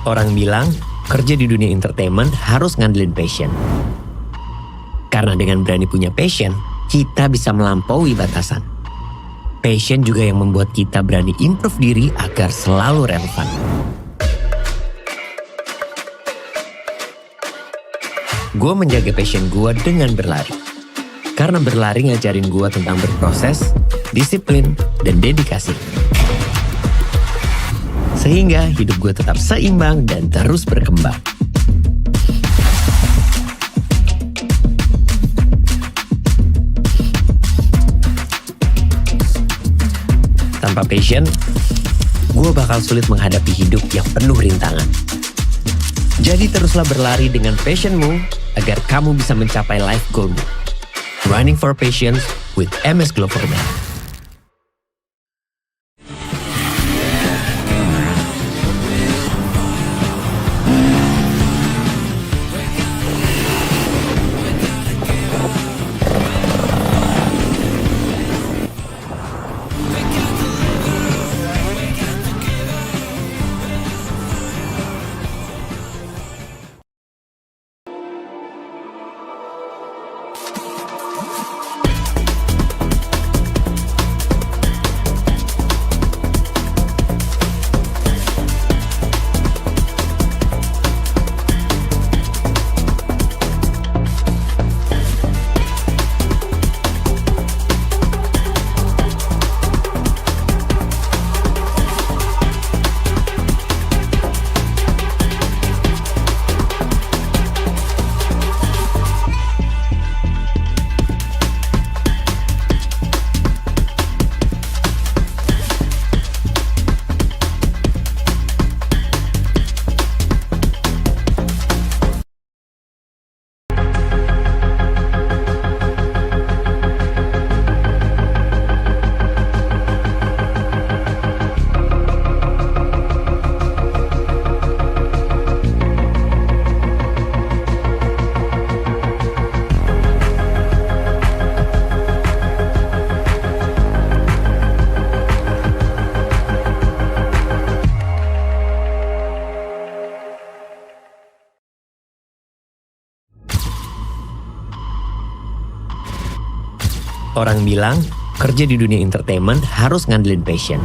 Orang bilang, kerja di dunia entertainment harus ngandelin passion. Karena dengan berani punya passion, kita bisa melampaui batasan. Passion juga yang membuat kita berani improve diri agar selalu relevan. Gue menjaga passion gue dengan berlari. Karena berlari ngajarin gue tentang berproses, disiplin, dan dedikasi. Sehingga hidup gue tetap seimbang dan terus berkembang. Tanpa passion, gue bakal sulit menghadapi hidup yang penuh rintangan. Jadi teruslah berlari dengan passionmu agar kamu bisa mencapai life goalmu. Running for Passion with MS Glover Man. Orang bilang, kerja di dunia entertainment harus ngandelin passion.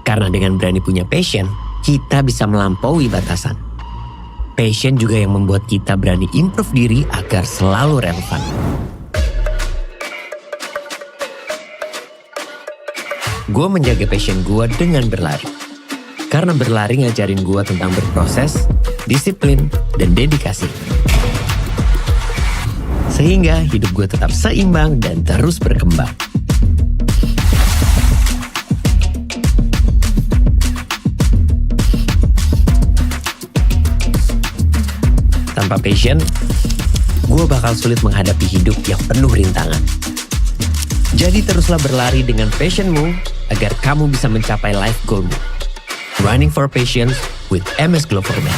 Karena dengan berani punya passion, kita bisa melampaui batasan. Passion juga yang membuat kita berani improve diri agar selalu relevan. gue menjaga passion gue dengan berlari. Karena berlari ngajarin gue tentang berproses, disiplin, dan dedikasi. Sehingga hidup gue tetap seimbang dan terus berkembang. Tanpa passion, gue bakal sulit menghadapi hidup yang penuh rintangan. Jadi teruslah berlari dengan passionmu agar kamu bisa mencapai life goalmu. Running for Passion with MS Gloverman.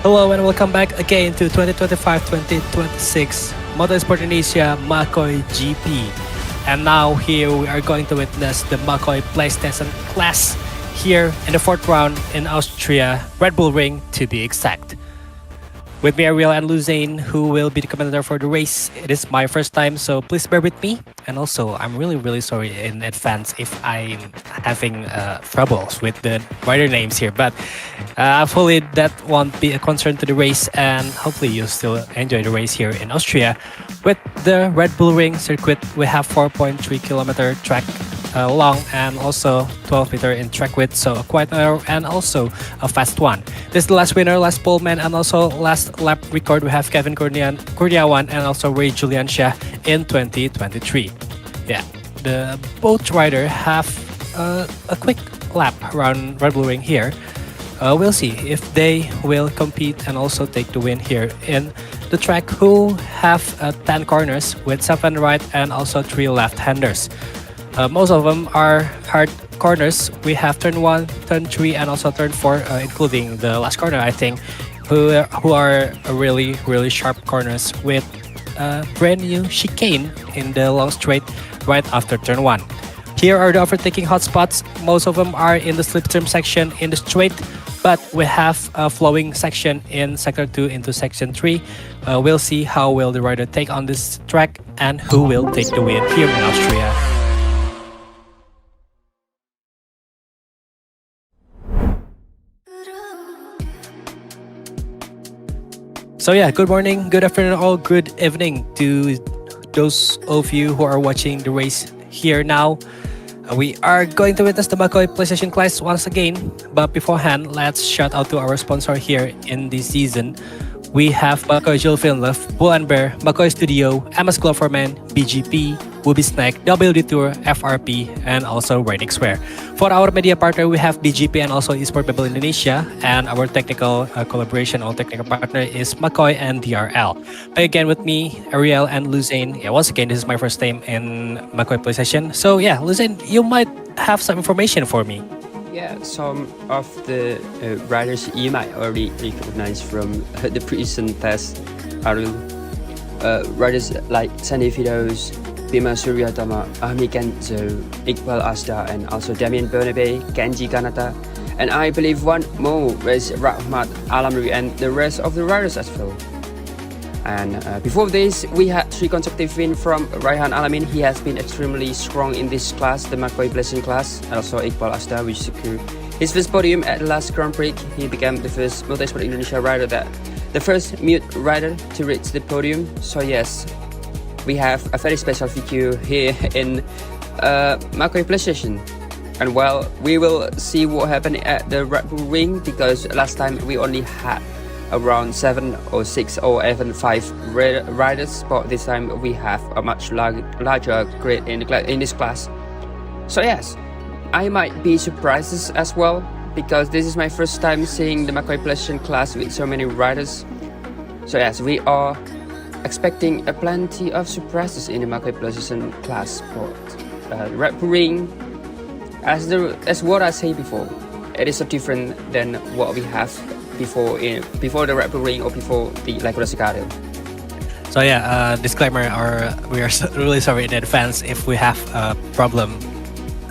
Hello and welcome back again to 2025-2026 Moto Esport Indonesia Macoi GP. And now here we are going to witness the Macoi PlayStation class here in the 4th round in Austria, Red Bull Ring to be exact. With me, Ariel and Luzane, who will be the commentator for the race. It is my first time, so please bear with me. And also, I'm really sorry in advance if I'm having troubles with the rider names here. But hopefully that won't be a concern to the race, and hopefully you'll still enjoy the race here in Austria. With the Red Bull Ring circuit, we have 4.3 kilometer track long and also 12 meter in track width, so quite narrow and also a fast one. This is the last winner, last pole man, and also last lap record. We have Kevin Kurniawan and also Ray Juliansha in 2023. Yeah, the both rider have a quick lap around Red Bull Ring here. We'll see if they will compete and also take the win here in the track, who have 10 corners with 7 right and also 3 left-handers. Most of them are hard corners. We have turn 1, turn 3, and also turn 4, including the last corner, I think, who are really sharp corners with brand new chicane in the long straight right after turn 1. Here are the overtaking hotspots. Most of them are in the slipstream section in the straight, but we have a flowing section in sector 2 into section 3. We'll see how will the rider take on this track and who will take the win here in Austria. So yeah, good morning, good afternoon, or good evening to those of you who are watching the race here now. We are going to witness the Macoi PlayStation class once again, but beforehand, let's shout out to our sponsor here in this season we have Macoi Jillevilleneuve, Pull&Bear, Macoi Studio, MS Gloverman, BGP, Wooby Snack, WD Tour, FRP, and also Rynex Wear. For our media partner, we have BGP and also Esport Indonesia, and our technical collaboration or technical partner is Macoi and DRL. Back again with me, Ariel and Luzane. Yeah, once again, this is my first time in Macoi Play Session. So yeah, Luzane, you might have some information for me. Yeah, some of the riders you might already recognize from the recent test are riders like Sandy Fidos, Bima Suryatama, Ahmi Kenzo, Iqbal Asta, and also Damien Bernabe, Kenji Kanata, and I believe one more is Rahmat Alamri and the rest of the riders as well. And before this, we had 3 consecutive wins from Raihan Alamin. He has been extremely strong in this class, the Macoi Blessing class. And also Iqbal Asta, which secured his first podium at the last Grand Prix. He became the first Moto Esport Indonesia rider, the first mute rider to reach the podium. So yes, we have a very special figure here in Macoi Play Session. And well, we will see what happened at the Red Bull Ring, because last time we only had around 7 or 6 or even 5 riders, but this time we have a much larger grid in this class. So yes, I might be surprised as well, because this is my first time seeing the Macoi Play Session class with so many riders. So yes, we are expecting a plenty of surprises in the Macoi Play Session class, but Red Bull Ring, as what I say before, it is so different than what we have before the Red Bull Ring or before the Laguna Seca. So yeah, disclaimer, we are really sorry in advance if we have a problem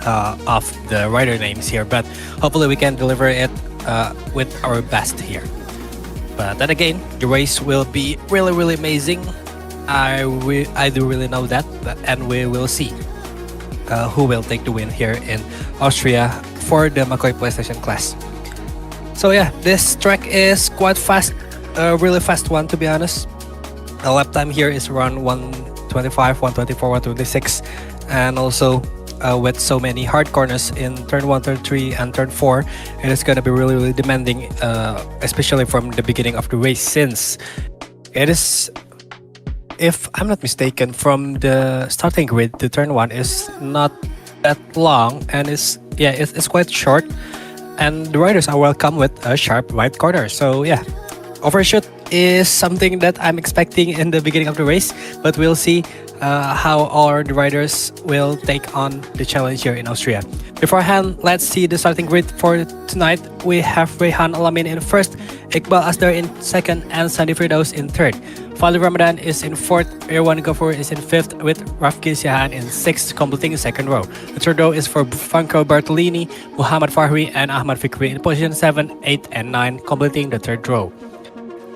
of the rider names here, but hopefully we can deliver it with our best here. But then again, the race will be really amazing. I do really know that, and we will see who will take the win here in Austria for the Macoi Play Session class. So yeah, this track is quite fast, a really fast one to be honest. The lap time here is around 125, 124, 126, and also with so many hard corners in turn 1, turn 3, and turn 4, it is going to be really demanding, especially from the beginning of the race, since it is, if I'm not mistaken, from the starting grid to turn 1 is not that long, and it's quite short. And the riders are welcome with a sharp right corner. So yeah, overshoot is something that I'm expecting in the beginning of the race, but we'll see how all the riders will take on the challenge here in Austria. Beforehand, let's see the starting grid for tonight. We have Raihan Alamin in first, Iqbal Asdar in second, and Sandy Firdaus in third. Fali Ramadan is in fourth, Irwan Ghafoor is in fifth, with Rafki Sihan in sixth, completing the second row. The third row is for Franco Bartolini, Muhammad Fahri, and Ahmad Fikri in position 7, 8, and 9, completing the third row.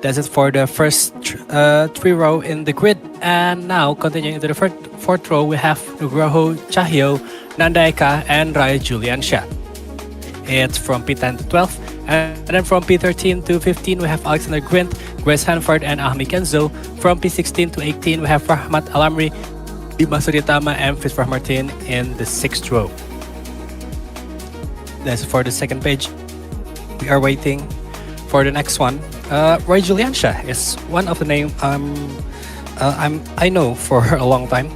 That's it for the first 3 row in the grid. And now, continuing into the fourth row, we have Nugroho Cahyo, Nandaika, and Raya Juliansha. It's from P10 to 12. And then from P13 to 15, we have Alexander Grint, Grace Hanford, and Ahmi Kenzo. From P16 to 18, we have Rahmat Alamri, Bima Suryatama, and Fitzroy Martin in the 6th row. That's for the second page. We are waiting for the next one. Raya Juliansha is one of the names I know for a long time.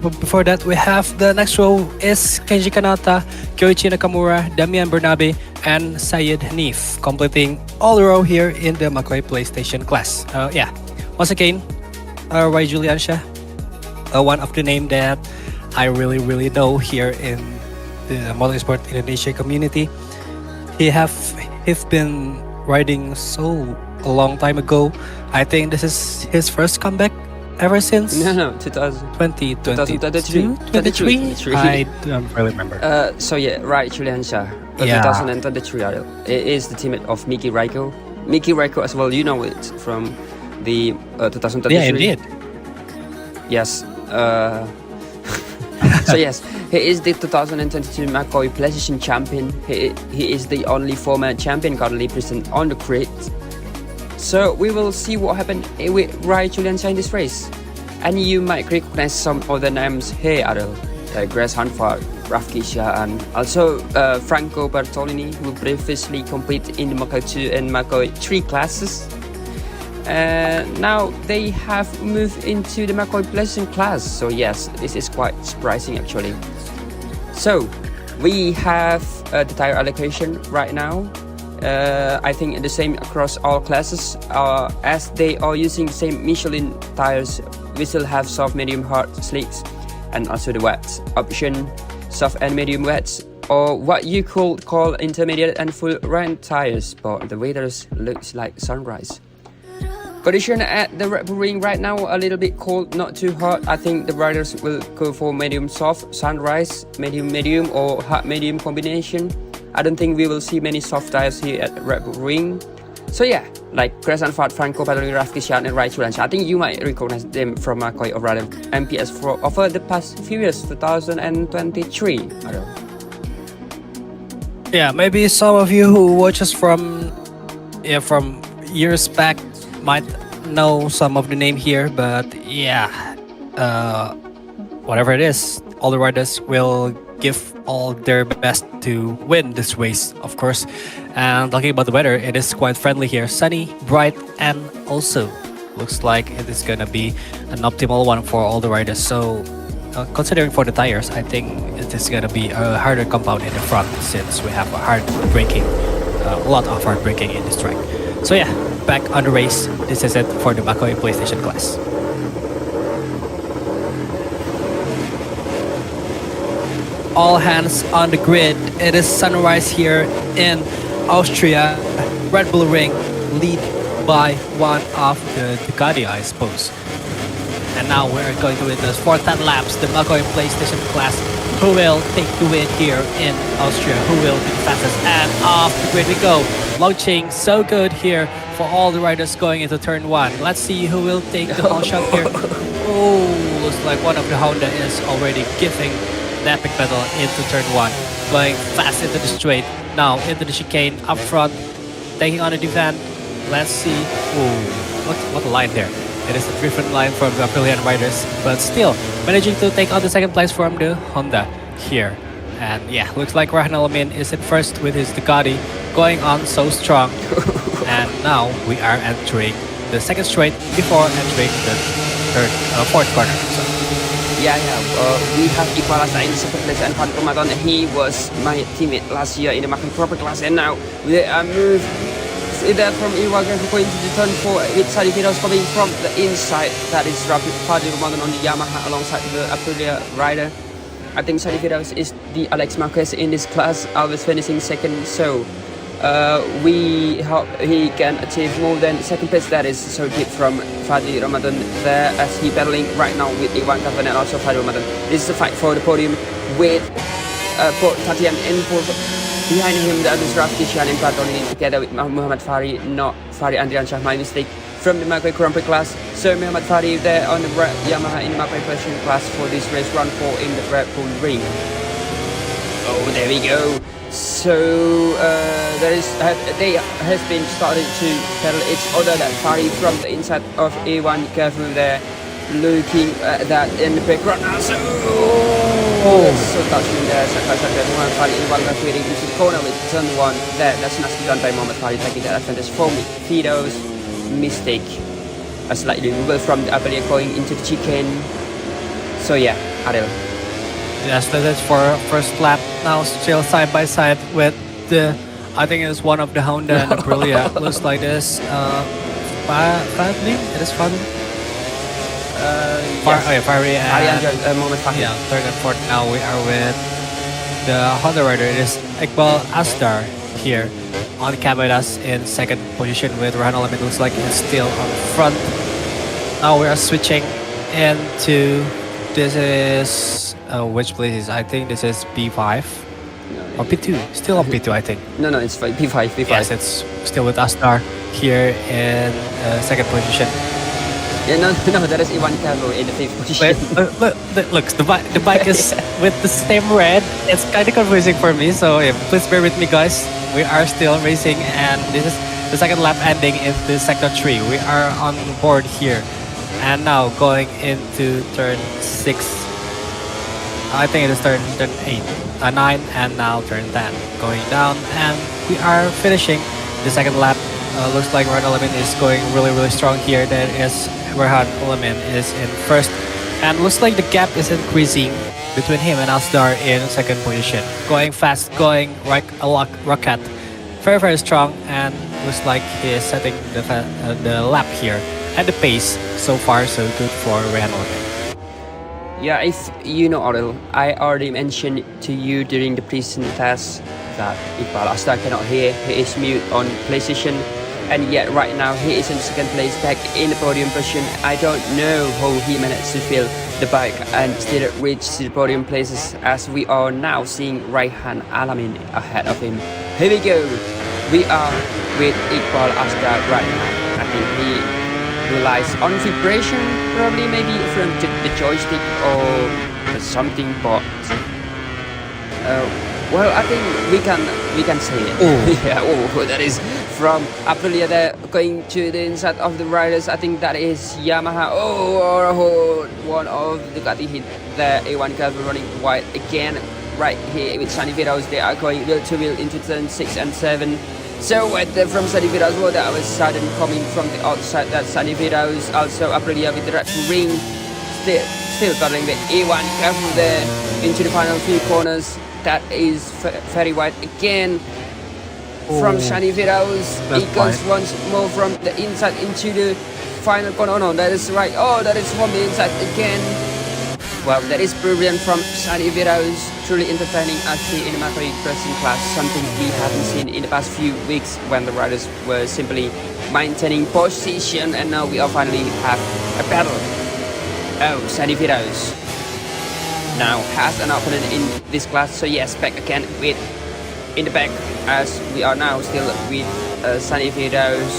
But before that, we have the next row is Kenji Kanata, Kyoichi Nakamura, Damian Bernabe, and Syed Hanif, completing all the row here in the Macoi PlayStation class. Yeah, once again, Raya Juliansha, one of the names that I really know here in the Moto Esport Indonesia community. He's been riding so a long time ago. I think this is his first comeback ever since 2023. 23? I don't really remember. So yeah, right, Juliansha. 2023. It is the teammate of Miki Raiko. Miki Raiko as well, you know it from the 2023. Yeah, indeed. Yes. So yes, he is the 2022 Macoi PlayStation champion. He is the only former champion currently present on the grid. So we will see what happened with Raya Juliansha in this race. And you might recognize some of the names here, Adel. Grace Hanford, Rafki Shah, and also Franco Bartolini, who previously competed in the Macoi 2 and Macoi 3 classes. and now they have moved into the Macoi PlayStation class. So yes, this is quite surprising actually. So we have the tire allocation right now. I think the same across all classes, as they are using the same Michelin tires. We still have soft, medium, hard, slicks, and also the wet option, soft and medium wets, or what you could call intermediate and full run tires. But the weather looks like sunrise. Condition at the Red Bull Ring right now a little bit cold, not too hot. I think the riders will go for medium soft, sunrise, medium or hot medium combination. I don't think we will see many soft tires here at Red Bull Ring. So yeah, like Chris Fat, Franco, Patrick, Rafkishan, and Rai Chulancha. I think you might recognize them from Macoi or rather MPS for over the past few years, 2023. I don't know. Yeah, maybe some of you who watch us from years back might know some of the name here, but yeah, whatever it is, all the riders will give all their best to win this race, of course. And talking about the weather, it is quite friendly here, sunny, bright, and also looks like it is gonna be an optimal one for all the riders. So considering for the tires, I think it is gonna be a harder compound in the front since we have a hard braking, a lot of hard braking in this track. So yeah, back on the race. This is it for the Macoi PlayStation class. All hands on the grid. It is sunrise here in Austria. Red Bull Ring lead by one of the Ducati, I suppose. And now we're going to witness for 10 laps the Macoi PlayStation class. Who will take the win here in Austria? Who will be the fastest? And off the grid we go. Launching so good here for all the riders going into turn 1. Let's see who will take the whole shot here. Oh, looks like one of the Honda is already giving an epic battle into turn 1. Going fast into the straight. Now into the chicane up front. Taking on the defend. Let's see. Oh, what a line there. It is a different line from the Brazilian riders, but still managing to take on the second place from the Honda here. And yeah, looks like Rahan Alamin is in first with his Ducati, going on so strong. And now we are entering the second straight before entering the fourth corner. So. Yeah, we have Iqbalasa in second place and Van Ramadan. He was my teammate last year in the Macoi proper class, and now they are moved either from Iwagan going to the turn 4 with Sadifidos coming from the inside. That is rapid Fadi Ramadan on the Yamaha alongside the Aprilia rider. I think Sadifidos is the Alex Marquez in this class. I was finishing second, so we hope he can achieve more than second place. That is so deep from Fadi Ramadan there as he battling right now with Iwan Kavan and also Fadi Ramadan. This is a fight for the podium with Tatian and behind him the others Rafki Shan and Patroni together with Muhammad Fari, not Fari Andrian Shah, my mistake, from the Macoi Grand Prix class. So Muhammad Fari there on the Yamaha in the Macoi version class for this race run 4 in the Red Bull Ring. Oh, there we go. So they has been starting to battle each other. That Fari from the inside of A1 careful there, looking at that in the background. So touching there, Muhammad Fari in one left waiting into the corner with turn 1 there. That's nicely done by Muhammad Fari, taking that advantage from Fido's mistake. A slightly reversal from the Aprilia going into the chicane. So yeah, Adel. Yes, that is for first lap. Now still side by side with the, I think it's one of the Honda and Aprilia. Looks like this. Fadli? It is Fadli? Yes. Fari and Muhammad Fahri. Yeah, third and fourth. Now we are with the Honda rider. It is Iqbal Asdar here on Cameras in second position with Rahan Alamin. Looks like he's still on front. Now we are switching into, this is which place is, I think this is P5 or P2, still on P2 I think. No, it's P5. Yes, it's still with Asdar here in second position. Yeah, no, that is Ivan Carlo in the 5th position. Look, the bike is with the same red. It's kind of confusing for me, so yeah, please bear with me guys. We are still racing and this is the second lap ending in the sector 3. We are on board here and now going into turn 6. I think it is turn 8, 9 and now turn 10. Going down and we are finishing the second lap Looks like Red Element is going really strong here. That is Rehan Element is in first. And looks like the gap is increasing between him and Asdar in second position. Going fast, going like a rocket. Very strong, and looks like he is setting the lap here. And the pace so far so good for Rehan Element. Yeah, if you know Aurel, I already mentioned to you during the preseason test that Iqbal Asdar cannot hear, he is mute on PlayStation, and yet right now he is in second place back in the podium position. I don't know how he managed to fill the bike and still reach the podium places, as we are now seeing Rehan Alamin ahead of him. Here we go, we are with Iqbal Asdar right now. I think he relies on vibration, probably maybe from the joystick or something, but well, I think we can say it. Oh. Yeah, oh, that is from Aprilia there, going to the inside of the riders. I think that is Yamaha. Oh, one of the Ducati hit the A1 curve running wide again. Right here with Sunny Viros, they are going wheel to wheel into turn 6 and 7. So from Sunny Viros, well, that was sudden coming from the outside. That Sunny Viros, also Aprilia with the red ring, still battling the A1 curve there into the final few corners. That is very wide again from Sunny Viros. He goes once more from the inside into the final corner. Oh no, that is right. Oh, that is from the inside again. Well, that is brilliant from Sunny Viros. Truly entertaining actually in the Macoi racing class, something we haven't seen in the past few weeks when the riders were simply maintaining position, and now we are finally have a battle. Oh, Sunny Viros now has an opponent in this class, so yes, back again with in the back, as we are now still with Sunny Viros.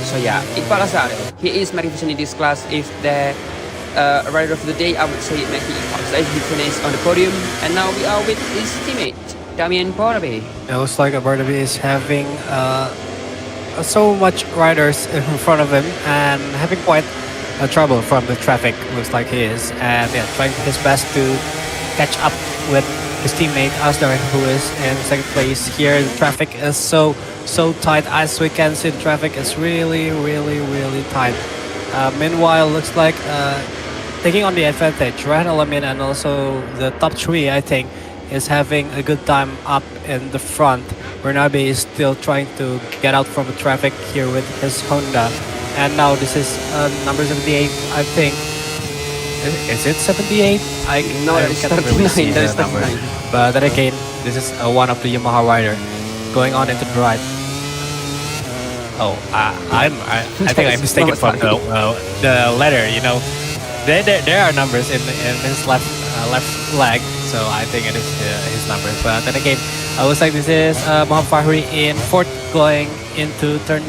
So yeah, Iqbal Asdar, he is magnificent in this class. If the rider of the day, I would say MEI-MacoiGP. He finished on the podium, and now we are with his teammate Damien Bordaby. It looks like Bordaby is having so much riders in front of him and having quite trouble from the traffic. Looks like he is, and yeah, trying his best to catch up with his teammate Asdar, who is in second place. Here the traffic is so tight. As we can see, the traffic is really tight. Meanwhile, looks like taking on the advantage, Rehan Alamin and also the top 3, I think, is having a good time up in the front. Bernabe is still trying to get out from the traffic here with his Honda. And now this is number 78, I think. Is it 78? No, that is 39. That is 39. But then again, this is one of the Yamaha rider going on into the right. Oh, I think I'm mistaken from the letter. You know, there are numbers in his left leg, so I think it is his numbers. But then again, I looks like this is Mohamed Fahri in fourth, going into turn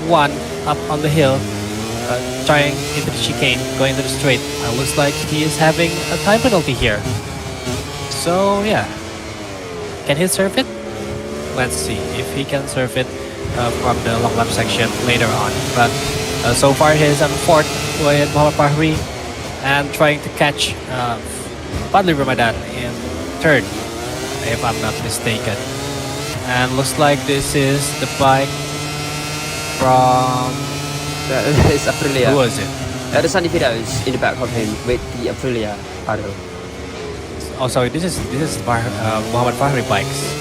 1 up on the hill, trying into the chicane, going to the straight. Looks like he is having a time penalty here. So yeah, can he surf it? Let's see if he can surf it from the long lap section later on. But so far he is on fourth with Mohamed Fahri and trying to catch Fadli Ramadan in third, if I'm not mistaken. And looks like this is the bike from... That is Aprilia. Who was it? The Sunny Viros in the back of him with the Aprilia Aro. Oh, sorry, this is Mohamed Fahri bikes.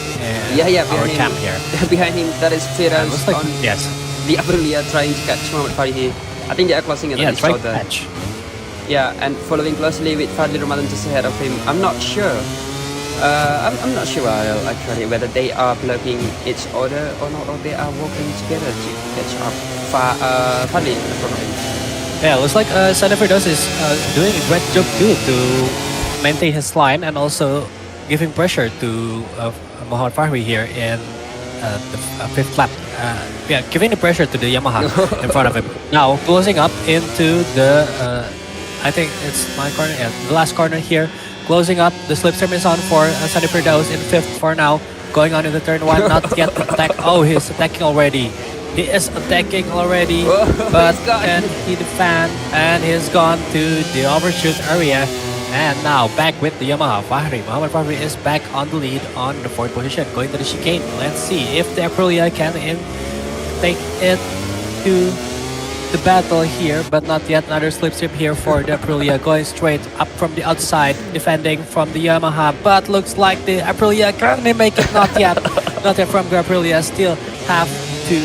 Yeah, our behind camp him, here. behind him, that is Viros like, on yes. the Aprilia trying to catch Mohamed Fahri here. I think they are closing it. Yeah, trying to catch. Yeah, and following closely with Fadli Ramadan just ahead of him. I'm not sure. I'm not sure actually whether they are blocking each other or not, or they are working together to catch up Fadli in front of him. Yeah, looks like Sunny Viros is doing a great job too to maintain his line and also giving pressure to Mohamed Fahri here in the fifth lap. Yeah, giving the pressure to the Yamaha in front of him. Now closing up into the, I think it's my corner, yeah, the last corner here. Closing up, the slipstream is on for Sunny Viros in fifth for now. Going on in the turn 1, not yet attack. Oh, he's attacking already. He is attacking already, but can he defend? And he's gone to the overshoot area. And now back with the Yamaha. Muhammad Fahri is back on the lead on the 4th position, going to the chicane. Let's see if the Aprilia can take it to the battle here, but not yet. Another slipstream here for the Aprilia, going straight up from the outside, defending from the Yamaha, but looks like the Aprilia can make it. Not yet. Not yet from the Aprilia. Still have to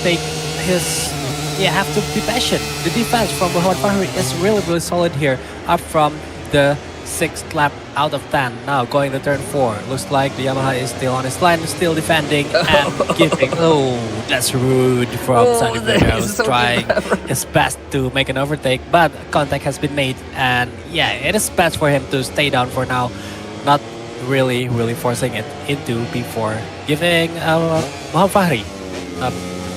take his... have to be patient. The defense from Muhammad Fahri is really solid here, up from the 6th lap out of 10. Now going to turn 4. Looks like the Yamaha is still on his line, still defending and giving. Oh, that's rude from Sandy Bernaus, trying his best to make an overtake, but contact has been made, and it is best for him to stay down for now, not really forcing it into P4, giving Muhammad Fahri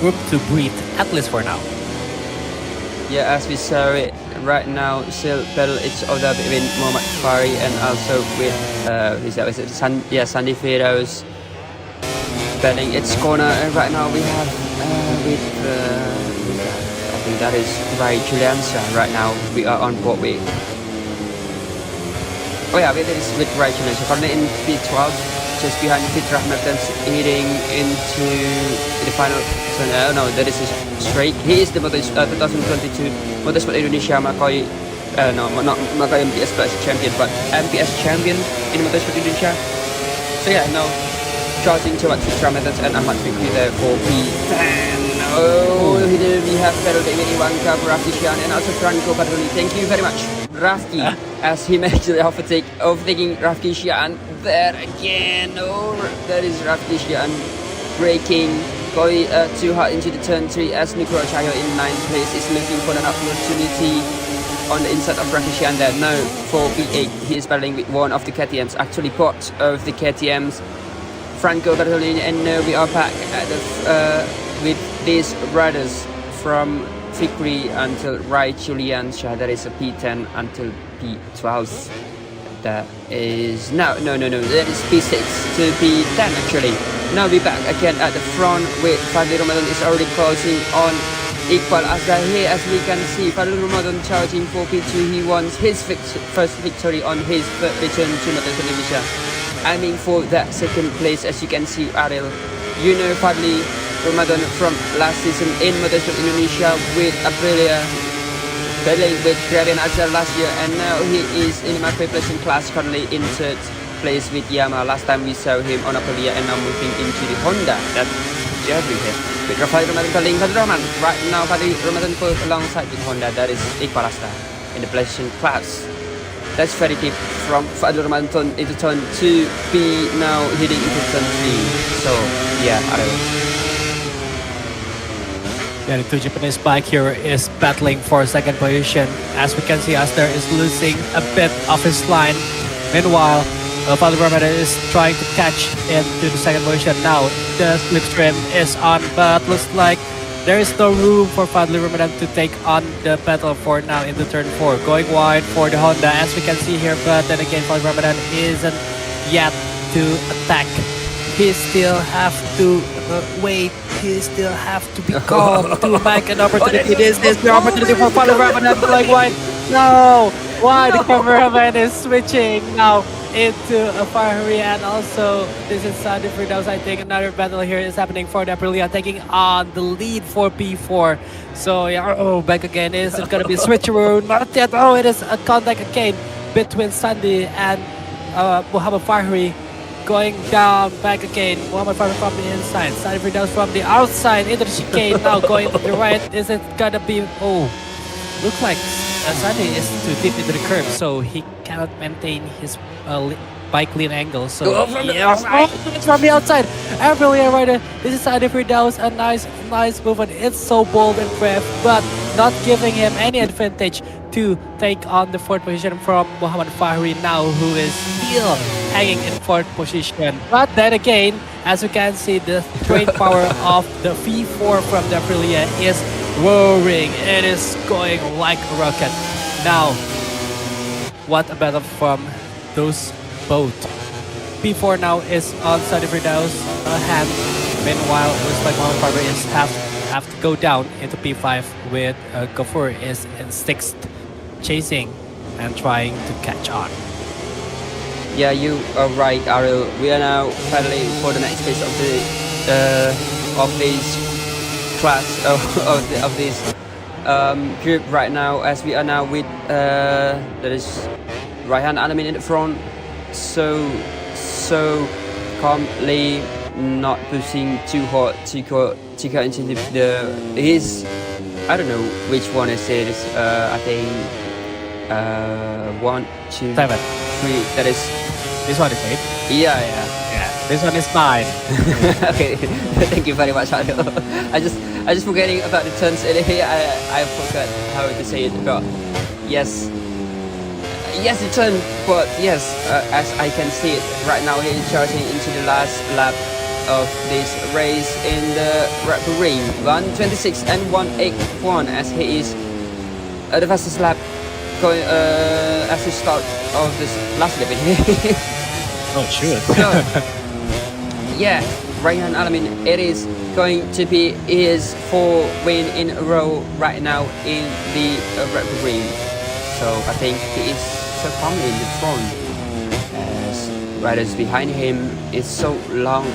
room to breathe, at least for now. Yeah, as we saw it right now, still battle each other between Muhammad Fahri and also with Sandy Bernaus battling its corner. And right now we have I think that is Rynex Wear. Right now we are on board with. With Rynex Wear. Currently in P12, just behind Fitra Mertens, heading into the final. That is a straight. He is the 2022 Motorsport Indonesia Macoi MPS Plus champion, but MPS champion in Motorsport Indonesia. So now charging towards Fitra Mertens and Ahmad Fikri there for P10. Here we have battle David Ivanka, Rafki Shian, and also Franco Badroni. Thank you very much, Rafki, as he makes the overtaking Rafki Shian there again. That is Rafki Shian braking, going too hard into the turn 3 as Nugroho Cahyo in 9th place is looking for an opportunity on the inside of Rafki Shian there. No, for P8 he is battling with one of the KTMs, actually both of the KTMs, Franco Badroni, and now we are back at the with these riders from Fikri until Rynex Wear. That is a P10 until P12. That is that is P6 to P10 actually. Now we're back again at the front with Fadli Ramadan is already closing on Iqbal Azhar here, as we can see. Fadli Ramadan charging for P2. He wants his first victory on his return to Motorsport Indonesia, aiming for that 2nd place. As you can see, Ariel, Fadli Ramadan from last season in Motorsport Indonesia with Aprilia, battling with Gravian Azhar last year, and now he is in the Macoi placing class, currently in 3rd place with Yamaha. Last time we saw him on Aprilia, and now moving into the Honda. That's Jeffrey here with Fadli Ramadan battling Fadli Ramadan. Right now Fadli Ramadan pulled alongside with Honda. That is Iqbal Azhar in the placing class. That's very deep from Fadli Ramadan into turn 2 be now heading into turn 3. So Ariel. The 2 Japanese bike here is battling for 2nd position. As we can see, Azhar is losing a bit of his line. Meanwhile, Fadli Ramadan is trying to catch into the 2nd position. Now the slipstream is on, but looks like there is no room for Fadli Ramadan to take on the battle for now in the turn 4. Going wide for the Honda, as we can see here, but then again Fadli Ramadan isn't yet to attack. He still have to wait. He still have to be calm to make an opportunity. This is the opportunity for Fadli Ramadan going wide. No! Why the cameraman is switching now into a Fahri, and also this is Sandy Bernaus. I think another battle here is happening for the Aprilia, taking on the lead for P4. So back again. Is it gonna be a switcheroo? Not yet. It is a contact again between Sandy and Muhammad Fahri. Going down, back again. Muhammad Fahri from the inside. Sandy Bernaus from the outside into the chicane. Now going to the right. Is it gonna be? Looks like Sandy is too deep into the curve, so he cannot maintain his bike lean angle. So from the outside, Aprilia rider. This is Sandy Bernaus. A nice movement. It's so bold and brave, but not giving him any advantage to take on the 4th position from Muhammad Fahri now, who is still hanging in 4th position. But then again, as you can see, the straight power of the V4 from the Aprilia is roaring. It is going like a rocket. Now, what a battle from those both. P4 now is on Sandy Bernaus' hand. Meanwhile, it looks like Muhammad Fahri is have to go down into P5 with Gafur is in 6th, chasing and trying to catch on. Yeah, you are right, Ariel. We are now battling for the next phase of this class of this group right now, as we are now with there is right-hand element in the front, so calmly, not pushing too hard to go into his, I don't know which one is it. I think 1, 2, 7. 3. That is. This one is 8. Yeah. This one is 9. Okay, thank you very much, Ariel. I just forgetting about the turns in here. I forgot how to say it, but yes, the turn. But yes, as I can see it right now, he is charging into the last lap of this race in the Red Bull Ring. 1:26 and 1:81, as he is the fastest lap going as the start of this last lap in here. Oh, sure. So, yeah, Ryan Alamin, it is going to be his 4th win in a row right now in the Red Bull Ring. So I think he is so calmly in the front, as riders behind him is so long.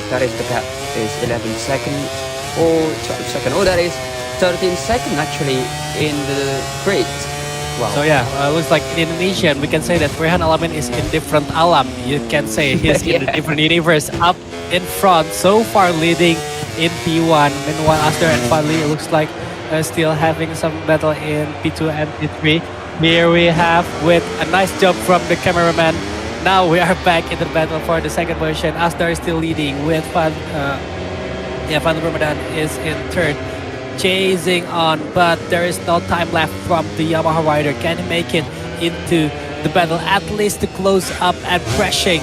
That is the gap is 11 seconds or 12 seconds. Oh, that is 13 seconds actually in the grid. Wow. So yeah, looks like in Indonesian we can say that Rehan Alamin is in different alam. You can say he's in a different universe, up in front, so far leading in P1. Meanwhile, Aster and Fadli looks like still having some battle in P2 and P3. Here we have, with a nice job from the cameraman, now we are back in the battle for the second position. Aster is still leading with Van Ramadan is in third, chasing on, but there is no time left from the Yamaha rider. Can he make it into the battle, at least to close up and pressing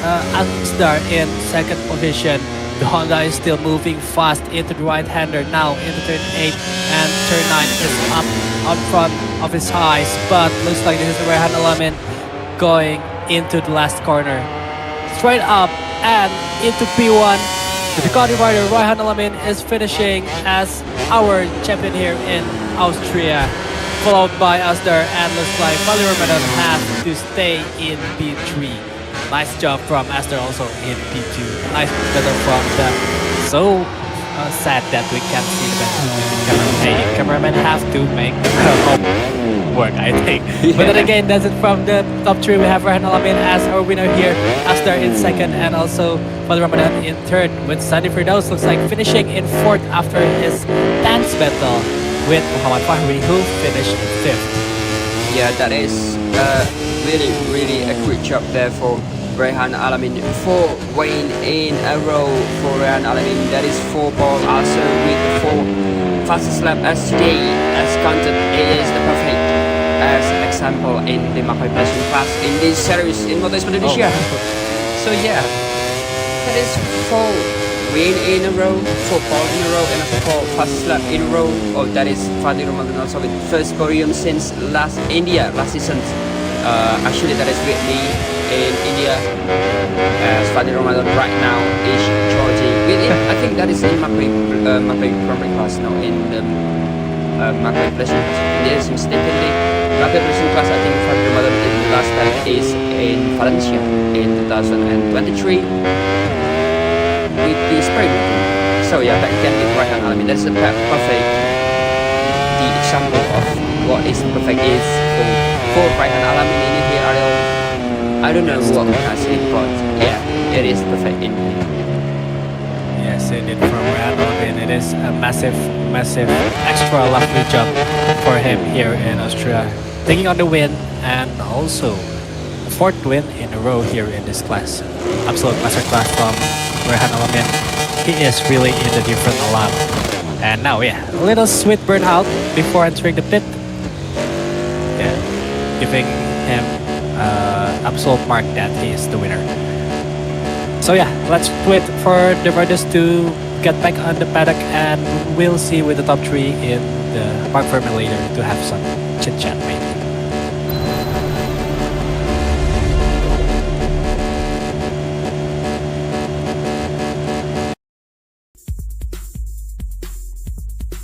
Aster in second position? The Honda is still moving fast into the right-hander now into turn 8, and turn 9 is up on front of his highs, but looks like this is Rehan Alamin going into the last corner. Straight up and into P1. The Ducati rider Rehan Alamin is finishing as our champion here in Austria, followed by Aster, and looks like Fali Ramadan has to stay in P3. Nice job from Aster also in P2. Nice battle from the so sad that we can't see the battle. Hey, cameraman have to make homework, I think. Yeah. But then again, that's it from the top 3. We have Rehan Alamin as our winner here, Aster in second, and also Fali Ramadan in third, with Sandi Firdaus looks like finishing in fourth after his dance battle with Muhammad Fahri, who finished fifth. Yeah, that is really a great job there for Rehan Alamin. 4 win in a row for Rehan Alamin. That is 4 ball also with the 4 fastest lap as today, as counted, is the perfect as example in the Macoi Blessing class in this series in Moto Indonesia. So yeah, that is 4 win in a row, 4 ball in a row, and a 4 fastest lap in a row. Oh, that is Fadli Ramadan also with first podium since last season. Actually, that is with me in India, as Fadli Ramadan right now is charging with it. I think that is in Macoi primary class now, in the Macoi Blessing class. Yes, mistakenly, Macoi Blessing class, I think Fadli Ramadan in the last time is in Valencia in 2023 with the spring. So yeah, back again with Rehan Alamin. That's a perfect, the example of what is perfect is for Rehan Alamin in here, Ariel. I don't know what can I say, but yeah, it is perfect in here. Yes, indeed, from Rehan Alamin, it is a massive extra lovely job for him here in Austria, taking on the win, and also the 4th win in a row here in this class. Absolute masterclass from Rehan Alamin. He is really in the different alarm. And now, yeah, a little sweet burnout before entering the pit. Yeah, giving him absolute mark that he is the winner. So yeah, let's wait for the riders to get back on the paddock, and we'll see with the top 3 in the park permit later to have some chit chat maybe.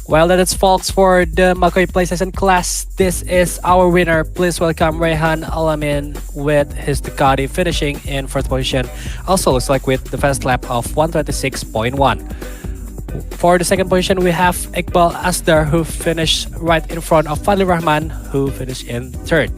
Well, that is folks for the Macoi PlayStation class. This is our winner. Please welcome Rehan Alamin with his Ducati finishing in first position. Also looks like with the fast lap of 126.1. For the second position, we have Iqbal Asdar, who finished right in front of Fadli Rahman, who finished in third.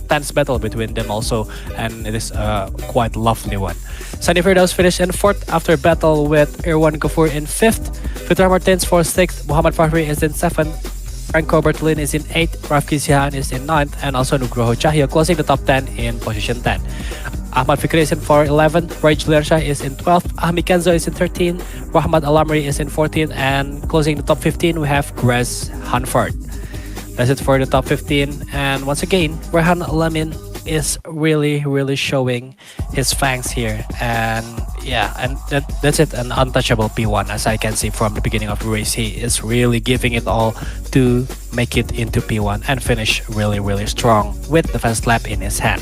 Tense battle between them also, and it is a quite lovely one. Sunny Firdaus finished in fourth after battle with Irwan Ghafoor in fifth. Fitra Martins for sixth. Muhammad Fahri is in seventh. Franco Bertolin is in eighth. Rafki Sihan is in ninth, and also Nugroho Cahyo closing the top 10 in position 10. Ahmad Fikri is in 11th. Raj Lersha is in 12th. Ahmi Kenzo is in 13th. Rahmat Alamri is in 14th, and closing the top 15 we have Grez Hanford. That's it for the top 15. And once again, Rehan Alamin is really showing his fangs here. And yeah, and that's it. An untouchable P1, as I can see from the beginning of the race. He is really giving it all to make it into P1 and finish really strong with the fast lap in his hand.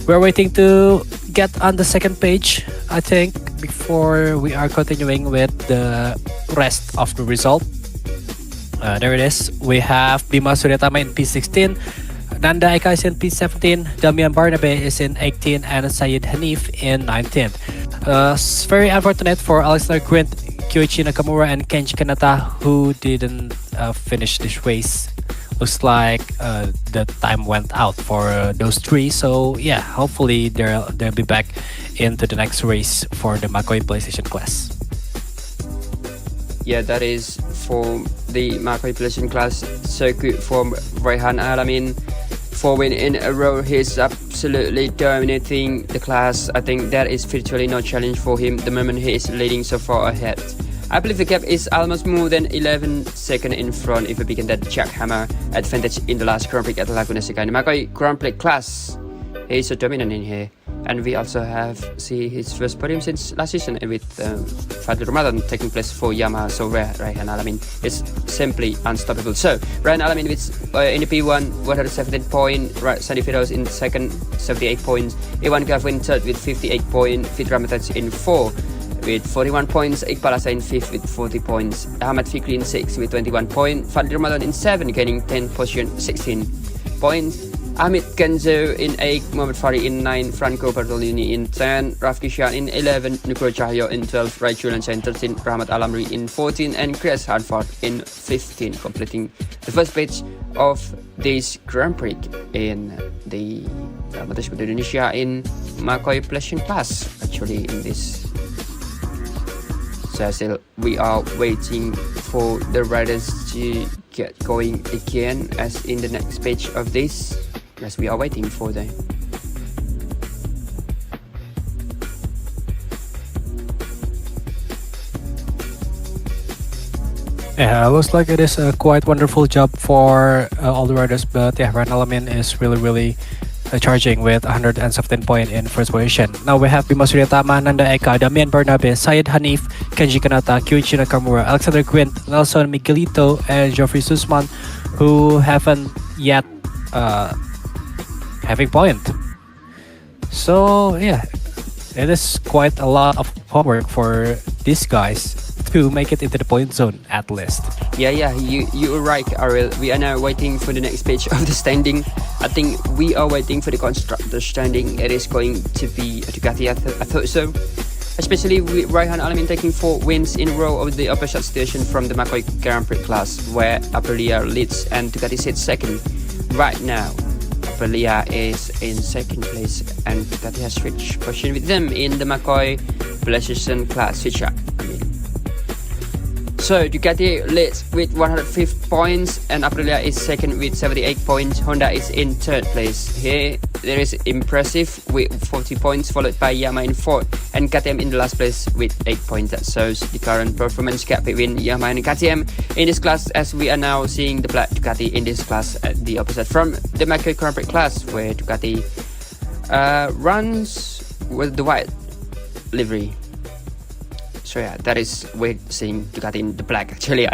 We're waiting to get on the second page, I think, before we are continuing with the rest of the result. There it is. We have Bima Suryatama in P16, Nanda Eka is in P17, Damian Barnabe is in 18th, and Syed Hanif in 19th. Very unfortunate for Alexander Grint, Kyoichi Nakamura, and Kenji Kanata, who didn't finish this race. Looks like the time went out for those three. So yeah, hopefully they'll be back into the next race for the Macoi PlayStation class. Yeah, that is for the Macoi PlayStation class. So good from Rehan Alamin. 4 wins in a row. He's absolutely dominating the class. I think there is virtually no challenge for him the moment he is leading so far ahead. I believe the gap is almost more than 11 seconds in front if we begin that jackhammer advantage in the last Grand Prix at Laguna Seca. In the Macoi Grand Prix class, he's so dominant in here. And we also have see his first podium since last season with Fadli Ramadan taking place for Yamaha. So Rehan Alamin is simply unstoppable. So Rehan Alamin with in the P1 117 points, Sunny Firdaus in second 78 points, Iwan Gav in third with 58 points, Fitra Martins in 4 with 41 points, Iqbal Asa in 5th with 40 points, Ahmad Fikri in 6th with 21 points, Fadli Ramadan in 7 gaining 10 position 16 points, Ahmed Kenzo in 8, Muhammad Fahri in 9, Franco Bertolini in 10, Rafki Sihan in 11, Nugroho Cahyo in 12, Raichu Lansa in 13, Rahmat Alamri in 14, and Grez Hanford in 15, completing the first page of this Grand Prix in the Motorsport Indonesia in Macoi PlayStation class. Actually, in this session, we are waiting for the riders to get going again, as in the next page of this. As we are waiting for them. Yeah, looks like it is a quite wonderful job for all the riders, but yeah, Rehan Alamin is really charging with 117 points in first position. Now we have Bima Suryatama, Nanda Eka, Damian Barnabe, Syed Hanif, Kenji Kanata, Kyoichi Nakamura, Alexander Grint, Nelson Miguelito, and Geoffrey Sussman, who haven't yet having point. So yeah, it is quite a lot of homework for these guys to make it into the point zone at least. Yeah, you are right, Ariel. We are now waiting for the next page of the standing. I think we are waiting for the constructor standing. It is going to be a Ducati, I thought so. Especially with Rehan Alamin taking 4 wins in a row of the opposite situation from the Macoi Grand Prix class, where Aprilia leads and Ducati sits second. Right now, Aprilia is in second place and Ducati has switched position with them in the Macoi PlayStation class switch up. So Ducati leads with 105 points and Aprilia is second with 78 points. Honda is in third place. Here there is impressive with 40 points, followed by Yamaha in fourth and KTM in the last place with 8 points. That shows the current performance gap between Yamaha and KTM in this class, as we are now seeing the black Ducati in this class at the opposite from the Macoi Grand Prix class, where Ducati runs with the white livery. So yeah, that is weird seeing Ducati in the black actually.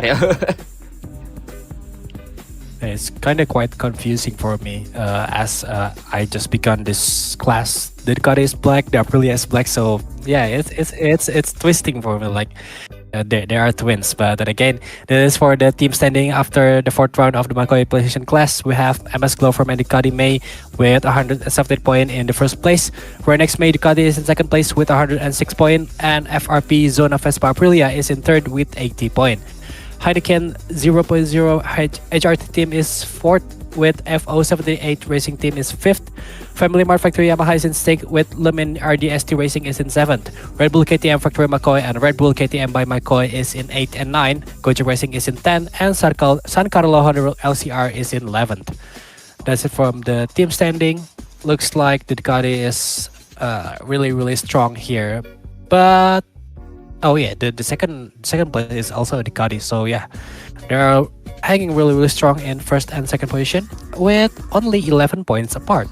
It's kind of quite confusing for me, as I just begun this class. The Ducati is black, the Aprilia is black, so yeah, it's twisting for me. Like They are twins, but then again, this is for the team standing after the fourth round of the Macoi PlayStation class. We have MS Glow from Ducati MEI with 117 point in the first place. Rynex MEI Ducati is in second place with 106 point, and FRP Zona Vespa Aprilia is in third with 80 point. Heineken 0.0 HRT team is fourth with FO78 Racing team is fifth. Family Mart Factory Yamaha is in sixth with Lumin RDST Racing is in seventh. Red Bull KTM Factory Macoi and Red Bull KTM by Macoi is in 8 and 9. Goji Racing is in 10 and San Carlo Honda LCR is in 11th. That's it from the team standing. Looks like the Ducati is really strong here. But oh yeah, the second place is also a Ducati. So yeah, they're hanging really strong in first and second position with only 11 points apart.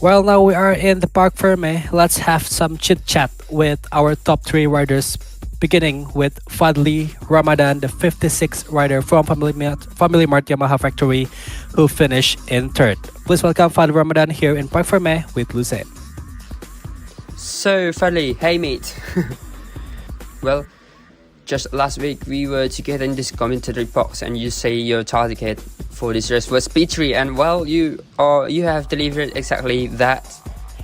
Well, now we are in the Parc Ferme. Let's have some chit chat with our top 3 riders, beginning with Fadli Ramadan, the 56th rider from Family Mart Yamaha Factory, who finished in third. Please welcome Fadli Ramadan here in Parc Ferme with Lucet. So, Fadli, hey mate. Well, just last week we were together in this commentary box, and you say your target for this race was P3, and well, you have delivered exactly that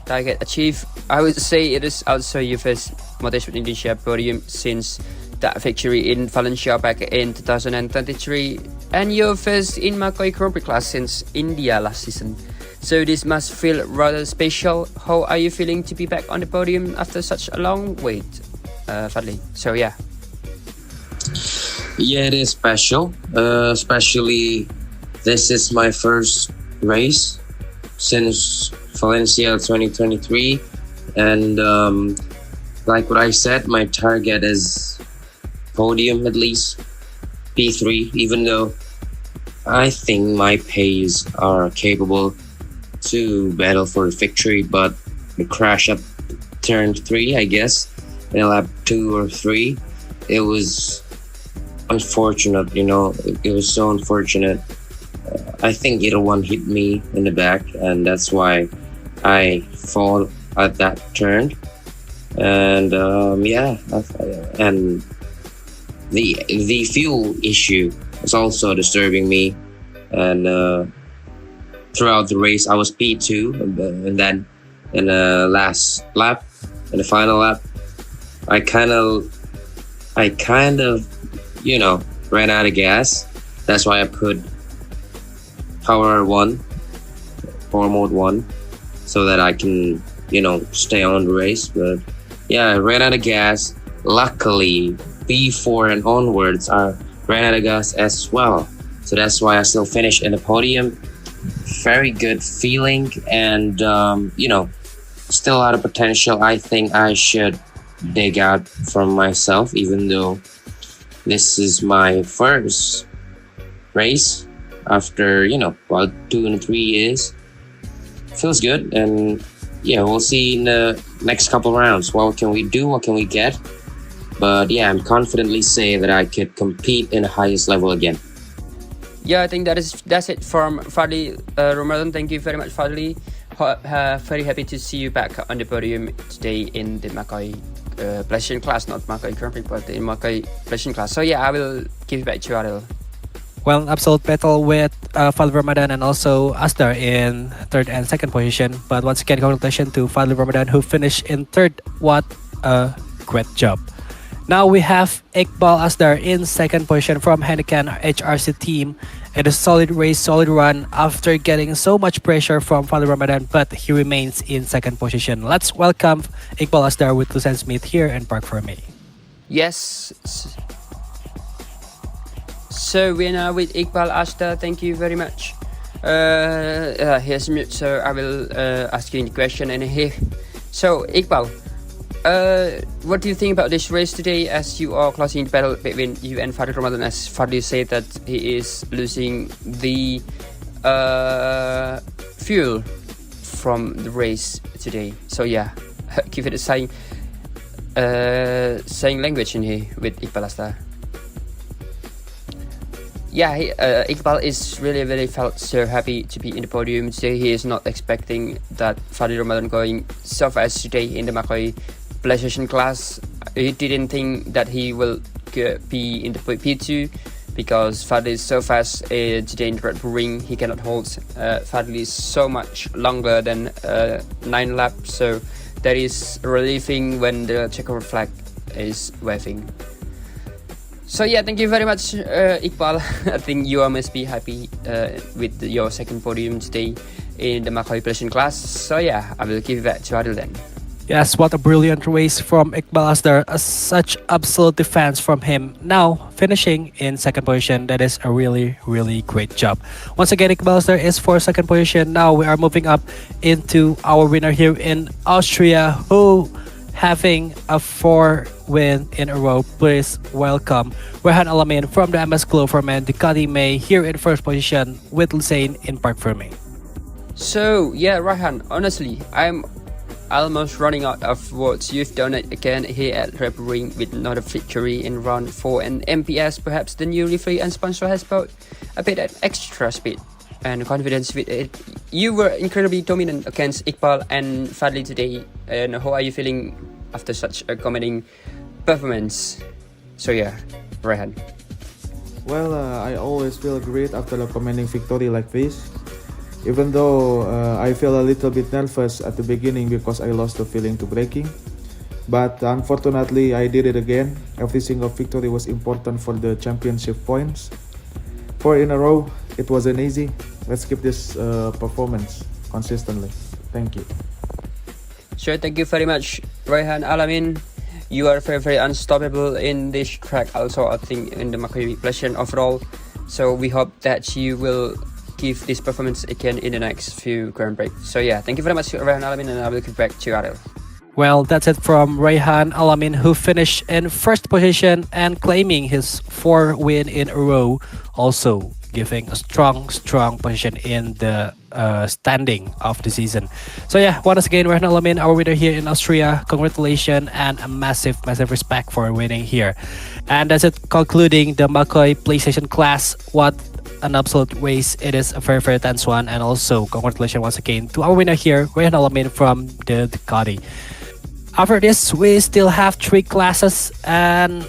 target achieved. I would say it is also your first Motorsport Indonesia podium since that victory in Valencia back in 2023, and your first in Macoi Grand Prix class since India last season. So this must feel rather special. How are you feeling to be back on the podium after such a long wait, Fadli? So yeah. Yeah, it is special. Especially this is my first race since Valencia 2023, and like what I said, my target is podium at least, P3, even though I think my pace are capable to battle for victory, but the crash at turn 3, I guess, in lap 2 or 3, it was unfortunate, it was so unfortunate. I think either one hit me in the back, and that's why I fall at that turn. And and the fuel issue is also disturbing me. And throughout the race, I was P2, and then in the last lap, in the final lap, I kind of ran out of gas. That's why I put power mode 1, so that I can, stay on the race. But yeah, I ran out of gas. Luckily, P4 and onwards, I ran out of gas as well. So that's why I still finished in the podium. Very good feeling, and still a lot of potential. I think I should dig out from myself, even though this is my first race after about 2 and 3 years. Feels good, and yeah, we'll see in the next couple rounds what can we do, what can we get. But yeah, I'm confidently say that I could compete in the highest level again. Yeah, I think that's it from Fadli Ramadan. Thank you very much, Fadli. Very happy to see you back on the podium today in the Macoi PlayStation class, not Macoi Grand Prix, but in Macoi PlayStation class. So yeah, I will give it back to you, Adil. Well, absolute battle with Fadli Ramadan and also Asdar in third and second position. But once again, congratulations to Fadli Ramadan, who finished in third. What a great job. Now we have Iqbal Asdar in second position from Heineken HRC team. It is a solid race, solid run after getting so much pressure from Fadli Ramadan, but he remains in second position. Let's welcome Iqbal Asdar with Lucen Smith here in Parc Ferme. Yes. So we're now with Iqbal Asdar. Thank you very much. Here's mute, so I will ask you the question in here. So Iqbal, what do you think about this race today, as you are closing the battle between you and Fadli Ramadan, as Fadli said that he is losing the fuel from the race today? So yeah, give it a sign. saying language in here with Iqbal Astar. Yeah, Iqbal is really felt so happy to be in the podium today. He is not expecting that Fadil Ramadan going so fast today in the Macoi PlayStation class. He didn't think that he will be in the P2 because Fadil is so fast today in the Red Bull Ring. He cannot hold. Fadil is so much longer than 9 laps, so that is relieving when the checkered flag is waving. So yeah, thank you very much, Iqbal. I think you must be happy with your second podium today in the Macoi PlayStation class. So yeah, I will give it back to Adil then. Yes, what a brilliant race from Iqbal Astar. Such absolute defense from him. Now, finishing in second position, that is a really great job. Once again, Iqbal Astar is for second position. Now we are moving up into our winner here in Austria, who having a 4 win in a row. Please welcome Rehan Alamin from the MS Clover Man Ducati MEI here in first position with Lucene in Park Fermé. So yeah, Rehan, honestly, I'm almost running out of words. You've done it again here at Red Bull Ring with another victory in round 4, and MPS, perhaps the new referee and sponsor, has brought a bit of extra speed and confidence with it. You were incredibly dominant against Iqbal and Fadli today, and how are you feeling after such a commanding performance? So yeah, Rehan. Well, I always feel great after a commanding victory like this. Even though I feel a little bit nervous at the beginning because I lost the feeling to braking. But unfortunately, I did it again. Every single victory was important for the championship points. 4 in a row, it wasn't easy. Let's keep this performance consistently. Thank you. Sure, thank you very much, Rehan Alamin. You are very unstoppable in this track. Also, I think in the Macoi PlayStation overall. So we hope that you will give this performance again in the next few Grand Prix. So yeah, thank you very much, Rehan Alamin, and I will get back to Adil. Well, that's it from Rehan Alamin, who finished in first position and claiming his 4 win in a row, also giving a strong position in the standing of the season. So yeah, once again, Rehan Alamin, our winner here in Austria. Congratulations and a massive respect for winning here. And that's it, concluding the Macoi PlayStation class. What an absolute race. It is a very tense one, and also congratulations once again to our winner here, Rehan Alamin from the Ducati. After this, we still have 3 classes, and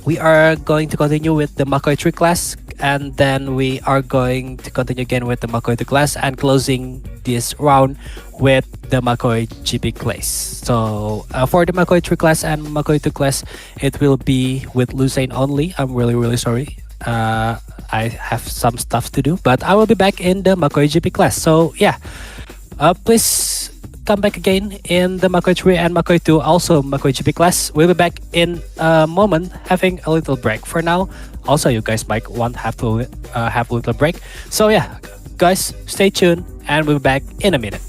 we are going to continue with the Macoi 3 class, and then we are going to continue again with the Macoi 2 class, and closing this round with the Macoi GP class. So for the Macoi 3 class and Macoi 2 class, it will be with Lucene only. I'm really sorry. I have some stuff to do, but I will be back in the Macoi GP class. So yeah, please come back again in the Macoi 3 and Macoi 2, also Macoi GP class. We'll be back in a moment, having a little break for now. Also, you guys might want to have a little break. So yeah, guys, stay tuned, and we'll be back in a minute.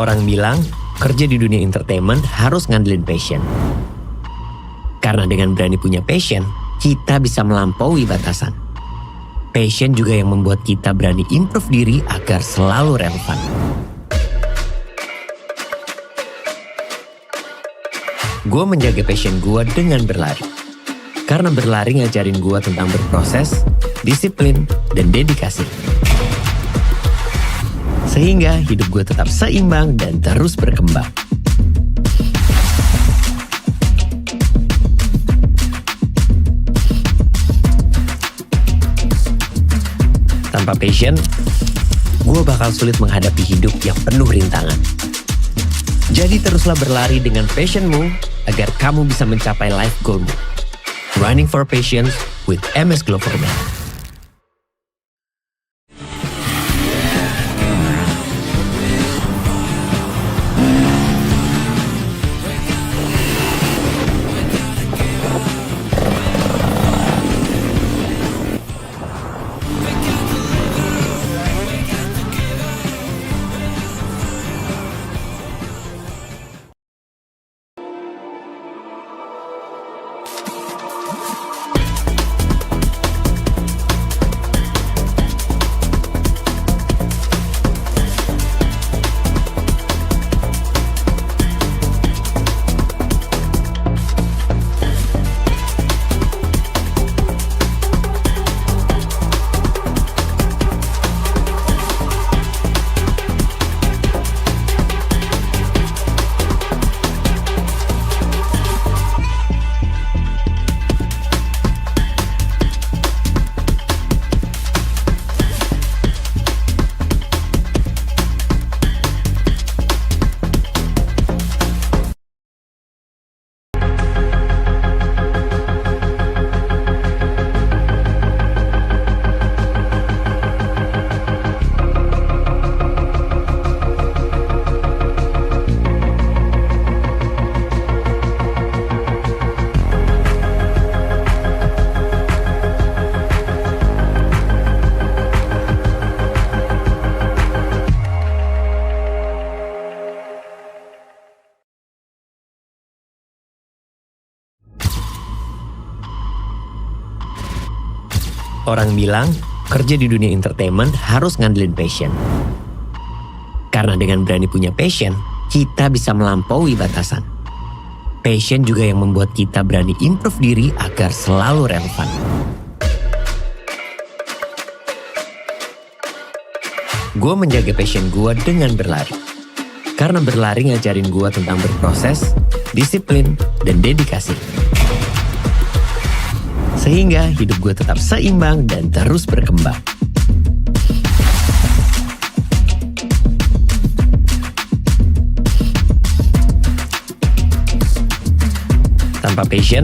Orang bilang, kerja di dunia entertainment harus ngandelin passion. Karena dengan berani punya passion, kita bisa melampaui batasan. Passion juga yang membuat kita berani improve diri agar selalu relevan. Gue menjaga passion gue dengan berlari. Karena berlari ngajarin gue tentang berproses, disiplin, dan dedikasi. Sehingga hidup gue tetap seimbang dan terus berkembang. Tanpa passion, gue bakal sulit menghadapi hidup yang penuh rintangan. Jadi teruslah berlari dengan passionmu agar kamu bisa mencapai life goalmu. Running for Passion with MS Gloverman. Orang bilang, kerja di dunia entertainment harus ngandelin passion. Karena dengan berani punya passion, kita bisa melampaui batasan. Passion juga yang membuat kita berani improve diri agar selalu relevan. gue menjaga passion gue dengan berlari. Karena berlari ngajarin gue tentang berproses, disiplin, dan dedikasi. Sehingga hidup gue tetap seimbang dan terus berkembang. Tanpa passion,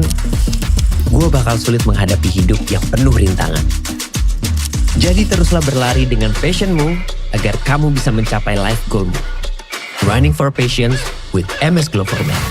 gue bakal sulit menghadapi hidup yang penuh rintangan. Jadi teruslah berlari dengan passionmu agar kamu bisa mencapai life goalmu. Running for Passion with MS Glover Man.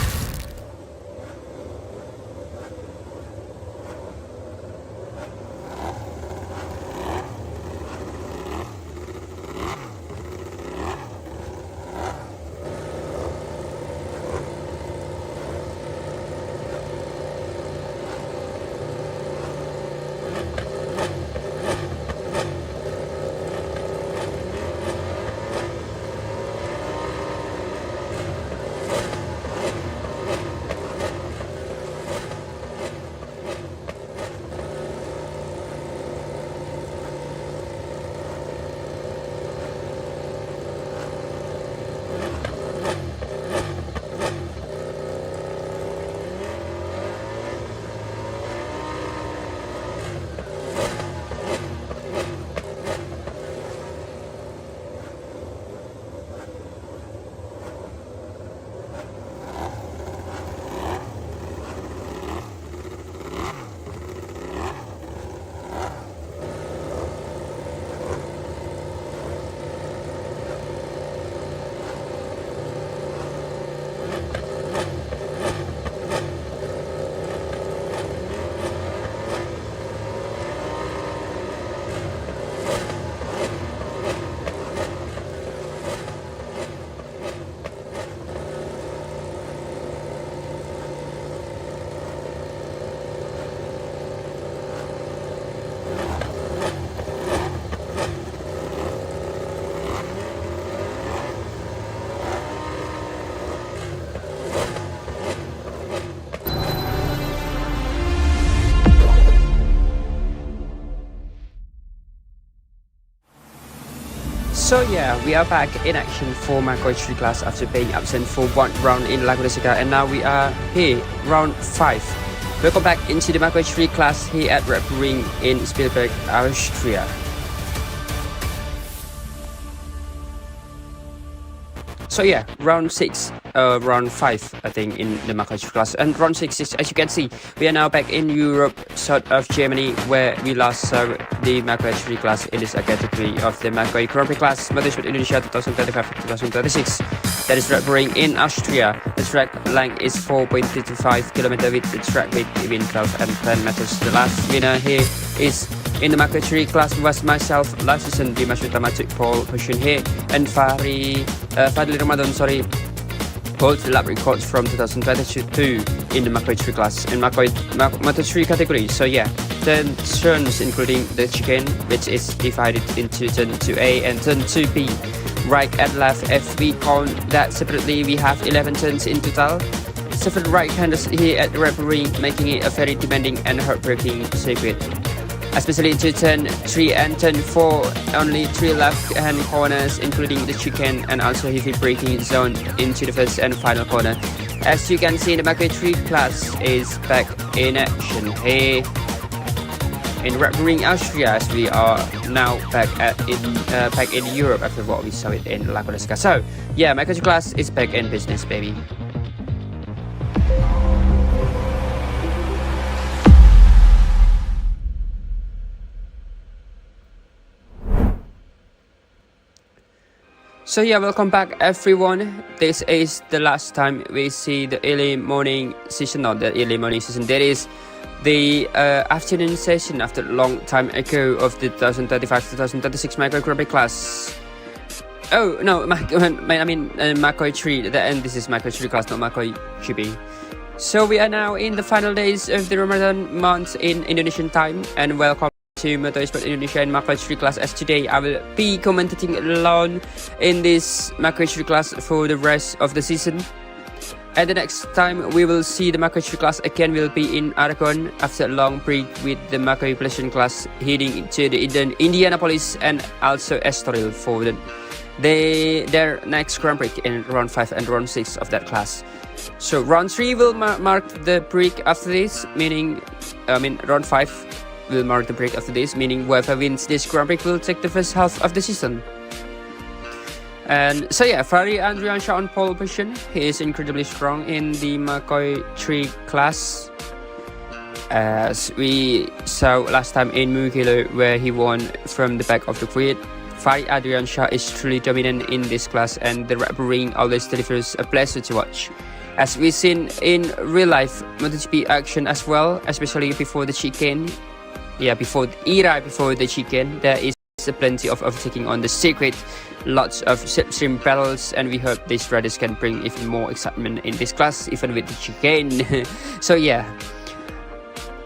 So yeah, we are back in action for Macoi Street class after being absent for one round in Laguna Seca, and now we are here, round 5. Welcome back into the Macoi Street class here at Red Bull Ring in Spielberg, Austria. So yeah, round 5 I think in the Macoi Street class, and round 6 is, as you can see, we are now back in Europe, south of Germany, where we last saw the Macoi Street class in this category of the Macoi Grand Prix class, Moto Esport Indonesia 2025-2026. That is Red Bull Ring in Austria. The track length is 4.35 km with the track width between 12 and 10 meters. The last winner here is in the Macoi Street class was myself last season. Dimas Utama took pole position here, and Fadli Ramadan, holds the lap records from 2022 in the Macoi Street class in Moto 3 category. So yeah, the turns including the chicane, which is divided into turn 2A and turn 2B. Right and left, if we count that separately, we have 11 turns in total. 7 right-handers here at the Red Bull Ring, making it a very demanding and heartbreaking circuit. Especially into turn 3 and turn 4, only 3 left-hand corners, including the chicane and also heavy braking zone into the first and final corner. As you can see, the Macoi 3 class is back in action here in Red Bull Ring, Austria, as we are now back in Europe after what we saw it in Laguna Seca. So yeah, Macoi 3 class is back in business, baby. So yeah, welcome back everyone. This is the last time we see the early morning session, not the early morning session, that is the afternoon session after a long time ago of the 2035-2036 Macoi Grand Prix class. Oh no, Macoi 3, and this is Macoi 3 class, not Macoi GP. So we are now in the final days of the Ramadan month in Indonesian time, and welcome to Moto Esport Indonesia and Macoi 3 class, as today I will be commentating alone in this Macoi 3 class for the rest of the season. And the next time we will see the Macoi Street class again will be in Aragon after a long break, with the Macoi Pleasant class heading to the Indianapolis and also Estoril for their next Grand Prix in round 5 and round 6 of that class. So round 3 will mark the break after this, meaning round 5 will mark the break after this, meaning whoever wins this Grand Prix will take the first half of the season. And so yeah, Ferrari Andriansha on pole position. He is incredibly strong in the Macoi 3 class, as we saw last time in Mugello, where he won from the back of the grid. Ferrari Andriansha is truly dominant in this class, and the Red Bull Ring always delivers a pleasure to watch, as we've seen in real life MotoGP action as well, especially before the chicane. Yeah, before the chicane, there is plenty of overtaking on the circuit, lots of slipstream battles, and we hope these riders can bring even more excitement in this class, even with the chicane. So yeah,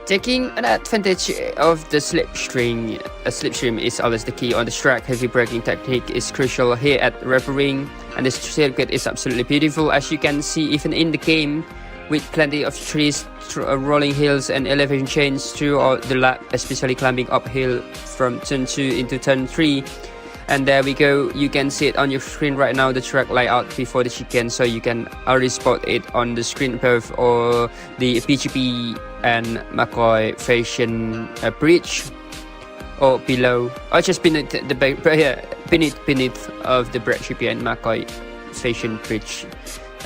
taking an advantage of the slipstream. A slipstream is always the key on the track. Heavy braking technique is crucial here at Red Bull Ring, and this circuit is absolutely beautiful, as you can see even in the game, with plenty of trees, rolling hills and elevation change throughout the lap, especially climbing uphill from turn 2 into turn 3. And there we go, you can see it on your screen right now, the track layout before the chicane, so you can already spot it on the screen above, or the BGP and Macoi Fashion bridge, or below, or just beneath the beneath of the BrakeGP and Macoi Fashion bridge.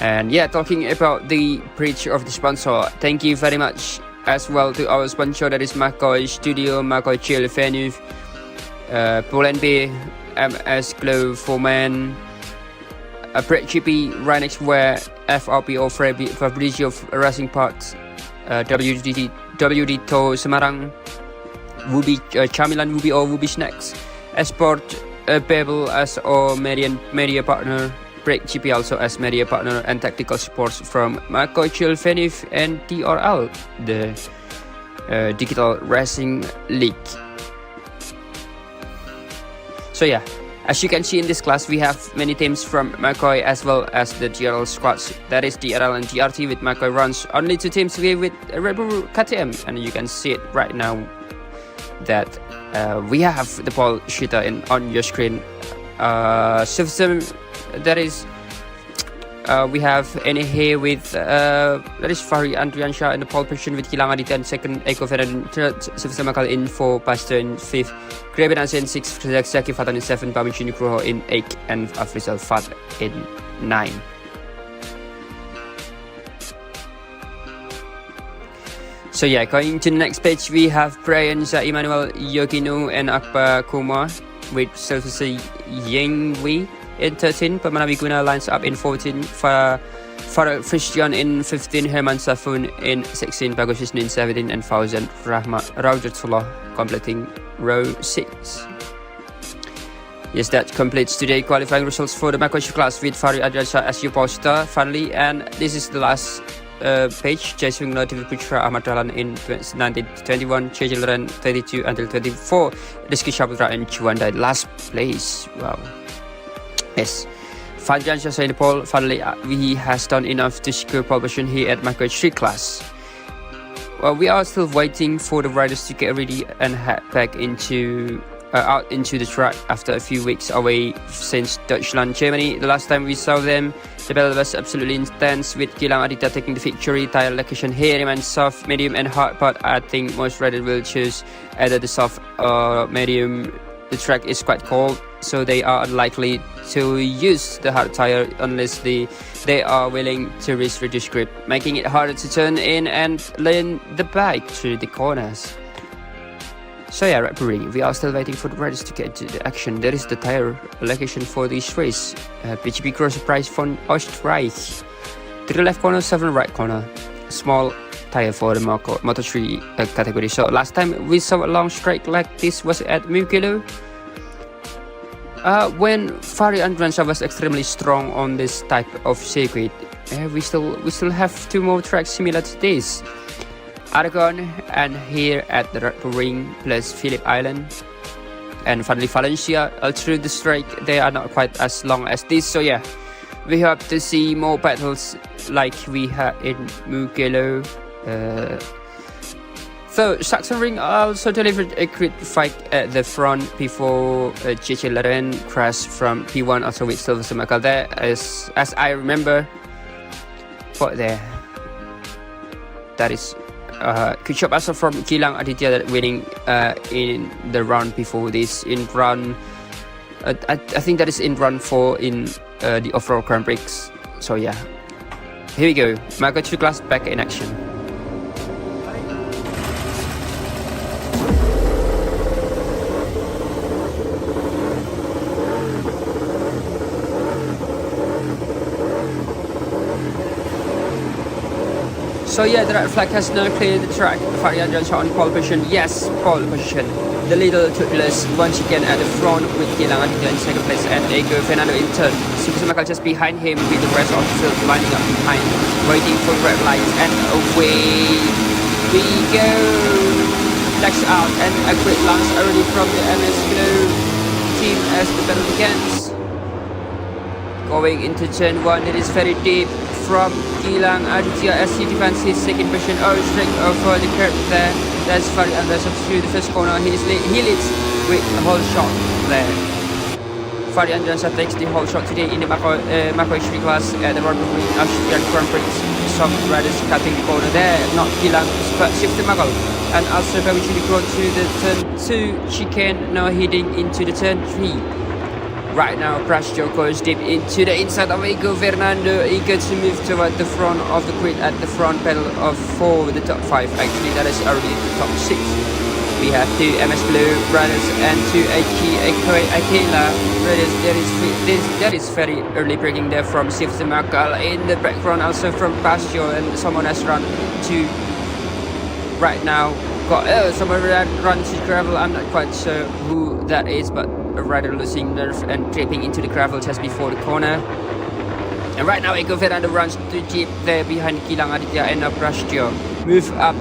And yeah, talking about the bridge of the sponsor, thank you very much as well to our sponsor, that is Macoi Studio, Macoi Jillevilleneuve, Pull&Bear, MS Glow for Men, BrakeGP, Rynex Wear, FRPO Fabrizio Racing Parts, WD To Semarang, Wubi Camilan Wubi or Wubi Snacks, Esport, Pebble as our media partner, BrakeGP also as media partner, and tactical supports from Macoi Jillevilleneuve and DRL, the Digital Racing League. So yeah, as you can see in this class, we have many teams from Macoi as well as the DRL squads. That is DRL and DRT with Macoi runs. Only 2 teams here with Red Bull KTM, and you can see it right now that we have the pole shooter on your screen. That is, we have Ene here with that is Ferrari Andriansha in the pole position with Gilang Aditya in second, Eko Ferdinand in third, Sivisa Makal in 4, Pastor in 5th, Greben Anse in 6th, Zaki Fatan in 7th, Babichini Kruho in 8th, and Afrizal Fat in 9. So yeah, going to the next page, we have Brian Emmanuel Yogino and Akbar Kumar with Silvester Yengwi in 13, Pamana Viguna lines up in 14, Farah Christian in 15, Herman Safun in 16, Bagus in 17, and Fauzan Raujatullah completing row 6. Yes, that completes today's qualifying results for the Macoi class with Fari Adrasha as your poster finally, and this is the last page. Jaiswing Notivi Putra Ahmad Dahlan in 1921, Chejilran 22 until 24, Rizky Shaputra and Chuandai last place. Wow. Yes, Fadjan Shah in the pole. Finally, he has done enough to secure pole position here at Macoi Street class. Well, we are still waiting for the riders to get ready and head back out into the track after a few weeks away since Deutschland, Germany. The last time we saw them, the battle was absolutely intense with Gilang Aditya taking the victory. Tire location here remains soft, medium and hard, but I think most riders will choose either the soft or medium. The track is quite cold, so they are unlikely to use the hard tire unless they are willing to risk reduced grip, making it harder to turn in and lean the bike through the corners. So yeah, Red Bull Ring, we are still waiting for the riders to get into the action. There is the tire allocation for this race. BGP Cross Prize from Austria. 3 left corner, 7 right corner. Small tire for the Moto 3 category. So last time we saw a long straight like this was at Mugello, when Fari Andriansha was extremely strong on this type of circuit. We still have 2 more tracks similar to this, Aragon and here at the Red Bull Ring plus Phillip Island, and finally Valencia. Through the straight they are not quite as long as this. So yeah, we hope to see more battles like we had in Mugello. So Sachsenring also delivered a great fight at the front before Jillevilleneuve crashed from P1 also with Sylvester Michael there, as I remember. But there, that is good job also from Gilang Aditya winning in the round before this, in round I think that is in round 4 in the overall Grand Prix. So yeah, here we go, Macoi 2 class back in action. So yeah, the red flag has now cleared the track. Fabrizio on pole position. Yes, pole position. The leader took less once again at the front with Gilang Aditya in second place and Ego Fernando in third. Sylvester Michael just behind him with the rest of the field lining up behind, waiting for red lights, and away we go. Next out, and a great launch already from the MS Glow team as the battle begins. Going into turn 1, it is very deep from Gilang Aditya as he defends his second position. Oh, straight over the curb there. That's very under through the first corner. He leads with a whole shot there. Fari Andransa takes the whole shot today in the Macoi 3 class at the Rotterdam Austrian Grand Prix. Some riders cutting the corner there, not Gilang, but Sylvester Michael. And also Fabrizio go to the turn 2 chicane, now heading into the turn 3. Right now, Fabrizio goes deep into the inside of Ego Fernando. Eager to move toward the front of the grid at the front pedal of 4 with the top 5. Actually, that is already the top 6. We have 2 MS Blue riders and 2 Akela riders. That is very early braking there from Sylvester Michael. In the background, also from Fabrizio, and someone has run to right now. Got someone runs to gravel. I'm not quite sure who that is, but a rider losing nerve and tripping into the gravel just before the corner. And right now Ego Fernando runs to deep there behind Gilang Aditya and Fabrizio. Move up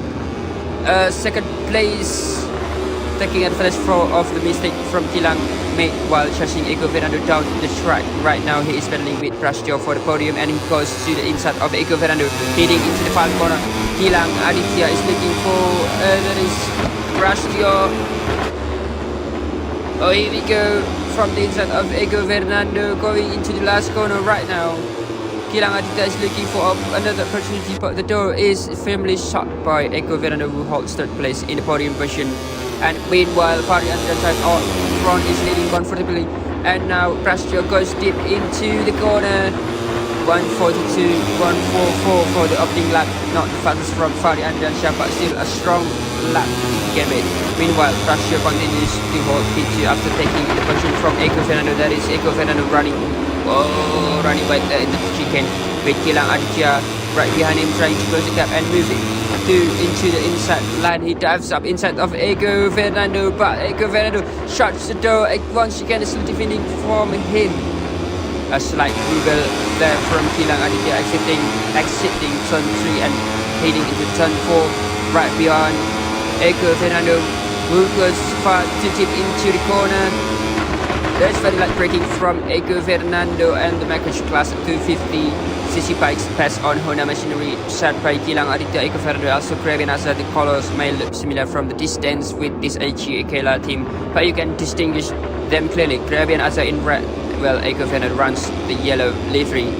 second place, taking advantage of the mistake from Gilang made while chasing Ego Fernando down the track. Right now he is battling with Fabrizio for the podium, and he goes to the inside of Ego Fernando, heading into the final corner. Gilang Aditya is looking for that is Fabrizio. Oh, here we go from the inside of Ego Fernando going into the last corner right now. Gilang Aditya is looking for another opportunity, but the door is firmly shut by Ego Fernando, who holds third place in the podium position. And meanwhile, Fabrizio on front is leading comfortably. And now Fabrizio goes deep into the corner. 142, 144 for the opening lap. Not the fastest from Fabrizio Andriansha, but still a strong lap to get it. Meanwhile, Fabrizio continues to hold P2 after taking the position from Ego Fernando. That is Ego Fernando running right there in the chicane with Gilang Aditya right behind him, trying to close the gap and move it into the inside line. He dives up inside of Ego Fernando, but Ego Fernando shuts the door once again, is defending from him. A slight wiggle there from Gilang Aditya exiting turn 3 and heading into turn 4 right beyond Ego Fernando, who goes far too deep into the corner. There's very light braking from Ego Fernando, and the Macoi class 250cc bikes pass on Honda machinery set by Gilang Aditya. Ego Fernando also grabbing as the colors may look similar from the distance with this AG Akela team, but you can distinguish them clearly. Grabbing as in red, well, Ego Fernando runs the yellow livery.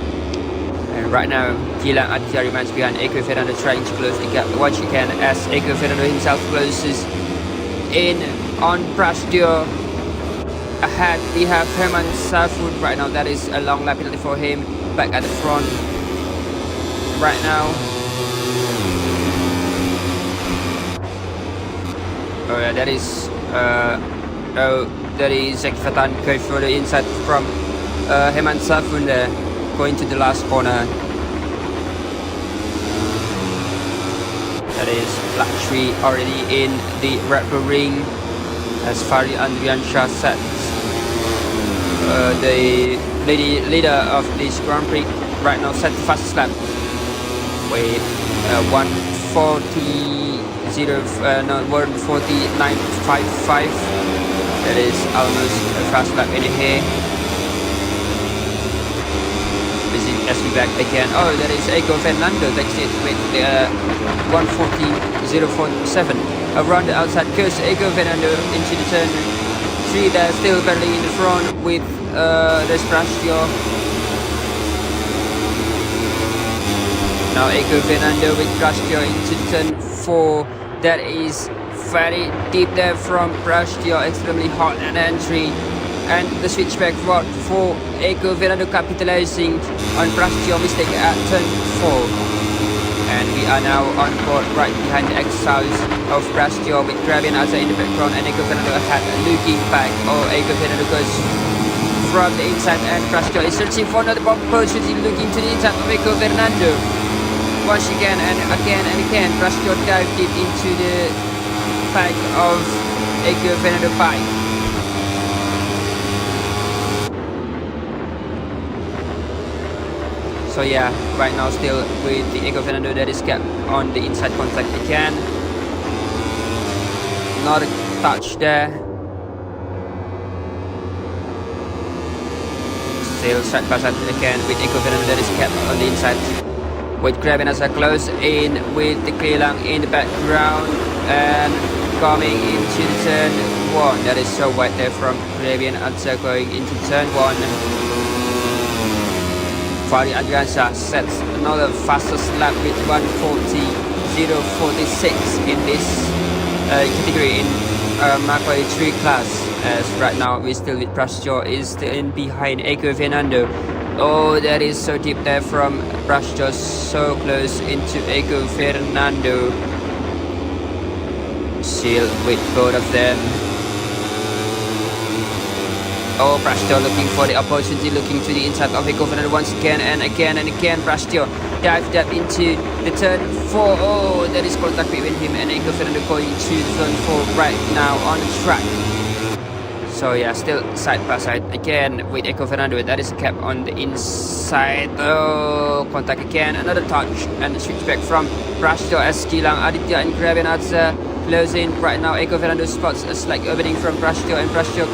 And right now, Gilang Aditya remains behind Ego Fernando, trying to close the gap once he can, as Ego Fernando himself closes in on Fabrizio. Ahead, we have Herman Safud right now. That is a long lap penalty for him. Back at the front right now. Oh yeah, that is Zeki Fatan going for the inside from Herman Safud there, going to the last corner. That is Black Tree already in the Red Bull ring, as Fari Andriansha sets the leader of this Grand Prix right now, set the fastest lap with 1:49.55. That is almost a fast lap in here. as we back again. Oh, that is Ego Fernando takes it with 140.047. Around the outside coast, Ego Fernando into the turn 3 there, still barely in the front with Fabrizio. Now Ego Fernando with Fabrizio into the turn 4. That is very deep there from Fabrizio, extremely hot at entry. And the switchback rod for Ego Fernando capitalizing on Fabrizio mistake at turn 4. And we are now on board right behind the exhaust of Fabrizio with Gravian as in the background, and Ego Fernando ahead looking back. Oh, Ego Fernando goes from the inside and Fabrizio is searching for another bumper, looking to the inside of Ego Fernando. Once again and again, Fabrizio dived deep into the pack of Ego Fernando bike. So yeah, right now still with the Ego Fernando that is kept on the inside contact again. Not a touch there. Still side by side again with Ego Fernando that is kept on the inside. With grabbing as a close in with the Keelang in the background and coming into the turn 1. That is so wide there from Gravian Adza going into turn 1. Fari Adriansa sets another fastest lap with 140.046 in this category in Macoi 3 class. As right now we still with Fabrizio is still in behind Ego Fernando. Oh, that is so deep there from Fabrizio, so close into Ego Fernando. Still with both of them. Oh, Fabrizio looking for the opportunity, looking to the inside of Ego Fernando once again and again and again. Fabrizio dived up into the turn 4. Oh, there is contact between him and Ego Fernando going to zone 4 right now on the track. So yeah, still side by side again with Ego Fernando. That is a cap on the inside. Oh, contact again, another touch and switch back from Fabrizio as Gilang Aditya and Gravian Adza closing right now. Ego Fernando spots a slight opening from Fabrizio, and Fabrizio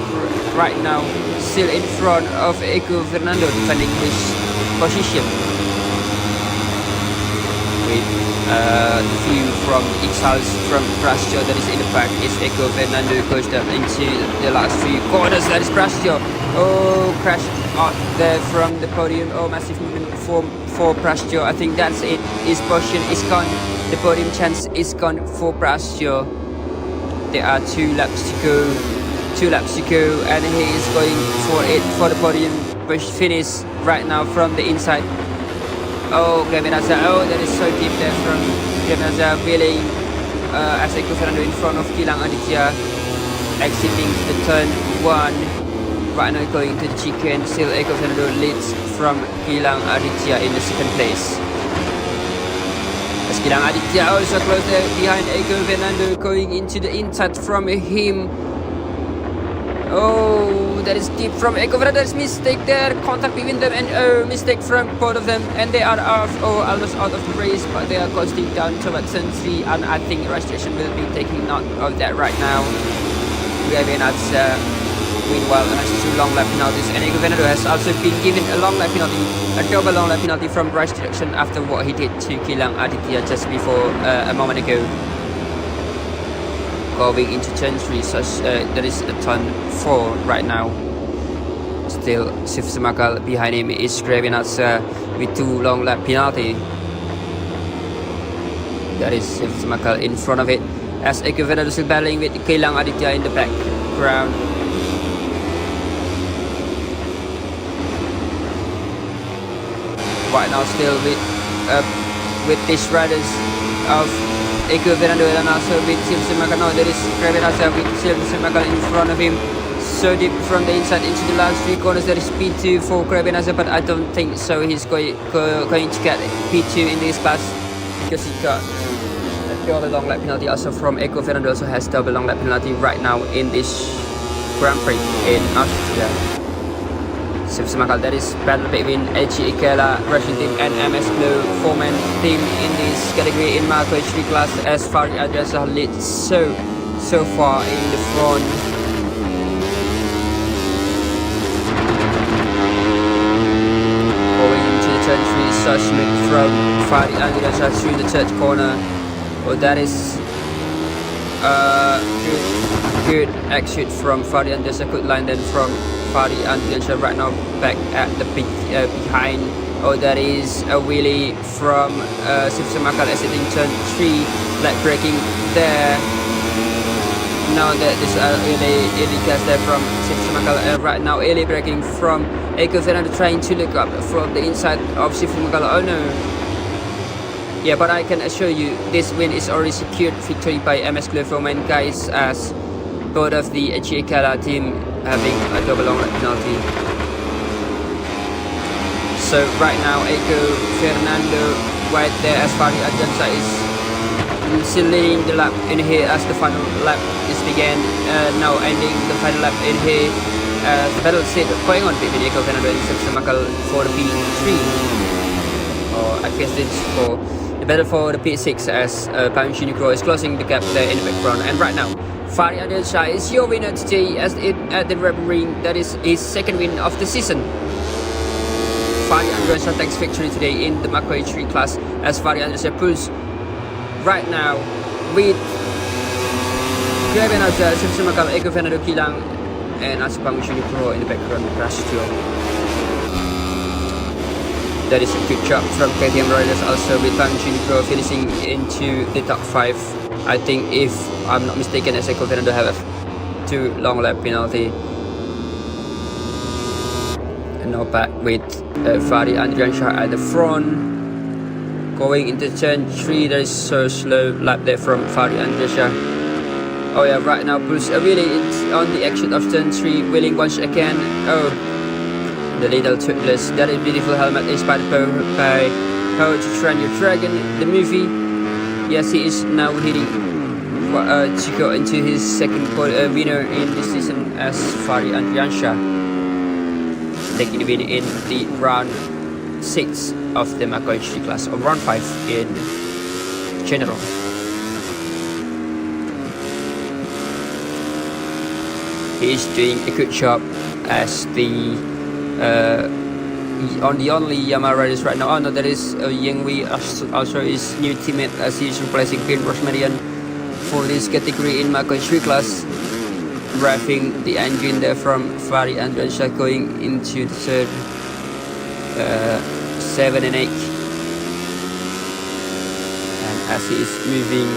right now still in front of Ego Fernando defending his position. With the view from exhaust from Fabrizio that is in the back is Ego Fernando goes down into the last few corners. That is Fabrizio. Oh, crash out there from the podium. Oh, massive movement for Fabrizio. I think that's it. His position is gone. The podium chance is gone for Fabrizio. There are 2 laps to go. 2 laps to go, and he is going for it for the podium finish right now from the inside. Oh, Gravian. Oh, that is so deep there from Gravian wheeling as Ego Fernando in front of Gilang Aditya, exiting the turn 1. Right now going to the chicane. Still Ego Fernando leads from Gilang Aditya in the second place. As Gilang Aditya also close there behind Ego Fernando going into the inside from him. Oh, that is deep from Ego Fernando. There's mistake there, contact between them, and mistake from both of them, and they are almost out of the race, but they are coasting down towards turn 3, and I think registration will be taking note of that right now. Gravian Adza meanwhile has 2 long lap penalties, and Ego Fernando has also been given a long lap penalty, a double long lap penalty from race direction after what he did to Gilang Aditya just before a moment ago. Going into turn 3, that is a turn 4 right now. Still Sifsamakal behind him is Gravian Adza with 2 long lap penalty. That is Sifsamakal in front of it as Ego Fernando still battling with Gilang Aditya in the background. Right now still with these riders of Ego Fernando and also with Sifsamakal. No, there is Gravian Adza with Sifsamakal in front of him. So deep from the inside into the last 3 corners. There is P2 for Gravian Adza, but I don't think so. He's going to get P2 in this class because he got a double long lap penalty. Also from Ego Fernando also has double long lap penalty right now in this Grand Prix in Austria. Sifsamakal, that is battle between AG Ikela Russian team and MS Blue 4-man team in this category in Macoi 3 class as Fari Adriansa leads so far in the front. Going into the so smooth from Fadi Andriansyah through the third corner. Oh, that is good exit from Fadi Andriansyah. Good line then from Fadi Andriansyah right now back at the behind. Oh, that is a wheelie from Sifsa Makal exiting turn 3, lap braking there. Now that this early gas there from Sifsa Makal, right now early braking from Eiko Fernando trying to look up from the inside of Sifsa Makal. Oh no. Yeah, but I can assure you this win is already secured victory by MS Cleverman, guys, as both of the GKLA team having a double long lap penalty. So right now Eiko Fernando right there as Fadi Andriansyah is still leading the lap in here as the final lap is began. Now ending the final lap in here. The battle is going on between Eiko Fernando and Sifsa Makal for the P3. Or I guess it's for the battle for the P6 as Paunch Unicro is closing the gap there in the background. And right now Fadi Andriansyah is your winner today as at the Red Ring. That is his second win of the season. Fadi Andriansyah takes victory today in the Macoi 3 class as Fadi Andriansyah pulls right now with Graben Aja, Sifsa Makal, Eiko Fernando Kilang, and Asipang Unicro in the background with Rastro. That is a good job from KTM Riders also with Paunch Unicro finishing into the top 5. I think if I'm not mistaken, as Eiko Fernando have a 2 long lap penalty. And now back with Fadi Andriansyah at the front. Going into turn 3, there is so slow lap there from Fadi Andriansyah. Oh yeah, right now pulls a wheelie on the exit of turn 3, wheeling once again. Oh, the little twiddlers. That is beautiful helmet inspired by How to Train Your Dragon, the movie. Yes, he is now heading to go into his second winner in this season as Fadi Andriansyah, taking the win in the round 6 of the Macoi 3 class, or round 5 in general. He is doing a good job as the only Yamaha riders right now. Oh no, that is Yingwei, also his new teammate as he is replacing Pin Rosmarian for this category in Macoi 3 class. Revving the engine there from Fadi Andriansyah going into the third 7 and 8, and as he is moving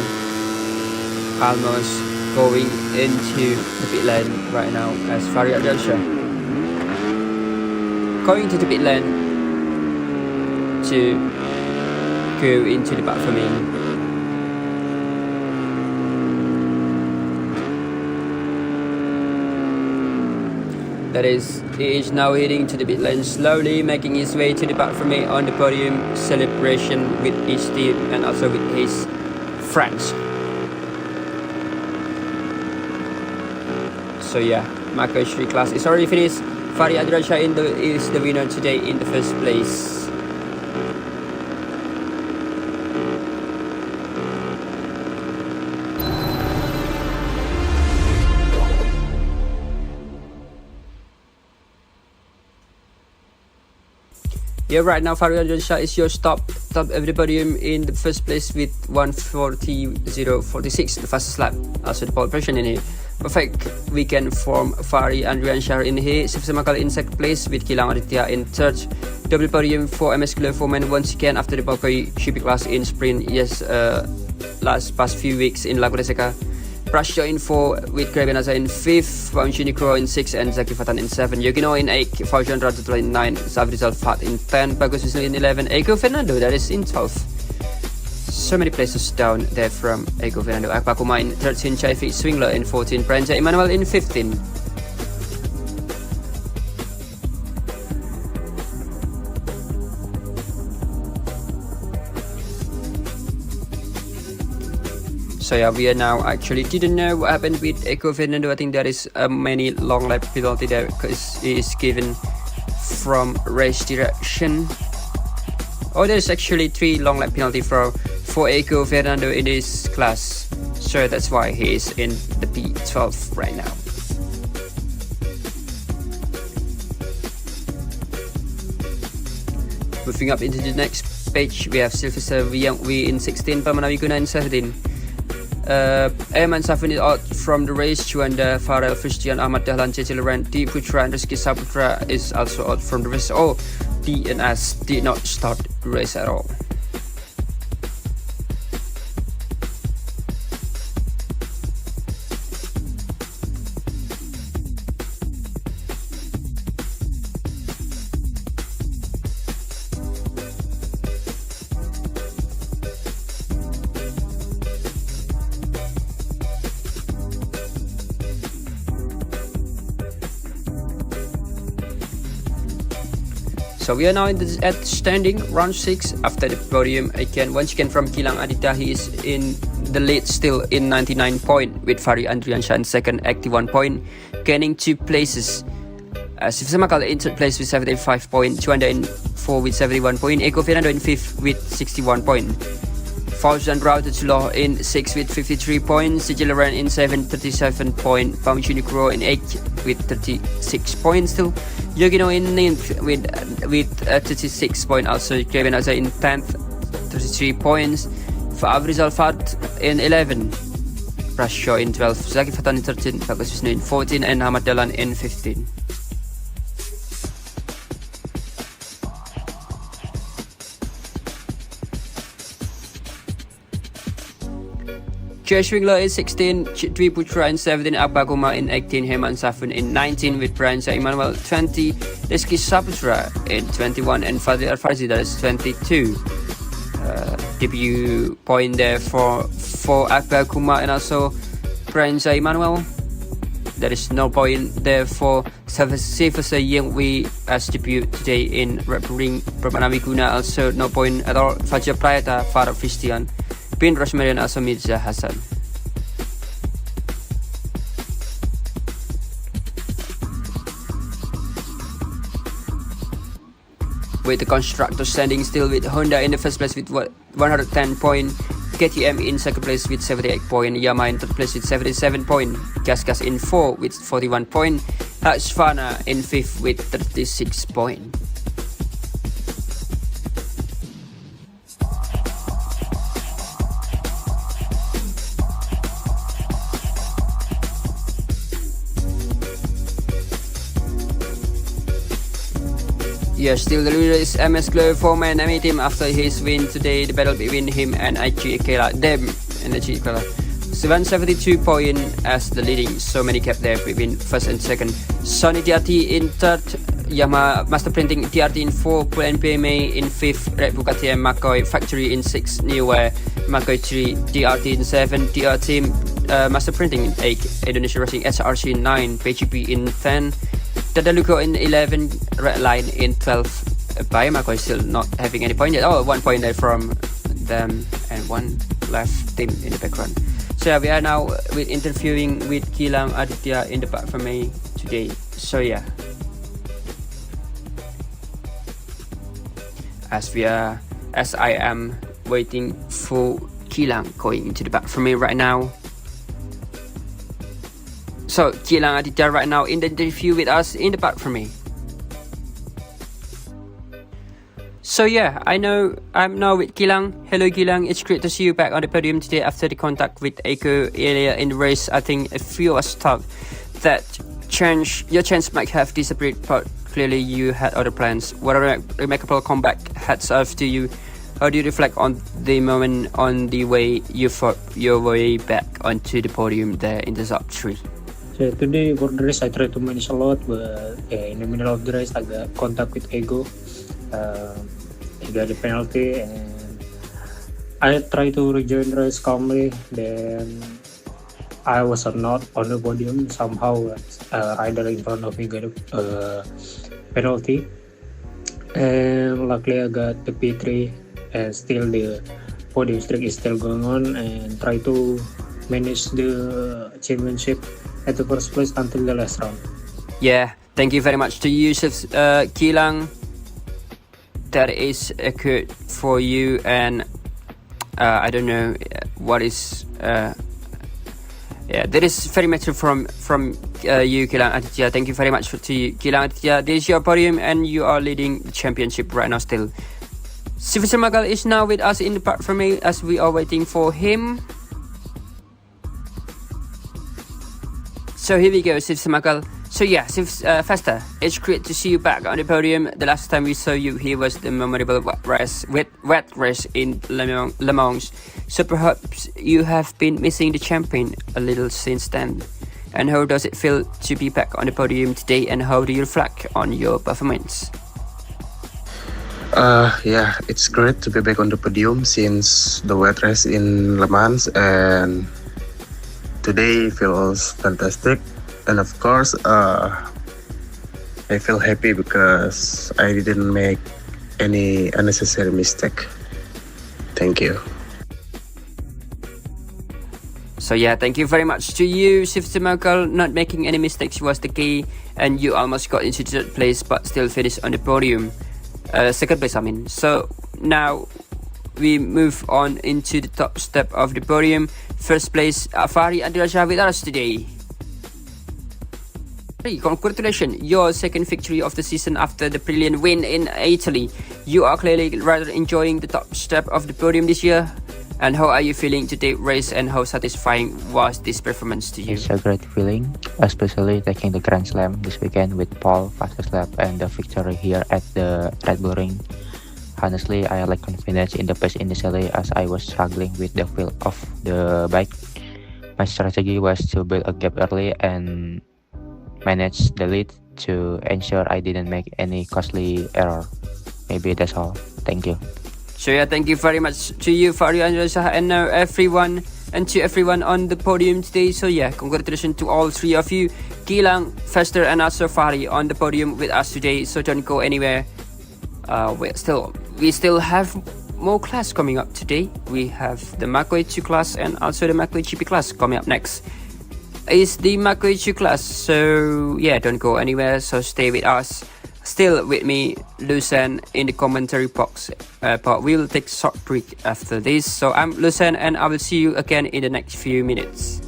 almost going into the pit lane right now as Fadi Andriansyah going to the pit lane to go into the platforming. That is, he is now heading to the pit lane slowly, making his way to the platform on the podium celebration with his team and also with his friends. So yeah, Macoi 3 class is already finished. Fadi Andriansyah is the winner today in the first place. Yeah, right now Fadi Andriansyah is your top of the podium in the first place with 1:40.046, the fastest lap. Also the pole position in here. Perfect weekend from Fadi Andriansyah in here. Sifsa Makal in second place with Kilang Aditya in third. Double podium for MS Cleverman once again after the Macoi GP class in sprint. Yes, past few weeks in Laguna Seca. Prash joined 4 with Graben Aja in 5th, Paunch Unicro in 6th, and Zaki Fatan in 7th. Yogino in 8th, Fauzan Radutla in 9th, Fabrizio Fat in 10th, Bagus Wisnu in 11th, Eiko Fernando, that is in 12th. So many places down there from Eiko Fernando. Akpakuma in 13th, Chaifi Swingler in 14th, Prenja Emmanuel in 15th. So yeah, we are now actually didn't know what happened with Eiko Fernando. I think there is many long lap penalty there because he is given from race direction. Oh, there's actually 3 long lap penalty for Eiko Fernando in this class. So that's why he is in the P12 right now. Moving up into the next page, we have Sylvester Wee in 16, Pamana Wiguna in 17. Ayman Safin is out from the race. Juanda, Farel, Christian, Ahmad Dahlan, Cecilia Di Putra, and Rizky Saputra is also out from the race. Oh, DNS did not start the race at all. So we are now at standing round 6 after the podium again. Once again from Gilang Aditya, he is in the lead still in 99 points with Fahri Andriansha in second, 81 points, gaining 2 places. Sifsa Makal in third place with 75 points, Juanda in 4 with 71 points, Eko Fernando in 5th with 61 points. Fauzan Rautatuloh in 6 with 53 points, Sijilaran in 7, 37 points, Pamjuni Kuro in 8 with 36 points still, Yogino in 9th with 36 points, also Kevin Azza in 10th, 33 points, Fabrizio Alfat in 11, Prasho in 12, Zaki Fatan in 13, Bagus Wisnu in 14, and Ahmad Dahlan in 15. Swingler in 16, Dwi Putra in 17, Akbaguma in 18, Heman Safun in 19 with Brian Emmanuel 20, Rizky Saputra in 21, and Fadil Al-Farzi that is 22. Debut point there for Akbaguma and also Brian Emmanuel. There is no point there for Sifasa Yengwi as debut today in Red Ring Pramana Wiguna, also no point at all. Fajar Prayata, Farah Christian, Bin Rosmarian, also Mirza Hassan. With the constructor standing still with Honda in the first place with 110 points, KTM in second place with 78 points, Yamaha in third place with 77 points, Gasgas in 4 with 41 points, Husqvarna in 5th with 36 points. Yeah, still the leader is MS Glow for-man ME team after his win today. The battle between him and IG Akela, them and IG Akela. 772 points as the leading, so many kept there between first and second. Sony TRT in third, Yamaha Master Printing TRT in 4, Pull&Bear MEI in 5th, Red Bull KTM Macoi Factory in 6, New Wear Macoi 3, TRT in 7, TR Team Master Printing in 8, Indonesia Racing SRC in 9, BrakeGP in 10, Tadaluko in 11, Red Line in 12. By Macoi still not having any point yet. Oh, 1 point there from them and 1 left team in the background. So yeah, we are now with interviewing with Gilang Aditya in the platform MEI today. So yeah, as I am waiting for Gilang going into the platform MEI right now. So Gilang Aditya right now in the interview with us in the platform MEI. So yeah, I'm now with Gilang. Hello Gilang, it's great to see you back on the podium today after the contact with Eiko earlier in the race. I think a few of us thought that your chance might have disappeared, but clearly you had other plans. What a remarkable comeback, hats off to you. How do you reflect on the moment on the way you fought your way back onto the podium there in the top 3? So today for the race I tried to manage a lot, but in the middle of the race I got contact with Ego. He got a penalty and I tried to rejoin the race calmly. Then I was not on the podium. Somehow a rider in front of me got a penalty, and luckily I got the P3 and still the podium streak is still going on, and try to manage the championship at the first place until the last round. Yeah, thank you very much to you, Gilang. That is good for you, and I don't know what is. Yeah, that is very much from you, Gilang Aditya. Thank you very much to you, Gilang Aditya. This is your podium, and you are leading the championship right now still. Fabrizio Magal is now with us in the platform as we are waiting for him. So here we go, Fabrizio Magal. So yeah, Festa, it's great to see you back on the podium. The last time we saw you here was the memorable wet race in Le Mans. So perhaps you have been missing the champion a little since then. And how does it feel to be back on the podium today, and how do you reflect on your performance? Yeah, it's great to be back on the podium since the wet race in Le Mans, and today feels fantastic. And of course, I feel happy because I didn't make any unnecessary mistake. Thank you. So yeah, thank you very much to you, Fabrizio Magal. Not making any mistakes was the key, and you almost got into third place but still finished on the podium. Second place, I mean. So now we move on into the top step of the podium. First place, Fahri Andrasha with us today. Congratulations, your second victory of the season after the brilliant win in Italy. You are clearly rather enjoying the top step of the podium this year. And how are you feeling today's race, and how satisfying was this performance to you? It's a great feeling, especially taking the Grand Slam this weekend with Paul fastest lap and the victory here at the Red Bull Ring. Honestly, I lack confidence in the pace initially as I was struggling with the feel of the bike. My strategy was to build a gap early and manage the lead to ensure I didn't make any costly error. Maybe that's all. Thank you. So yeah, thank you very much to you, Fahri Andrasha, and now everyone on the podium today. So yeah, congratulations to all three of you, Gilang, Fester, and also Fahri on the podium with us today. So don't go anywhere. We still have more class coming up today. We have the Macoi 2 class and also the Macoi GP class coming up next. Is the Macoi 2 class. So yeah, don't go anywhere. So stay with us. Still with me, Lucen, in the commentary box. But we'll take a short break after this. So I'm Lucen, and I will see you again in the next few minutes.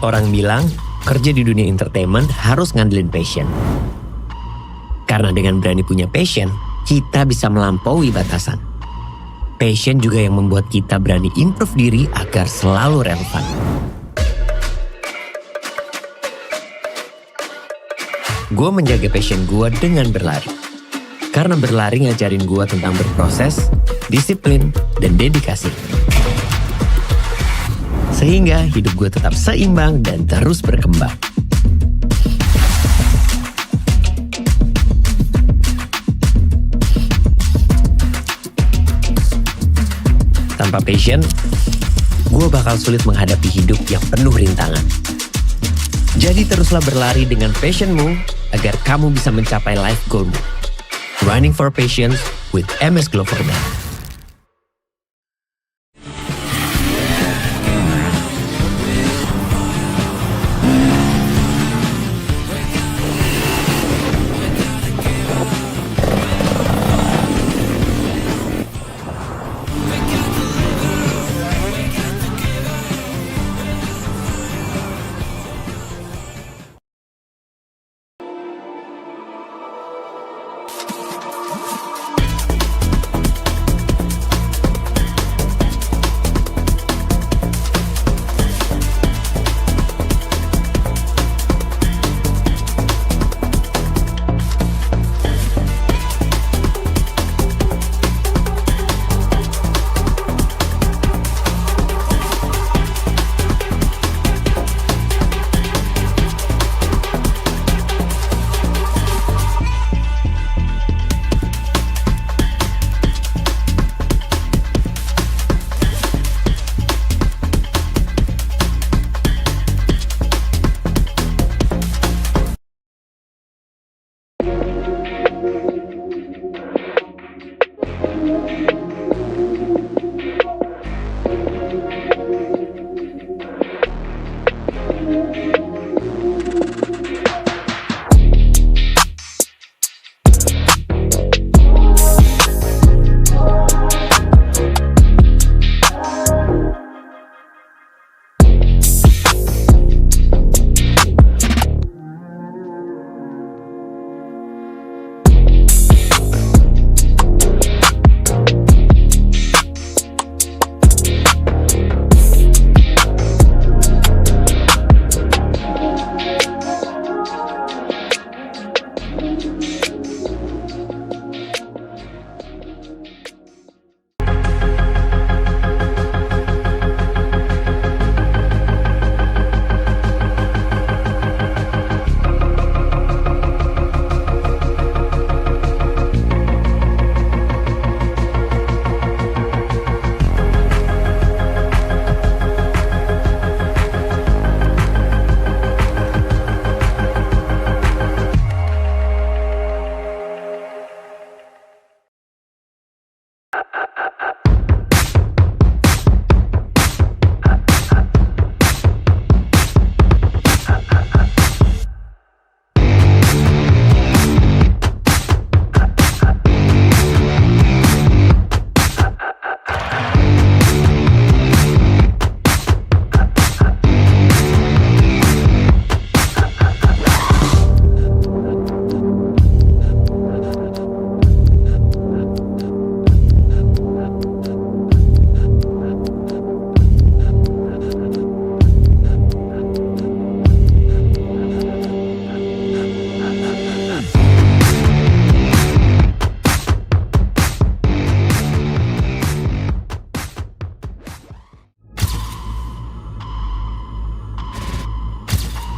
Orang bilang, kerja di dunia entertainment harus ngandelin passion. Karena dengan berani punya passion, kita bisa melampaui batasan. Passion juga yang membuat kita berani improve diri agar selalu relevan. Gue menjaga passion gue dengan berlari. Karena berlari ngajarin gue tentang berproses, disiplin, dan dedikasi. Sehingga hidup gue tetap seimbang dan terus berkembang. Tanpa passion, gue bakal sulit menghadapi hidup yang penuh rintangan. Jadi teruslah berlari dengan passionmu agar kamu bisa mencapai life goalmu. Running for Passion with MS Gloverman.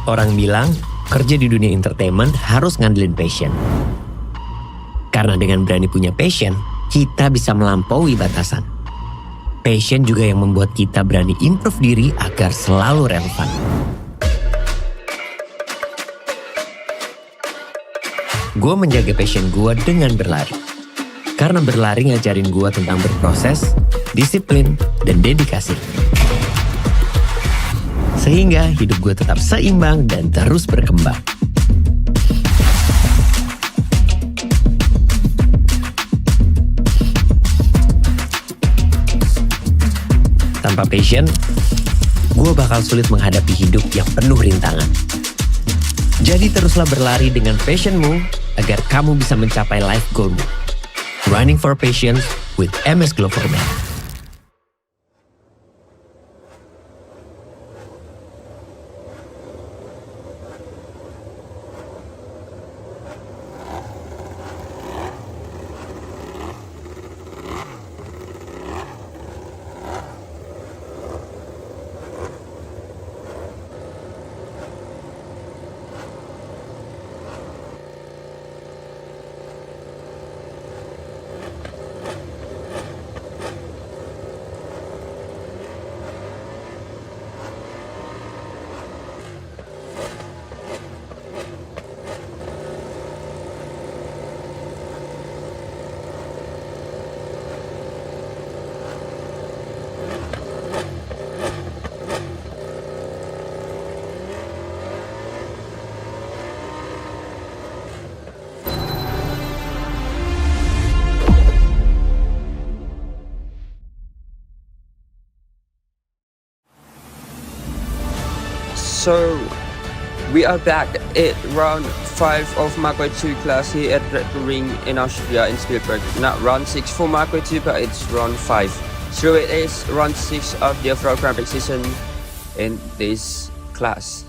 Orang bilang, kerja di dunia entertainment harus ngandelin passion. Karena dengan berani punya passion, kita bisa melampaui batasan. Passion juga yang membuat kita berani improve diri agar selalu relevan. Gue menjaga passion gue dengan berlari. Karena berlari ngajarin gue tentang berproses, disiplin, dan dedikasi. Sehingga hidup gue tetap seimbang dan terus berkembang. Tanpa passion, gue bakal sulit menghadapi hidup yang penuh rintangan. Jadi teruslah berlari dengan passionmu agar kamu bisa mencapai life goalmu. Running for Passion with MS Glover Man. So we are back at round 5 of Macoi 2 class here at Red Bull Ring in Austria in Spielberg. Not round 6 for Macoi 2, but it's round 5. So it is round 6 of the off-road Grand Prix season in this class.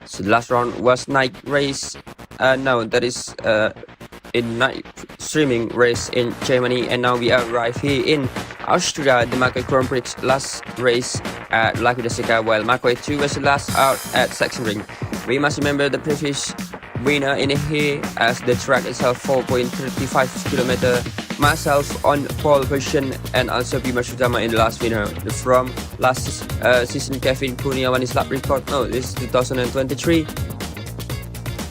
So the last round was night race. No, that is in night streaming race in Germany, and now we arrive here in Austria, the Macoi Grand Prix last race at Laguna de Seca, while Macoi 2 was the last out at Sachsenring. We must remember the previous winner in here, as the track itself 4.35 km. Myself on pole position, and also Bima Sutama in the last winner. From last season, Kevin Kurniawan is lap record. No, this is 2023.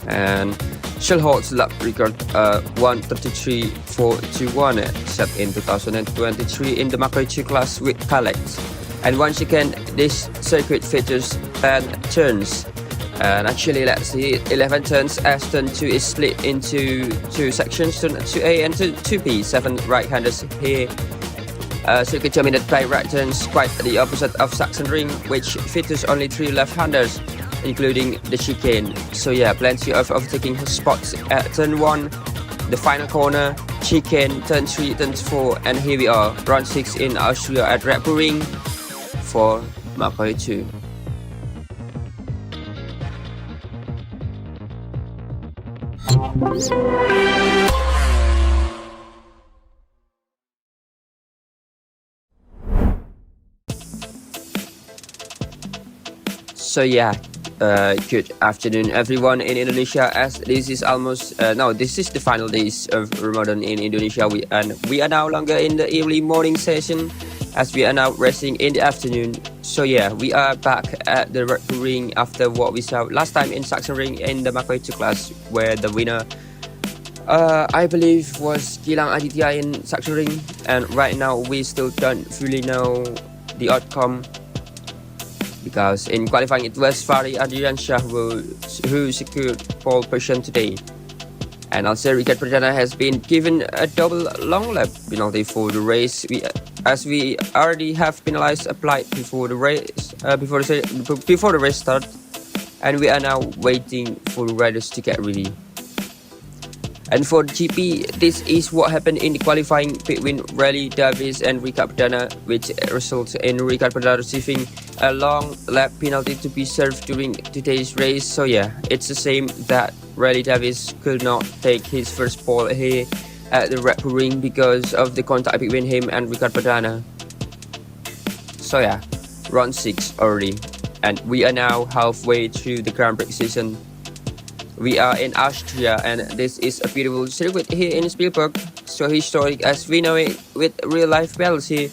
And Shell holds lap record 1:33.421 set in 2023 in the Macoi 2 class with Kalex. And once again, this circuit features 10 turns. And actually, let's see, 11 turns as turn 2 is split into 2 sections, turn 2A and 2B, 7 right-handers here. Circuit dominated by right turns, quite the opposite of Sachsenring, which features only 3 left-handers, including the chicane. So yeah, plenty of overtaking spots at turn 1, the final corner, chicane, turn 3, turn 4, and here we are, round 6 in Austria at Red Bull Ring for Macoi 2. So yeah, good afternoon everyone in Indonesia, as this is almost this is the final days of Ramadan in Indonesia. We are now longer in the early morning session, as we are now resting in the afternoon. So yeah, we are back at the Red Bull Ring after what we saw last time in Sachsenring in the Macoi 2 class, where the winner I believe was Gilang Aditya in Sachsenring, and right now we still don't fully know the outcome, because in qualifying it was Fahri Adriansyah who secured pole position today. And also Richard Perdana has been given a double long lap penalty for the race, as we already have penalized applied before the race before the race start, and we are now waiting for the riders to get ready. And for the GP, this is what happened in the qualifying between Riley Davis and Richard Perdana, which results in Richard Perdana receiving a long lap penalty to be served during today's race. So yeah, it's the same that Riley Davis could not take his first pole here at the Red Bull Ring because of the contact between him and Richard Perdana. So yeah, round 6 already. and we are now halfway through the Grand Prix season. We are in Austria, and this is a beautiful circuit here in Spielberg, so historic as we know it, with real-life battles here.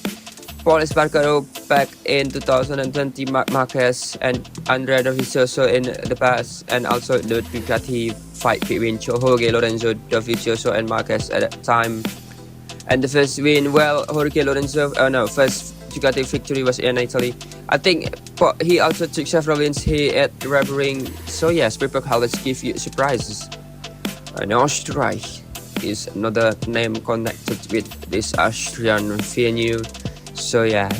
Paul Espargaro back in 2020, Marc Marquez and Andrea Dovizioso in the past, and also the Ducati fight between Jorge Lorenzo, Dovizioso and Marquez at that time. And the first win, well, first Ducati victory was in Italy. I think but he also took several wins here at the Red Bull Ring. So yeah, Spielberg always give you surprises. And Austria is another name connected with this Austrian venue. So yeah,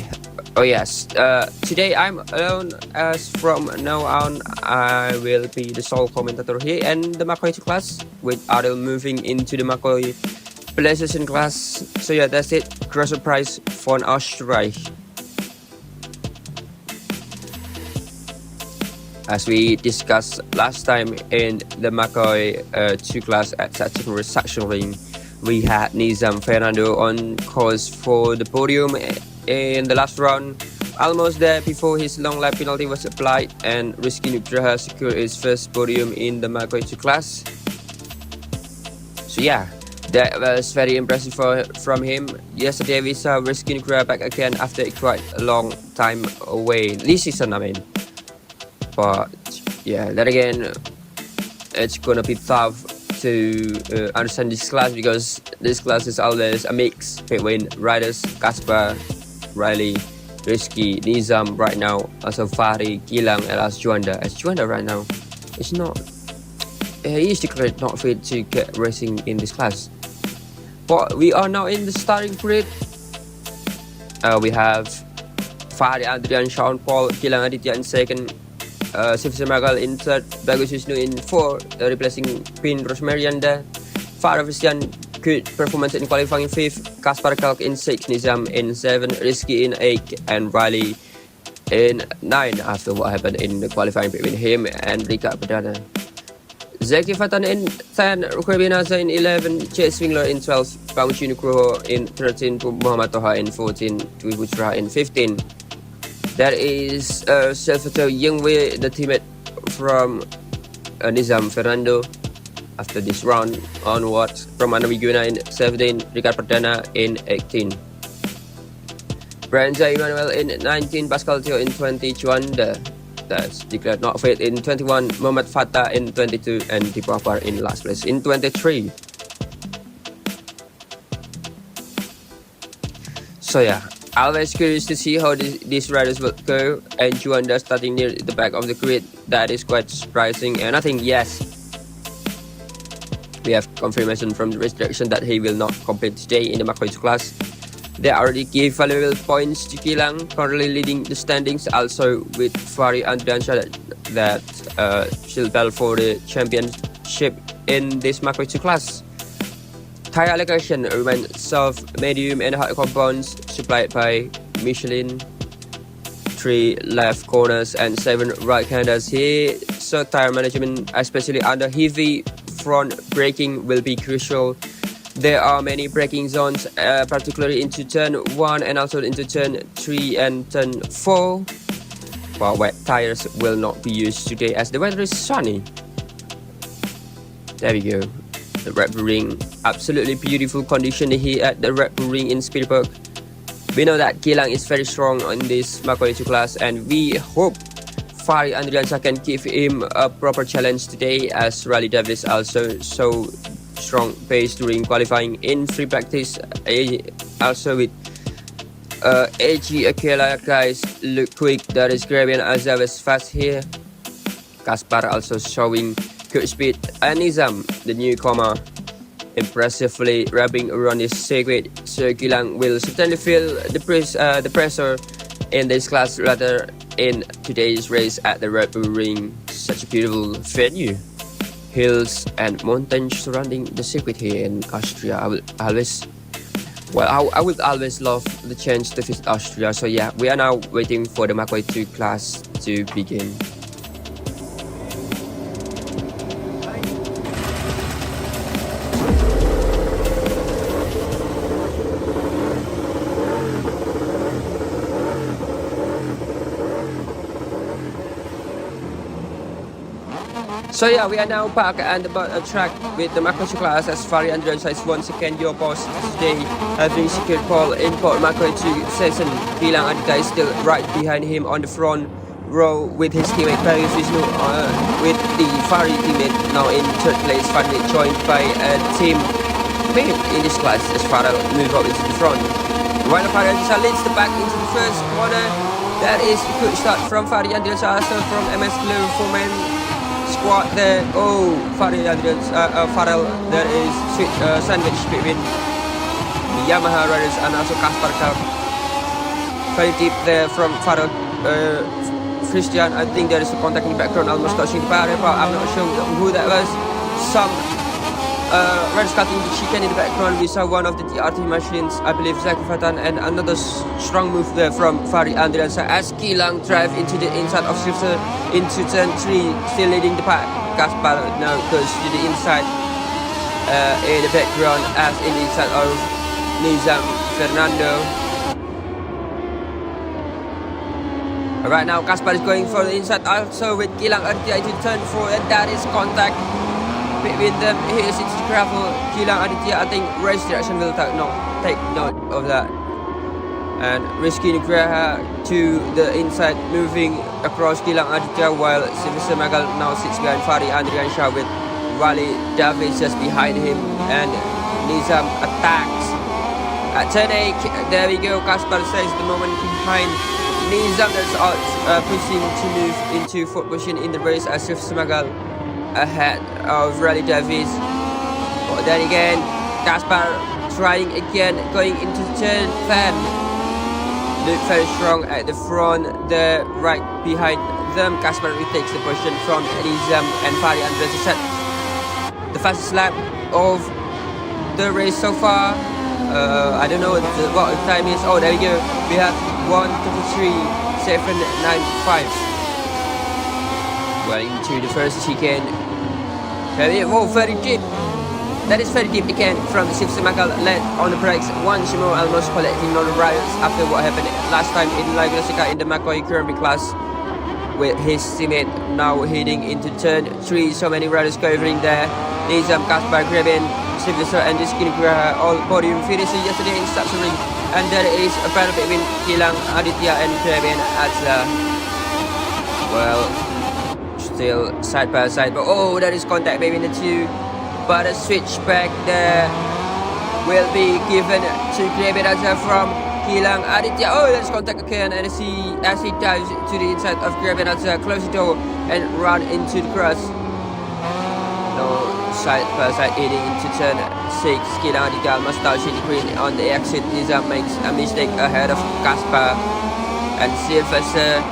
oh yes, today I'm alone, as from now on I will be the sole commentator here in the Macoi class, with Adel moving into the Macoi PlayStation class. So yeah, that's it, cross surprise for Austria. As we discussed last time in the Macoi 2 class at Tactical Reception Ring, we had Nizam Fernando on course for the podium in the last round, almost there before his long lap penalty was applied, and Rizky Nugraha secured his first podium in the Macoi 2 class. So yeah, that was very impressive from him. Yesterday we saw Rizky Nugraha back again after quite a long time away, this season I mean. But yeah, then again, it's gonna be tough to understand this class, because this class is always a mix between riders: Kaspar, Riley, Rizky, Nizam right now, also Fahri, Gilang, and as Juanda. As Juanda right now is not, he is declared not fit to get racing in this class. But we are now in the starting grid. We have Fahri, Adrian, Sean Paul, Gilang Aditya in second, Sifsa Magal in third, Bagus Wisnu in fourth, replacing Pin Rosmarianda. Farah Visian, good performance in qualifying fifth, Kaspar Kalk in sixth, Nizam in seventh, Rizky in eighth, and Riley in ninth after what happened in the qualifying between him and Rika Perdana. Zaki Fatan in 10, Rukhabinaza in 11, Chase Swingler in 12, Pamuchi Nugroho in 13, Muhammad Toha in 14, Dwi Putra in 15. That is Salvatore Yingwe, the teammate from Nizam Fernando. After this round onwards, Romano Wiguna in 17, Ricard Perdana in 18. Branza Emmanuel in 19, Pascal Teo in 20, Juanda, that's declared not fit, in 21, Muhammad Fatah in 22, and Dipapar in last place in 23. So yeah, always curious to see how these riders will go, and Juanda starting near the back of the grid. That is quite surprising, and I think yes, we have confirmation from the race direction that he will not compete today in the Macoi class. They already gave valuable points to Gilang, currently leading the standings, also with Fahri Andriansha that she'll battle for the championship in this Macoi class. Tire allocation remains soft, medium and hard compounds supplied by Michelin. 3 left corners and 7 right handers here, so tire management, especially under heavy front braking, will be crucial. There are many braking zones, particularly into turn 1 and also into turn 3 and turn 4. But wet tires will not be used today as the weather is sunny. There we go. The Red Bull Ring, absolutely beautiful condition here at the Red Bull Ring in Spielberg. We know that Gilang is very strong on this Macoi 2 class, and we hope Fahri Andriansha can give him a proper challenge today, as Rally Davis also so strong pace during qualifying in free practice. Also with AG Akela guys look quick, that is Grabian Azavez fast here. Kaspar also showing good speed, and Nizam, the newcomer, impressively wrapping around his circuit. So Gilang will certainly feel the pressure in this class, rather in today's race at the Red Bull Ring. Such a beautiful venue, hills and mountains surrounding the circuit here in Austria. I would always love the chance to visit Austria. So yeah, we are now waiting for the Macoi 2 class to begin. So yeah, we are now back at the track with the Macoi class as Fari Andriansyah is once again your boss today, having secured pole in pole Macoi session. Gilang Aditya is still right behind him on the front row with his teammate Fabrizio with the Fari teammate now in third place, finally joined by a team mate in this class as Farah move up into the front. While Fari Andriansyah leads the back into the first corner, that is a good start from Fari Andriansyah, also from MS Blue Foreman squad there. Oh, Farrell, there is sweet sandwich between the Yamaha riders and also Kaspar Cup. Very deep there from Farrell. Christian, I think there is a contact in the background, almost touching the barrier, but I'm not sure who that was. Some riders cutting the chicane in the background. We saw one of the TRT machines, I believe Zaki Fatan, and another strong move there from Fari Andriansyah as Gilang drive into the inside of Shifter into turn 3, still leading the pack. Kaspar now goes to the inside in the background as in the inside of Nizam Fernando. Right now Kaspar is going for the inside also with Gilang Aditya into turn 4, and that is contact between them. Here is its gravel. Gilang Aditya, I think race direction will take note of that. And Rizky Nugraha to the inside, moving across Gilang Aditya, while Sivisa Magal now sits behind Fari Andriansyah with Wali Davis just behind him, and Nizam attacks at turn 8. There we go. Kaspar says the moment behind Nizam, that's pushing to move into fourth position in the race as Sivisa Magal ahead of Rally Davis. But then again, Kaspar trying again, going into turn 10. Look very strong at the front, there right behind them. Kaspar retakes the position from Nizam and Fari Andriansyah set the fastest lap of the race so far. I don't know what the time is. Oh, there we go. We have 1:33.795. Well, into the first chicane. Oh, very deep. That is very deep again from Sivisa Magal, led on the brakes once more, almost collecting on the riders after what happened last time in Laguna Seca in the Macoi Current class with his teammate now heading into turn 3. So many riders covering there. Nizam, Kaspar, Greben, Sivisa and Rizky Nugraha all podium finishes yesterday in Sapsering, and there is a battle between Gilang Aditya and Greben Atla. Well, still side by side, but oh, there is contact between the two. But a switchback there will be given to Greben Atla from Gilang Aditya. Oh, there's contact again, and as he dives to the inside of Greben Atla, close the door and run into the cross. No, side by side heading into turn 6. Gilang Aditya must touch the green on the exit. Nizam makes a mistake ahead of Kaspar, and Sylvester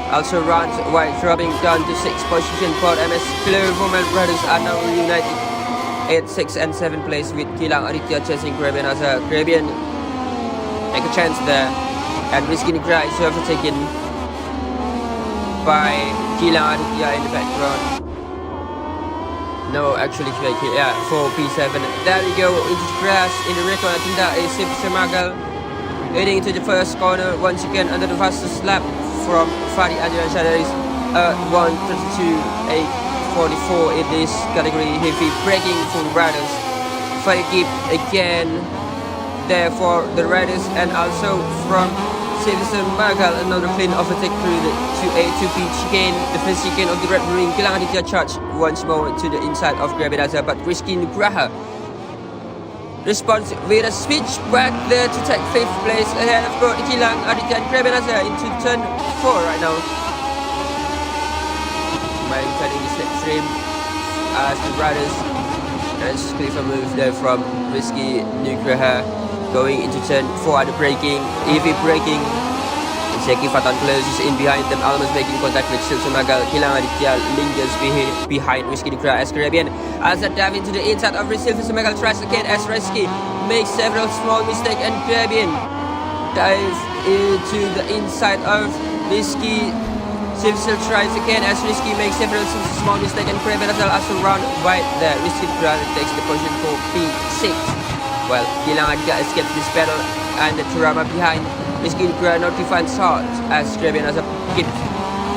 also runs while dropping down to 6th position. For MS Blue Women brothers are now reunited at 6th and 7th place with Gilang Aditya chasing Greben Atla. Greben take a chance there, and Rizky Nugraha is overtaken by Gilang Aditya in the background. No, actually, yeah, for P7. There we go, into the grass in the record. I think that is Sivisa Magal heading into the first corner once again under the fastest lap from Fari Andriansyah. There is 1:32.844 in this category. Heavy braking for riders. Very deep again there for the riders, and also from Sivisa Magal, another clean overtake through the 2A2B chicane, the first chicane of the Red Bull Ring. Gilang Aditya charged once more to the inside of Greben Atla, but Rizky Nugraha responds with a switchback there to take 5th place ahead of both Gilang Aditya and Greben Atla into turn 4 right now. Maintaining the slipstream as the riders, and it's clear for move there from Rizky Nugraha. Going into turn 4 at the braking, heavy braking. Zaki Fatan closes in behind them, almost making contact with Sivisa Magal. Gilang Aditya lingers behind Rizky Nugraha as Greben Atla dive into the inside of Sivisa Magal tries again as Rizky makes several small mistakes, and Greben dives into the inside of Rizky. Sivisa tries again as Rizky makes several small mistakes, and Greben Atla also run wide there. Rizky Nugraha takes the position for P6. Well, Gilang Aditya escaped this battle and the drama behind Rizky Nugraha not defined shot as Greben Atla keeps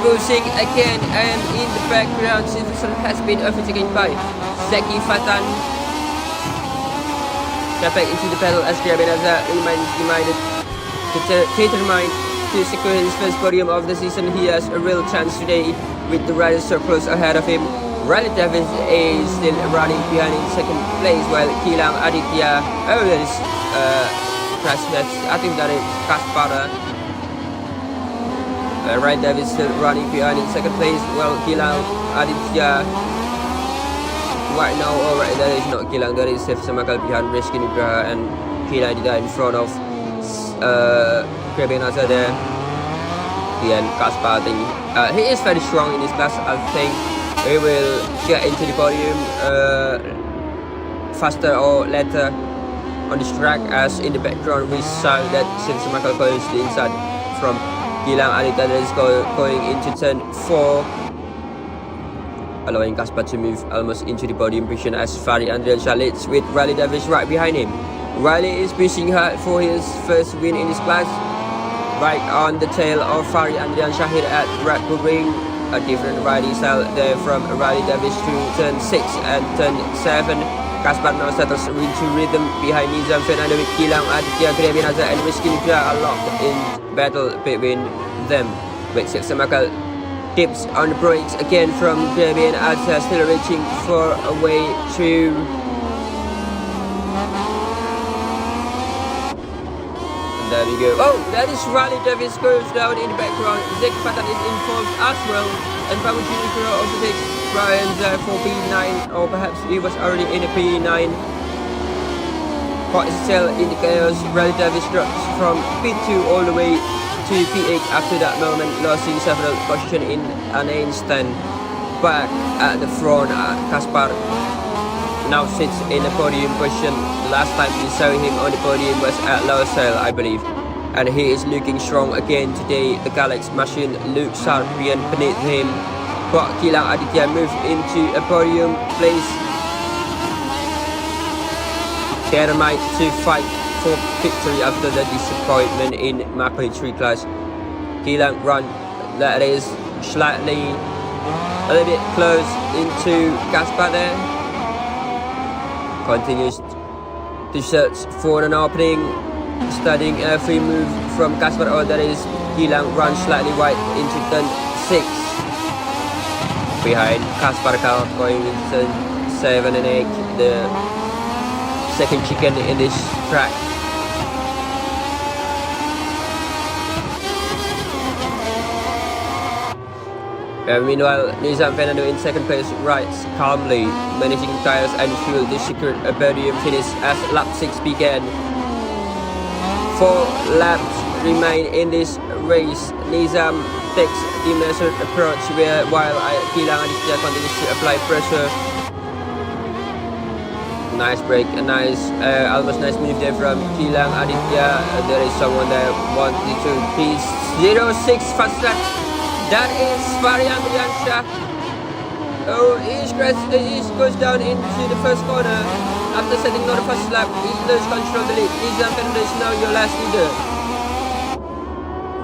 pushing again, and in the background, Silverson has been overtaken by Zeki Fatan. Step back into the pedal as Grabenaza remains determined to secure his first podium of the season. He has a real chance today with the riders so close ahead of him. Riley Davis is still running behind in second place, while Gilang Aditya, that is crash match. I think that is Kaspar. Riley Davis still running behind in second place, while Gilang Aditya right now, alright, that is not Gilang, that is Semakal behind Rizky Nugraha, and Gilang Aditya in front of Grabenaza there. And Kaspar, I think he is very strong in this class. I think he will get into the podium faster or later on this track, as in the background we saw that Semakal goes to the inside from Gilang Aditya, that is going into turn 4, allowing Kaspar to move almost into the podium position as Fari Andriansha leads with Riley Davis right behind him. Riley is pushing hard for his first win in this class, right on the tail of Fari Andriansha here at Red Bull Ring. A different riding style there from Riley Davis to turn 6 and turn 7. Kaspar now settles into rhythm behind Nizam Fernando with Gilang Aditya, Grabenaza and Rizky Nugraha are locked in battle between them, with Semakal dips on the brakes again from Grabenaza, still reaching for a way to there we go. Oh, that is Riley Davis goes down in the background. Zeki Fatan is involved as well, and Fabrizio also takes Brian there for P9, or perhaps he was already in a P9. Caught still in the chaos. Riley Davis drops from P2 all the way to P8 after that moment, losing several positions in an instant. Back at the front, Kaspar now sits in the podium position. Last time we saw him on the podium was at Lausanne, I believe, and he is looking strong again today. The Galaxy machine looks sharpian beneath him, but Gilang Aditya moved into a podium place, determined to fight for victory after the disappointment in Macoi 3 class. Gilang run, that is slightly a little bit close into Kaspar there. Continues to search for an opening, studying every move from Kaspar. Oh, that is Gilang runs slightly wide into turn 6. Behind Kaspar Kal going into turn 7 and 8, the second chicken in this track. Meanwhile, Nizam Fernando in second place rides calmly, managing tires and fuel to secure a podium finish as lap 6 began. 4 laps remain in this race. Nizam takes the measured approach while Gilang Aditya continues to apply pressure. Nice break, a nice, almost nice move there from Gilang Aditya. There is someone there, 1, 2, 3, 0, 6 fast lap. That is Fari Andriansha. Oh, he goes down into the first corner. After setting on the first lap, he loses control of the lead. Nizam Fernando is now your last leader.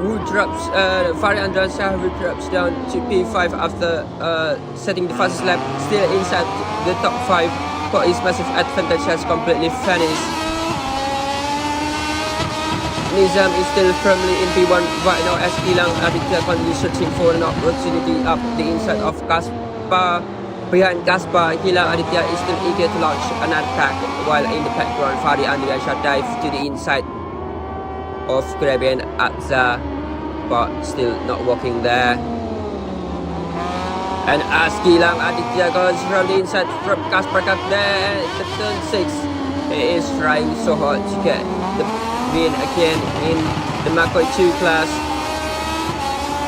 Who drops, Fari Andriansha, who drops down to P5 after setting the fastest lap, still inside the top 5, but his massive advantage has completely vanished. Nizam is still firmly in P1 right now as Gilang Aditya continues searching for an opportunity up the inside of Kaspar. Behind Kaspar, Gilang Aditya is still eager to launch an attack, while in the background, Fari Andriansha dive to the inside of Grabenaza, but still not walking there. And as Gilang Aditya goes from the inside from Kaspar Cup there, the turn 6, he is trying so hard to get the win again in the Macoi 2 class.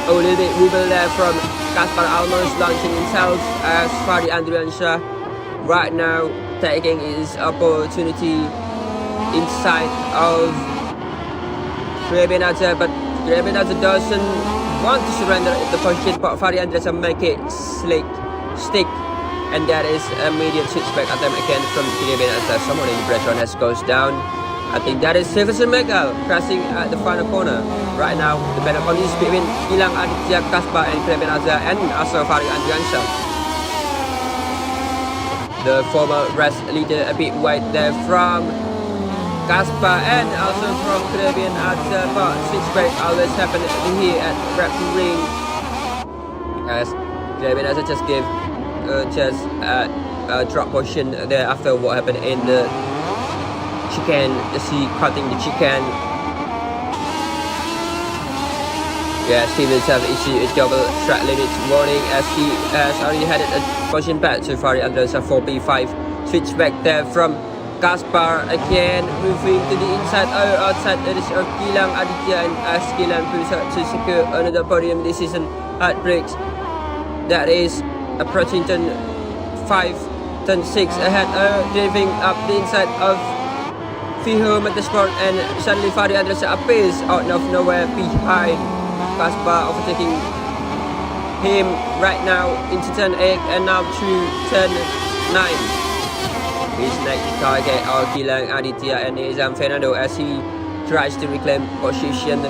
A little bit wobble there from Kaspar, almost launching himself as Fari Andriansha right now taking his opportunity inside of Grabenaza, but Grabenaza doesn't want to surrender the position, but Fari Andriansha make it stick, and that is immediate switchback attempt again from Grabenaza. Someone in the pressure has goes down. I think that is Jefferson Megal crashing at the final corner. Right now, the battle continues between Gilang Aditya Kaspar and Kevin Azar and also Farid Andrianshaw. The former race leader a bit wide there from Kaspar and also from Kevin Azar, but switchback always happen here at Red Ring. As Kevin Azar just gave just a drop position there after what happened in the chicane, see cutting the chicane. Yeah, Stevens have issued a double track limit warning as he has already headed a position back to Farid Andrianshaw 4B5. Switch back there from Kaspar again, moving to the inside outside the reach of Gilang Aditya, and as Gilang pulls out to secure another podium this season at Breaks. That is approaching turn 5, turn 6 ahead, driving up the inside of Fiho Motorsport, and suddenly Farid Andrianshaw appears out of nowhere behind Kaspar, overtaking him right now into turn 8 and now to turn 9. His next target are Gilang Aditya and Nizam Fernando as he tries to reclaim position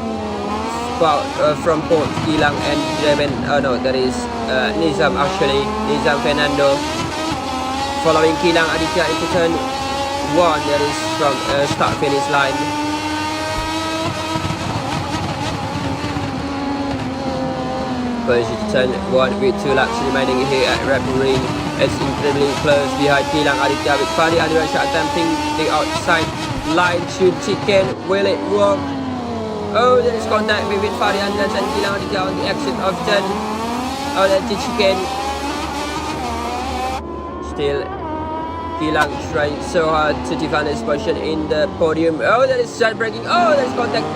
from both Gilang and Dreven. That is Nizam actually. Nizam Fernando following Gilang Aditya into turn 1, that is from start finish line. Position to turn 1 with 2 laps remaining here at Red Ring. It's incredibly close behind Gilang Aditya with Farid Andrianshaw attempting the outside line to chicane. Will it work? Oh, there is contact between Farid Andrianshaw and Gilang Aditya on the exit of turn. Oh, that's the chicane. Still Gilang trying so hard to defend his position in the podium. Oh, that is side braking. Oh, that is contact.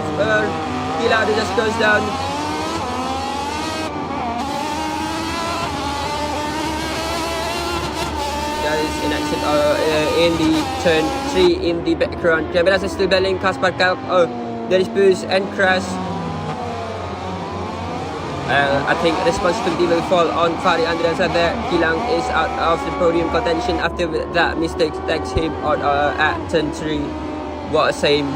Gilang just goes down. That is an exit in the turn 3 in the background. Kevin is still battling Kaspar Kalk. Oh, there is boost and crash. I think responsibility will fall on Farid Andrianshaw there. Gilang is out of the podium contention after that mistake takes him out at turn 3. What a shame.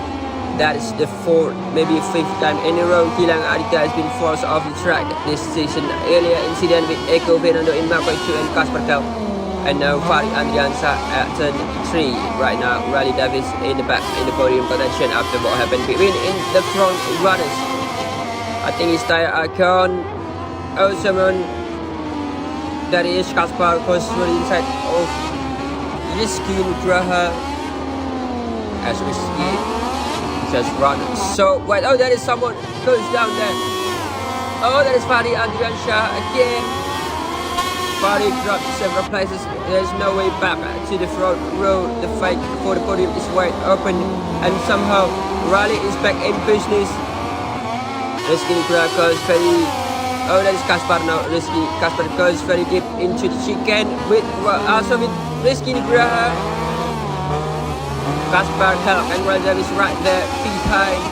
That is the 4th, maybe 5th time in a row Gilang Aditya has been forced off the track this season. Earlier incident with Eko Fernando in Macoi 2 and Kaspar Kalk. And now Farid Andrianshaw at turn 3. Right now, Riley Davis in the back in the podium contention after what happened between in the front runners. I think his tire are gone. Oh, someone that is Kaspar goes through the inside of Rizky Nugraha as Rizky just run so wide. Oh, that is someone goes down there. Oh, that is Farid Andrianshaw again. Farid dropped several places. There's no way back to the front row. The fight for the podium is wide open, and somehow Riley is back in business. Rizky Nugraha goes very... Oh, that is Kaspar now. Kaspar goes very deep into the chicane with also with Rizky Nugraha. Kaspar, Kalk and Riley Davis right there behind.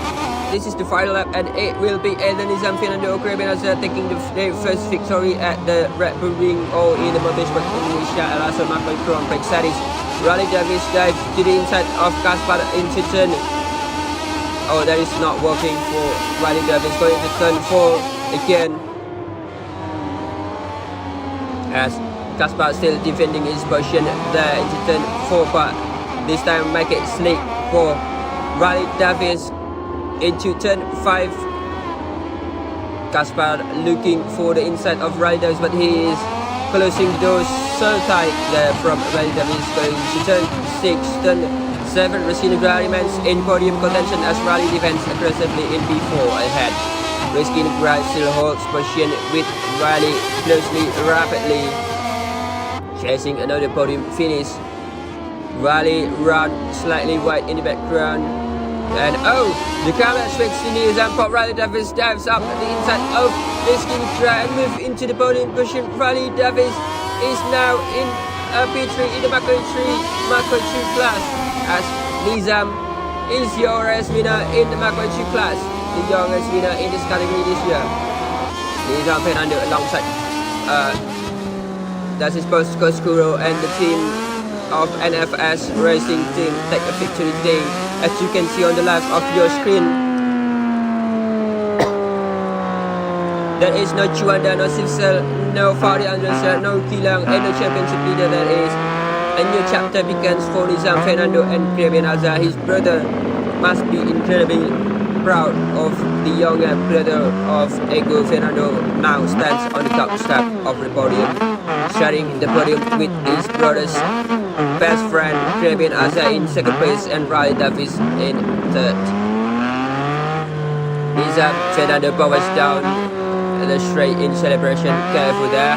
This is the final lap and it will be Nizam Fernando taking the first victory at the Red Bull Ring or in the Moto Sport Indonesia and also Macoi Grand Prix Series. Riley Davis dive to the inside of Kaspar into turn. Oh, that is not working for Riley Davis, going to turn 4 again. As Kaspar still defending his position there into turn 4, but this time make it slick for Riley Davis into turn 5. Kaspar looking for the inside of Riley Davis, but he is closing the doors so tight there from Riley Davis, going to turn 6, turn 7. Rizky Nugraha remains in podium contention as Riley defends aggressively in P4 ahead. Rizky Nugraha still holds position with Riley closely, rapidly chasing another podium finish. Riley run slightly wide in the background, and oh, the camera switches to Nizam, but Riley Davis dives up at the inside of Rizky Nugraha and move into the podium position. Riley Davis is now in P3 in the Macoi 2 class, as Nizam is your race winner in the Macoi 2 class, the youngest winner in this category this year. Nizam Fernando alongside that's his boss Coscuro and the team of NFS Racing Team take a victory today. as you can see on the left of your screen. There is no Juanda, no Sifsel, no Fari Andresa, no Kilang, and no championship leader. There is a new chapter begins for Nizam Fernando and Kevin Azza. His brother must be incredibly proud of the younger brother of Ego. Fernando now stands on the top step of the podium, sharing the podium with his brother's best friend Kevin Azza in second place and Riley Davis in third. Nizam Fernando powers down the straight in celebration. Careful there.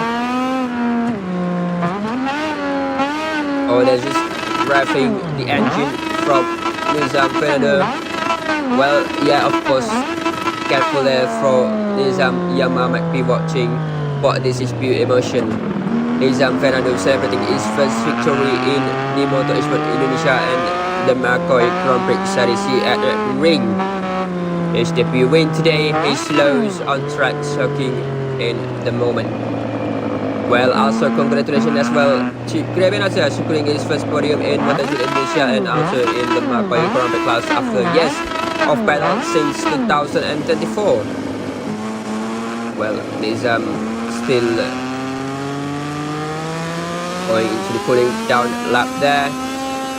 Oh, they're just revving the engine from Nizam Fernando. Well, yeah, of course, careful there for Nizam. Yama might be watching, but this is pure emotion. Nizam Fernando celebrating his first victory in the Moto Esport Indonesia and the Macoi Grand Prix Series here at the ring. His debut win today, he slows on track, soaking in the moment. Well, also congratulations as well to Kevin Azza securing his first podium in Moto Indonesia and also in the Macoi Grand Prix class after years of battle since 2024. Well, Nizam still going into the cooling down lap there,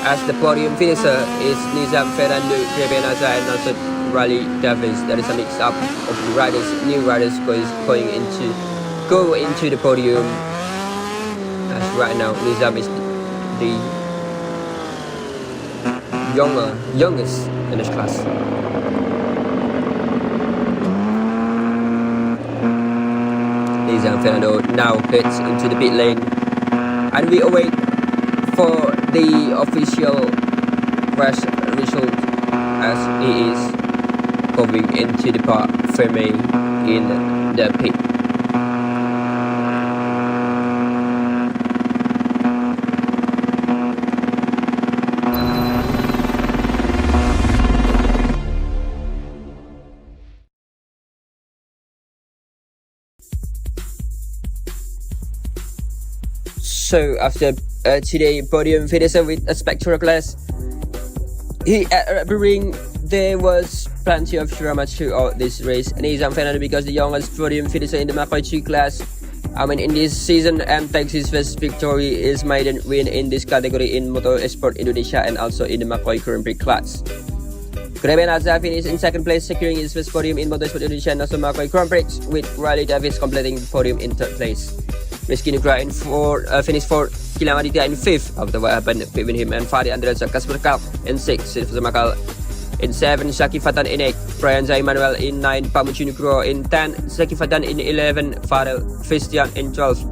as the podium finisher is Nizam Fernando, Kevin Azza and also Riley Davis. There is a mix up of riders, new riders going into the podium. As right now, Nizam is the youngest in this class. Nizam Fernando now heads into the pit lane, and we await for the official crash result as he is going into the part Fermi in the pit. So after today podium finisher with a spectacular class here at the ring, there was plenty of drama throughout this race. Nizam Fernando, because the youngest podium finisher in the Macoi 2 class, in this season, and takes his first victory, his maiden win in this category in Moto Esport Indonesia and also in the Macoi Grand Prix class. Kevin Azza finished in second place, securing his first podium in Moto Esport Indonesia and also Macoi Grand Prix, with Riley Davis completing the podium in third place. Rizky Nugra in finished fourth, Kilang Aditya in fifth after what happened between him and Fadi Andresa. Kasper Kalk in sixth, Silvia Makal in 7, Shaki Fatan in 8, Brian Zaimanuel in 9, Pamuchi Nugroho in 10, Shaki Fatan in 11, Farel Christian in 12,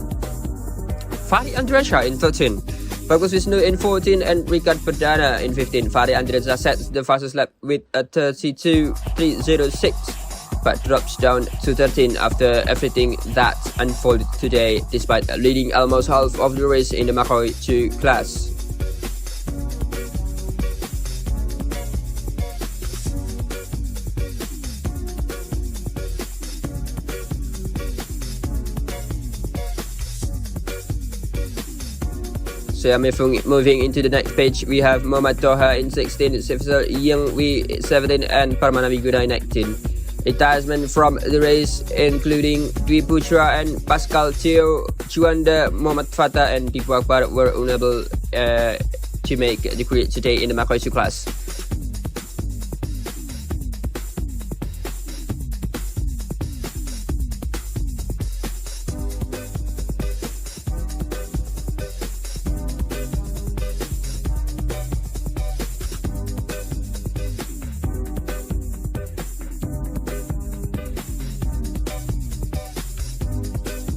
Fadi Andresa in 13, Bagus Wisnu in 14, and Ricard Perdana in 15. Fadi Andresa sets the fastest lap with a 32.306, but drops down to 13 after everything that unfolded today, despite leading almost half of the race in the Macoi 2 class. So moving into the next page, we have Muhammad Toha in 16, Sifsel Yingwi 17, and Parmana Viguna in 19. Retirement from the race including Dwi Putra and Pascal Theo, Juanda, Muhammad Fatah and Dipu Akbar were unable to make the career today in the Macoi 2 class.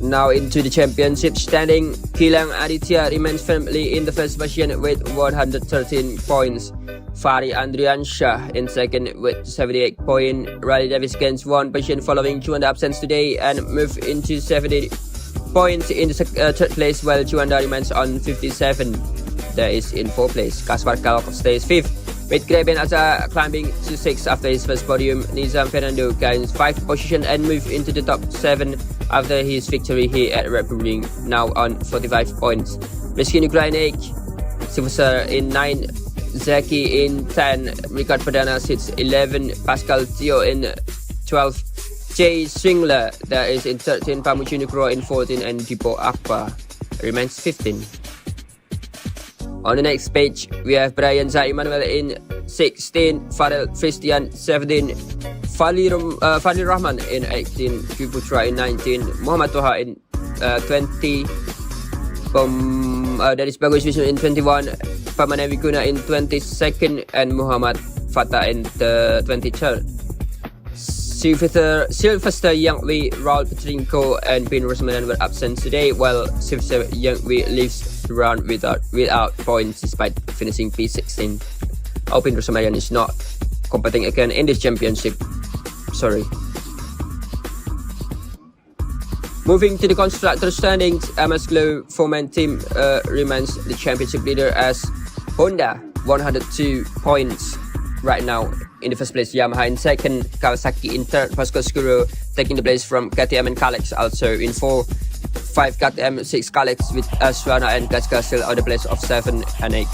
Now into the championship standing, Kilang Aditya remains firmly in the first position with 113 points. Fari Andrian Shah in second with 78 points. Riley Davis gains 1 position following Juanda absence today and move into 70 points in the third place, while Juanda remains on 57. There is in 4th place. Kaspar Kalk stays 5th, with Kevin Azza climbing to 6th after his first podium. Nizam Fernando gains 5 position and move into the top 7 after his victory here at Red Bull Ring, now on 45 points. Rizky Nugra in 8th, Silvestre in 9, Zeki in 10, Ricard Perdana sits 11, Pascal Tio in 12, Jay Swingler that is in 13, Pamuchi Nukro in 14, and Dipo Akpa remains 15. On the next page, we have Brian Zai Manuel in 16, Fadel Christian 17, Fadil Rahman in 18, Putra in 19, Muhammad Toha in 20, that is Bagus Wisnu in 21, Pamana Vikuna in 22nd, and Muhammad Fatah in the 23rd. Sylvester Youngwee, Raul Petrinko, and Ben Rosmanan were absent today, while Sylvester Youngwee leaves the round without points despite finishing P16. Ben Rosmanan is not competing again in this championship. Sorry. Moving to the constructor standings, MS Glow 4-man team remains the championship leader as Honda 102 points right now in the first place, Yamaha in second, Kawasaki in third, Pascal Skuro taking the place from KTM and Kalex also in 4, 5 KTM, 6 Kalex with Aswana and Gaska still on the place of 7 and 8.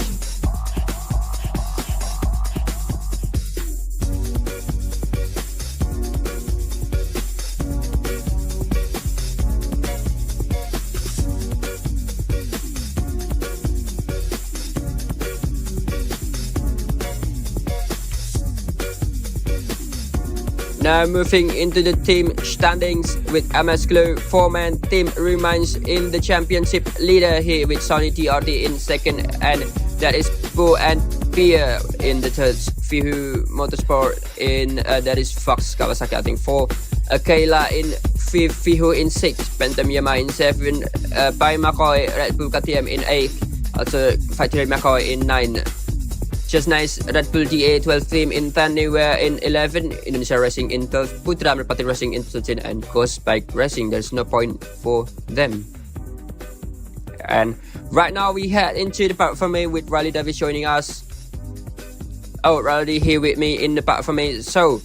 Now moving into the team standings with MS Glow 4-man team remains in the championship leader here with Sony TRD in second, and that is Pull&Bear in the third, Fihu Motorsport in that is Fox Kawasaki I think 4, Kayla in 5th, Fihu in 6th, Phantom Yamaha in 7, by Macoi Red Bull KTM in 8, also Factory Macoi in 9. Just Nice Red Bull DA 12 team in 10, MEI Wear in 11, Indonesia Racing in 12, Putra Merpati Racing in 13, and Ghost Bike Racing. There's no point for them. And right now we head into the part for me with Riley Davis joining us. Oh, Riley here with me in the part for me. So,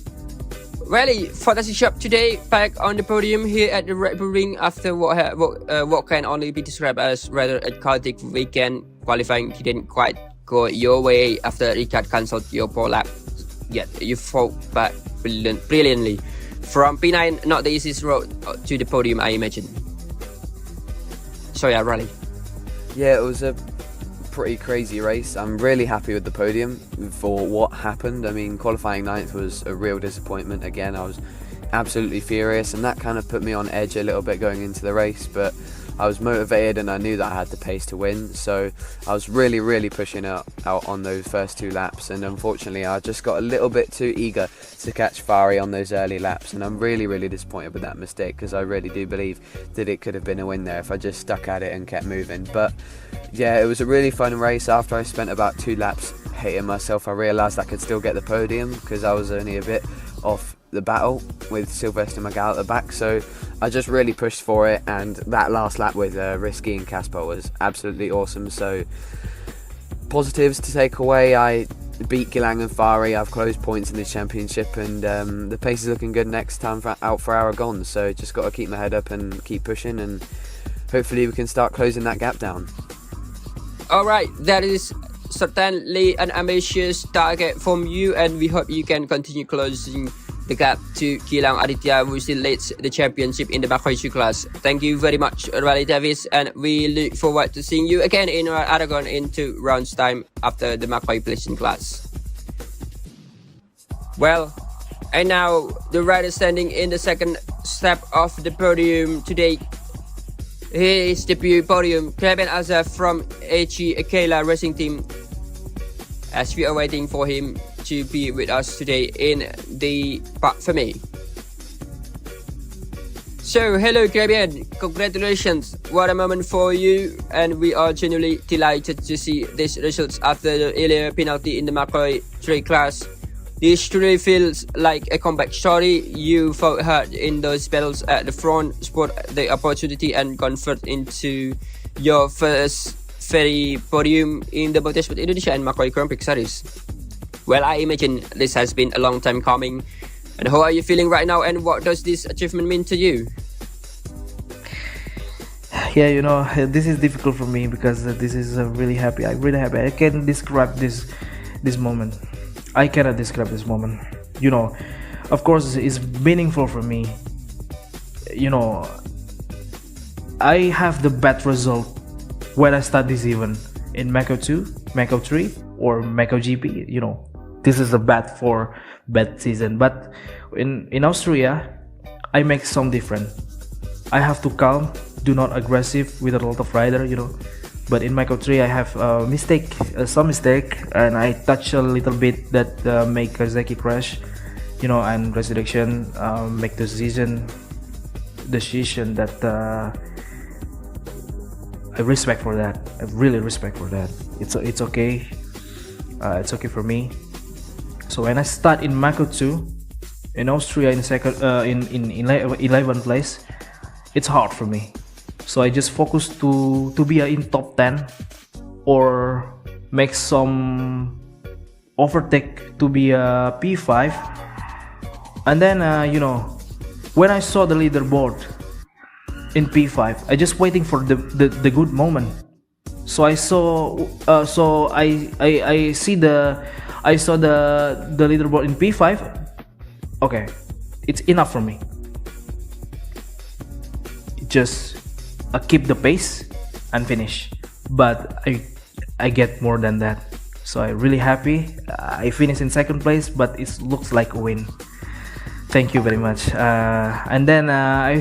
Riley, fantastic job today, back on the podium here at the Red Bull Ring after what can only be described as rather a chaotic weekend. Qualifying didn't quite go your way after Ricard cancelled your pole lap, yet you fought back brilliantly. From P9, not the easiest road to the podium, I imagine. So yeah, Riley. Yeah, it was a pretty crazy race. I'm really happy with the podium for what happened. I mean, qualifying 9th was a real disappointment. Again, I was absolutely furious, and that kind of put me on edge a little bit going into the race, but I was motivated and I knew that I had the pace to win, so I was really pushing out on those first 2 laps, and unfortunately I just got a little bit too eager to catch Fari on those early laps, and I'm really disappointed with that mistake, because I really do believe that it could have been a win there if I just stuck at it and kept moving. But yeah, it was a really fun race. After I spent about 2 laps hating myself, I realised I could still get the podium because I was only a bit off the battle with Sylvester Magal at the back, so I just really pushed for it, and that last lap with Risky and Casper was absolutely awesome. So positives to take away: I beat Gilang and Fari, I've closed points in this championship, and the pace is looking good next time out for Aragon, so just got to keep my head up and keep pushing, and hopefully we can start closing that gap down. Alright, that is certainly an ambitious target from you, and we hope you can continue closing the gap to Gilang Aditya, who still leads the championship in the Macoi class. Thank you very much, Riley Davis, and we look forward to seeing you again in Aragon in 2 rounds time after the Macoi Placing class. Well, and now the rider standing in the second step of the podium today. Here is debut podium, Kevin Azaf from HE Akela Racing Team, as we are waiting for him to be with us today in the part for me. So, hello Kevin, congratulations, what a moment for you, and we are genuinely delighted to see these results after the earlier penalty in the Macoi 3 class. This truly feels like a comeback story. You fought hard in those battles at the front, spot the opportunity, and convert into your first very podium in the Motorsport Indonesia and Macoi Grand Prix series. Well, I imagine this has been a long time coming. And how are you feeling right now, and what does this achievement mean to you? Yeah, you know, this is difficult for me because this is really happy. I'm really happy. I can describe this this moment. I cannot describe this moment. You know, of course, it's meaningful for me. You know, I have the bad result when I start this event in Macoi 2, Macoi 3, or MEI-MacoiGP. You know, this is a bad season. But in Austria, I make some different. I have to calm, do not aggressive with a lot of rider, you know. But in Macoi 3, I have some mistake, and I touch a little bit that make Kazaki crash, you know, and resurrection make decision that I respect for that. I really respect for that. It's okay. It's okay for me. So when I start in Macoi 2 in Austria in 11th place, it's hard for me. So I just focus to be in top 10 or make some overtake to be a P5. And then you know, when I saw the leaderboard in P5, I just waiting for the good moment. So I saw I saw the leaderboard in P5. Okay, it's enough for me. Just keep the pace and finish. But I get more than that. So I'm really happy. I finished in second place, but it looks like a win. Thank you very much. And then I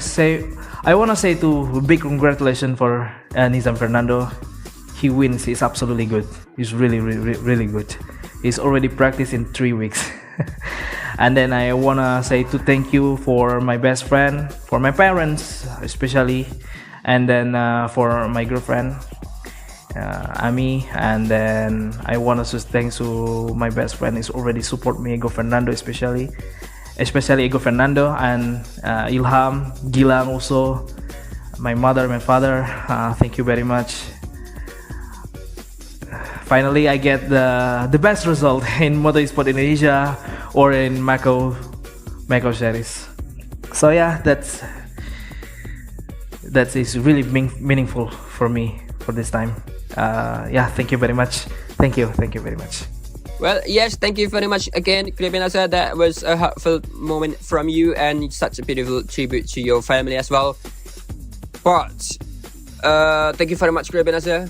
want to say to big congratulations for Nizam Fernando. He wins. He's absolutely good. He's really good. He's already practiced in 3 weeks. And then I want to say to thank you for my best friend, for my parents especially, and then for my girlfriend Ami. And then I want to say thanks to my best friend is already support me, Ego Fernando, especially Ego Fernando, and Ilham, Gilang also, my mother, my father. Thank you very much. Finally, I get the best result in Moto Esport Indonesia or in Macoi series. So yeah, that is really meaningful for me for this time. Yeah, thank you very much. Thank you very much. Well, yes, thank you very much again, Kripinasa. That was a heartfelt moment from you and such a beautiful tribute to your family as well. But thank you very much, Kripinasa.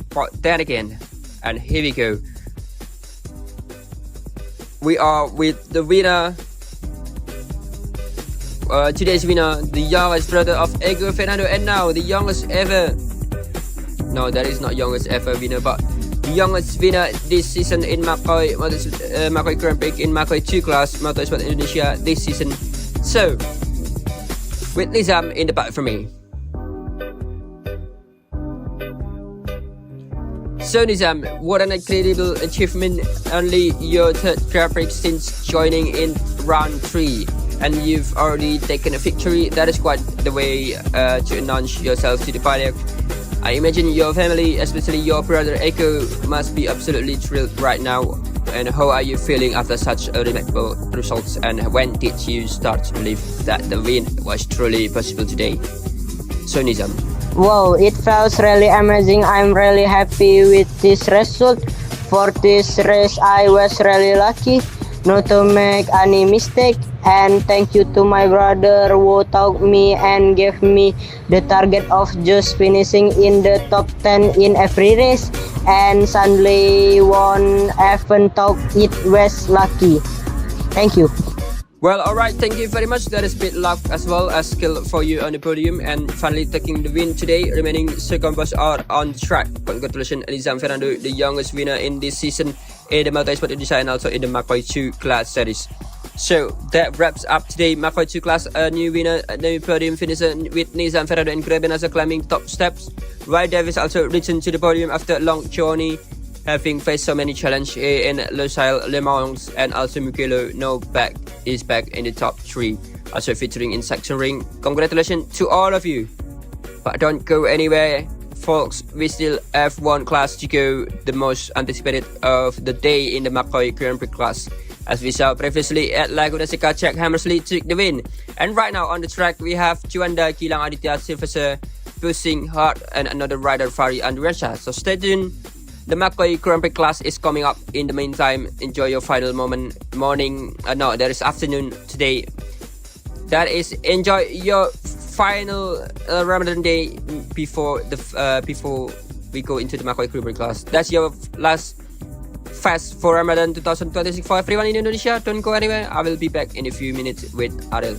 But then again, and here we go. We are with the winner. Today's winner, the youngest brother of Ego Fernando, and now the youngest ever. No, that is not youngest ever winner, but the youngest winner this season in Macoi Grand Prix in Macoi 2 class, Moto Esport Indonesia this season. So, with Nizam in the back for me. So Nizam, what an incredible achievement, only your third Grand Prix since joining in round 3. And you've already taken a victory. That is quite the way to announce yourself to the paddock. I imagine your family, especially your brother Eko, must be absolutely thrilled right now. And how are you feeling after such a remarkable results? And when did you start to believe that the win was truly possible today? So Nizam. Wow, it feels really amazing. I'm really happy with this result. For this race, I was really lucky not to make any mistake. And thank you to my brother who taught me and gave me the target of just finishing in the top 10 in every race. And suddenly won even though it was lucky. Thank you. Well, alright, thank you very much. That is a bit luck as well as skill for you on the podium and finally taking the win today. Remaining circumstances are on track. Congratulations, Nizam Fernando, the youngest winner in this season in the Moto Esport Indonesia and also in the Macoi 2 class series. So that wraps up today. Macoi 2 class, a new winner, a new podium finisher with Nizam Fernando and Kripinasa climbing top steps. Ryan Davis also returned to the podium after a long journey, having faced so many challenges in Lusail, Le Mans, and also Mugello is back in the top 3, also featuring in section ring. Congratulations to all of you. But don't go anywhere, folks. We still have one class to go, the most anticipated of the day in the Macoi Grand Prix class. As we saw previously at Laguna Seca, Jack Hammersley took the win. And right now on the track we have Juanda, Gilang Aditya, Silvestre pushing hard, and another rider, Fari Andriasha. So stay tuned The Macoi Grand Prix class is coming up. In the meantime, enjoy your final there is afternoon today. That is, enjoy your final Ramadan day before we go into the Macoi Grand Prix class. That's your last fast for Ramadan 2026 for everyone in Indonesia. Don't go anywhere. I will be back in a few minutes with Ariel.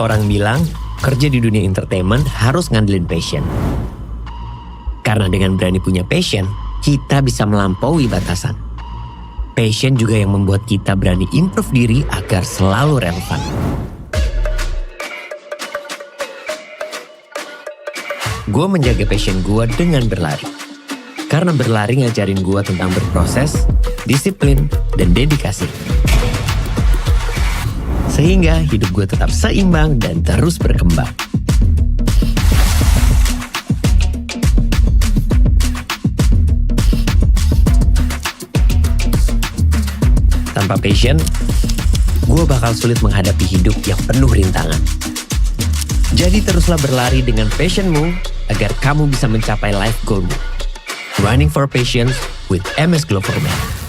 Orang bilang, kerja di dunia entertainment harus ngandelin passion. Karena dengan berani punya passion, kita bisa melampaui batasan. Passion juga yang membuat kita berani improve diri agar selalu relevan. Gue menjaga passion gue dengan berlari. Karena berlari ngajarin gue tentang berproses, disiplin, dan dedikasi. Sehingga hidup gue tetap seimbang dan terus berkembang. Tanpa passion, gue bakal sulit menghadapi hidup yang penuh rintangan. Jadi teruslah berlari dengan passionmu agar kamu bisa mencapai life goalmu. Running for Passion with MS Gloverman.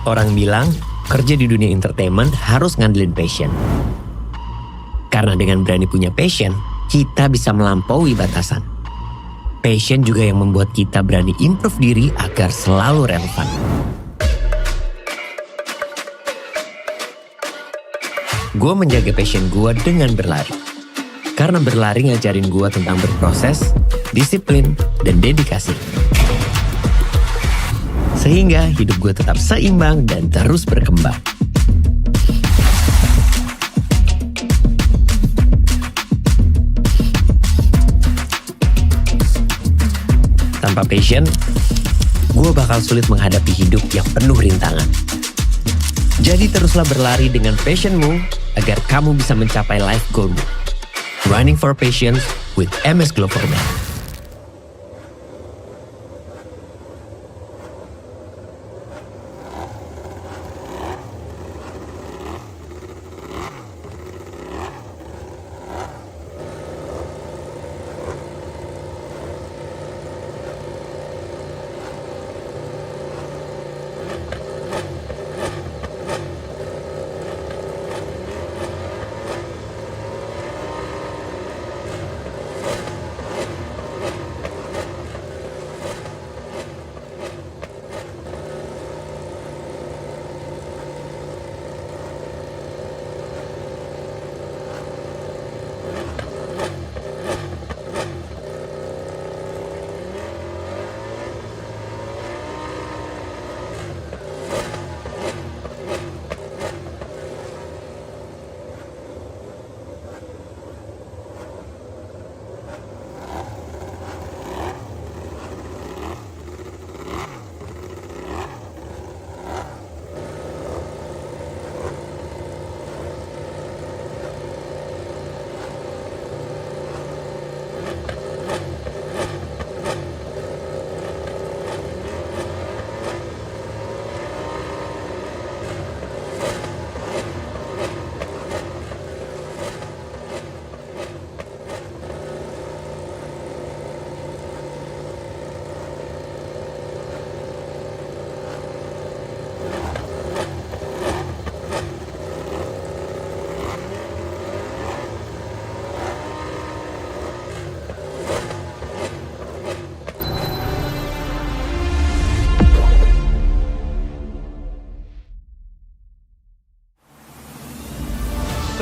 Orang bilang, kerja di dunia entertainment harus ngandelin passion. Karena dengan berani punya passion, kita bisa melampaui batasan. Passion juga yang membuat kita berani improve diri agar selalu relevan. Gue menjaga passion gue dengan berlari. Karena berlari ngajarin gue tentang berproses, disiplin, dan dedikasi. Sehingga hidup gue tetap seimbang dan terus berkembang. Tanpa passion, gue bakal sulit menghadapi hidup yang penuh rintangan. Jadi teruslah berlari dengan passionmu agar kamu bisa mencapai life goalmu. Running for Passion with MS Glover Man.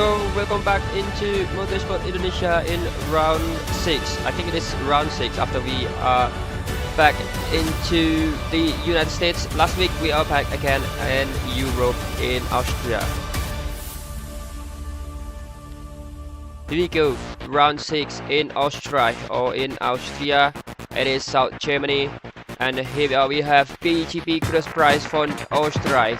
So welcome back into Motorsport Indonesia in round 6. I think it is round 6 after we are back into the United States. Last week we are back again in Europe, in Austria. Here we go, round 6 in Austria or in Austria. It is South Germany, and here we have BGP Cross Prize for Austria.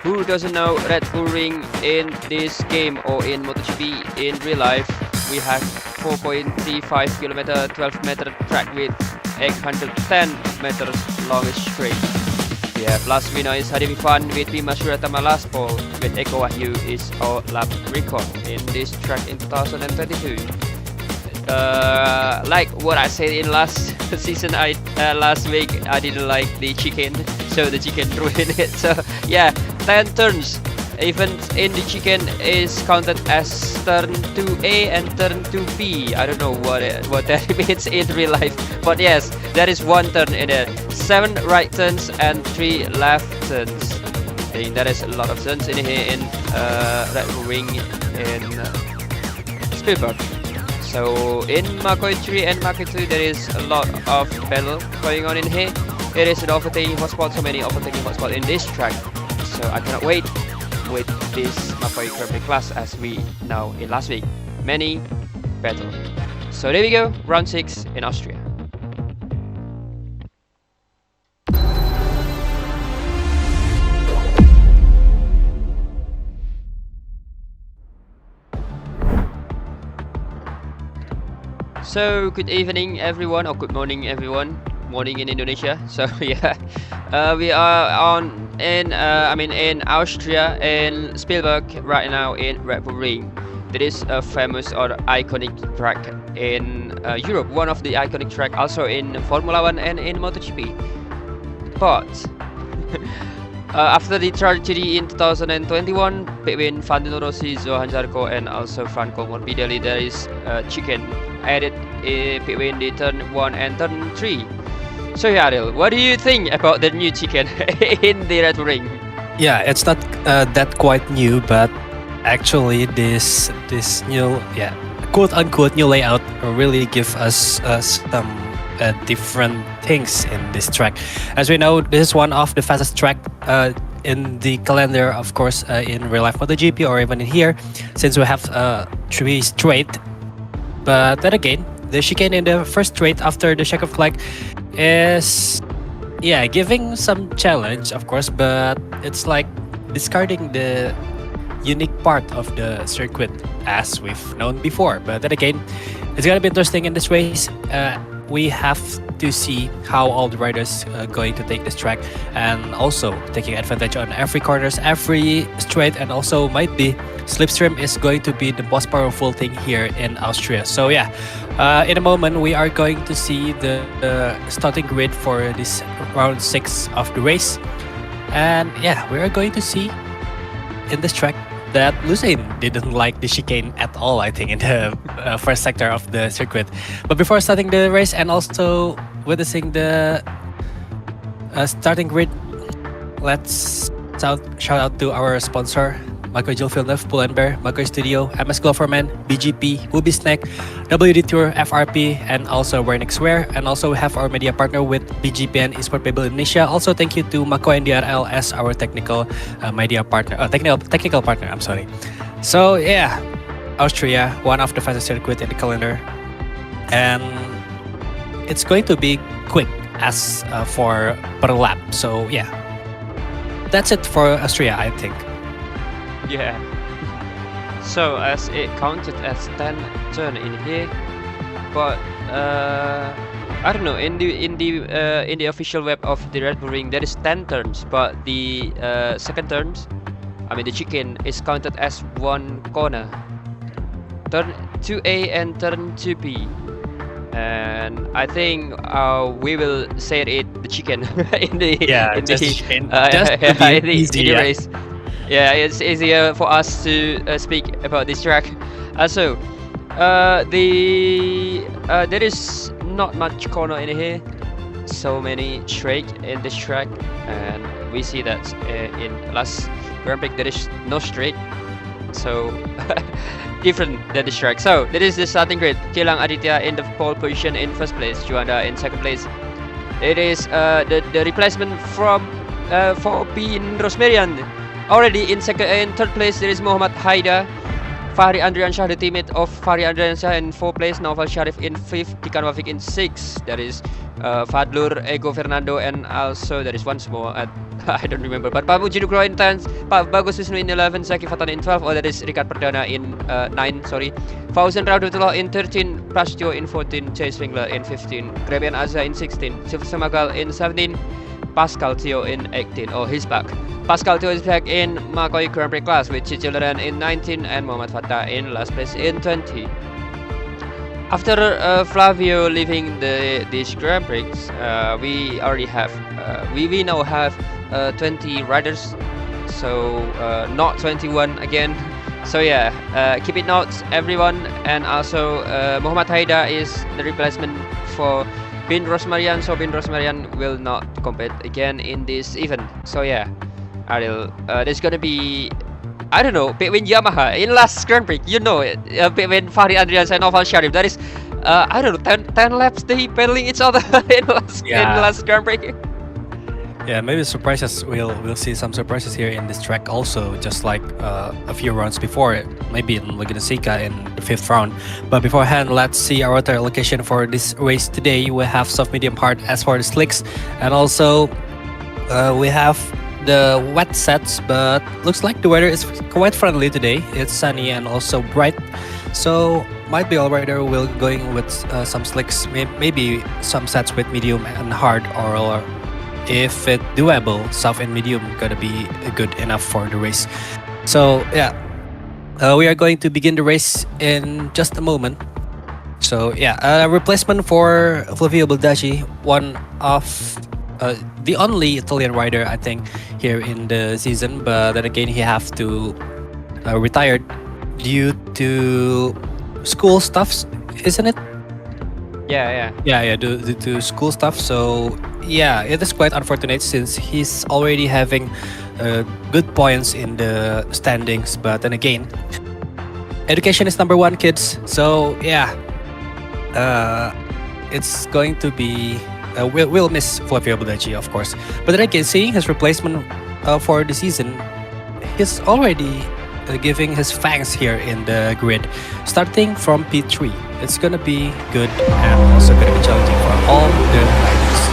Who doesn't know Red Bull Ring in this game or in MotoGP in real life? We have 4.35 km 12 meter track with 810 meters long straight. We have last winner is Hadi Vivan with Bima Suratama last pole with Eko Wahyu is our lap record in this track in 2022. Like what I said in last season, last week I didn't like the chicken, so the chicken ruined it. So yeah, 10 turns. Even in the chicken is counted as turn 2A and turn 2B. I don't know what that means in real life, but yes, there is one turn in it. 7 right turns and 3 left turns. I think that is a lot of turns in here in Red Bull Ring in Spielberg. So in Macoi 3 and Macoi 2 there is a lot of battle going on in here. It is an overtaking hotspot, so many overtaking hotspots in this track. So I cannot wait with this Macoi Grand Prix class as we know in last week. Many battle. So there we go, round 6 in Austria. So good evening everyone, or good morning everyone. Morning in Indonesia. So yeah, we are in Austria in Spielberg right now in Red Bull Ring. That is a famous or iconic track in Europe. One of the iconic track also in Formula 1 and in MotoGP. But After the tragedy in 2021 between Valentino Rossi, Johan Zarco, and also Franco Morbidelli, there is chicken added between the turn 1 and turn 3. So yeah, Ariel, what do you think about the new chicken in the Red Bull Ring? Yeah, it's not that quite new, but actually this new, yeah, quote unquote new layout really give us some different things in this track. As we know, this is one of the fastest track in the calendar, of course, in real life MotoGP or even in here, since we have 3 straight. But then again, the chicane in the first straight after the checkered flag is, yeah, giving some challenge, of course, but it's like discarding the unique part of the circuit as we've known before. But then again, it's gonna be interesting in this race. We have to see how all the riders going to take this track, and also taking advantage on every corners, every straight, and also might be slipstream is going to be the most powerful thing here in Austria. So yeah, in a moment we are going to see the starting grid for this round 6 of the race, and yeah, we are going to see in this track that Lucien didn't like the chicane at all, I think, in the first sector of the circuit. But before starting the race and also witnessing the starting grid, let's shout out to our sponsor, Macoi Jillevilleneuve, Pull&Bear, Macoi Studio, MS Gloverman, BGP, Ubi Snack, WD Tour, FRP, and also Rynex Wear. And also we have our media partner with BGP and Esport Indonesia. Also thank you to Macoi and DRL as our technical media partner, technical partner. I'm sorry. So yeah, Austria, one of the fastest circuit in the calendar, and it's going to be quick as for per lap. So yeah, that's it for Austria, I think. Yeah. So as it counted as 10 turn in here, but I don't know. In the official web of the Red Bull Ring, there is 10 turns, but the second turns, I mean the chicane, is counted as 1 corner. Turn 2A and turn 2B. And I think we will say it the chicken in the in the race. Yeah, it's easier for us to speak about this track. Also, there is not much corner in here. So many straight in this track, and we see that in last Grand Prix there is no straight. So different than this track. So that is the starting grid. Gilang Aditya in the pole position in first place. Juanda in second place. It is the replacement from for Bin Rosmerian. Already in third place there is Muhammad Haida, Fahri Andriansyah, the teammate of Fahri Andriansyah in 4th place, Naufal Sharif in 5th, Tikan Wafik in 6th. There is Fadlur, Ego Fernando, and also there is once more at I don't remember, but Pak Muji Nugroho in 10th, Pak Bagus Wisnu in 11th, Zaki Fatana in 12th, or that is Ricard Perdana in 9th, sorry. Fauzan Raudutullah in 13th, Prastio in 14th, Chase Swingler in 15th, Grebian Azza in 16th, Silver Semagal in 17th, Pascal Theo in 18th. Oh, he's back. Pascal Theo is back in Macoi Grand Prix class with Chichileran in 19 and Muhammad Fatah in last place in 20. After Flavio leaving this Grand Prix, we already have we now have 20 riders, so not 21 again. So yeah, keep it notes everyone, and also Muhammad Haida is the replacement for Bin Rosmarian, so Bin Rosmarian will not compete again in this event. So yeah, Ariel, there's gonna be, I don't know, between Yamaha in last Grand Prix, you know it, between Fahri Andriansyah and Noval Sharif, that is, I don't know, 10 laps they pedaling each other in last Grand Prix. Yeah, maybe surprises. We'll see some surprises here in this track also, just like a few rounds before, maybe in Laguna Seca in the 5th round. But beforehand, let's see our other allocation for this race today. We have soft, medium, hard as for the slicks, and also we have the wet sets, but looks like the weather is quite friendly today. It's sunny and also bright, so might be all rider will going with some slicks, maybe some sets with medium and hard, or if it doable, soft and medium gonna be good enough for the race. So yeah, we are going to begin the race in just a moment. So yeah, replacement for Flavio Baldacci, one of the only Italian rider I think here in the season. But then again, he have to retired due to school stuffs, isn't it? Yeah. Yeah, due to school stuff. So yeah, it is quite unfortunate since he's already having good points in the standings. But then again, education is number one, kids. So yeah, it's going to be we'll miss Flavio Bellacci, of course. But then again, seeing his replacement for the season, he's already giving his fangs here in the grid, starting from P3. It's gonna be good and also gonna be challenging for all the riders.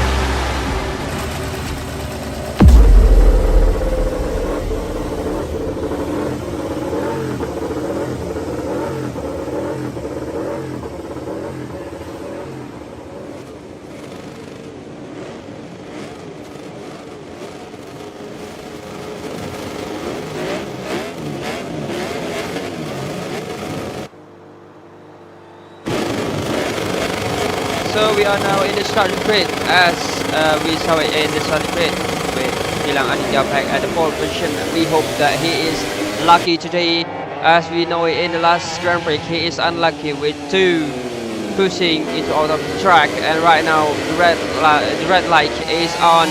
So we are now in the starting grid as we saw it in the starting grid with Gilang Aditya back at the pole position. We hope that he is lucky today. As we know in the last Grand Prix, he is unlucky with 2 pushing into out of the track, and right now the red light is on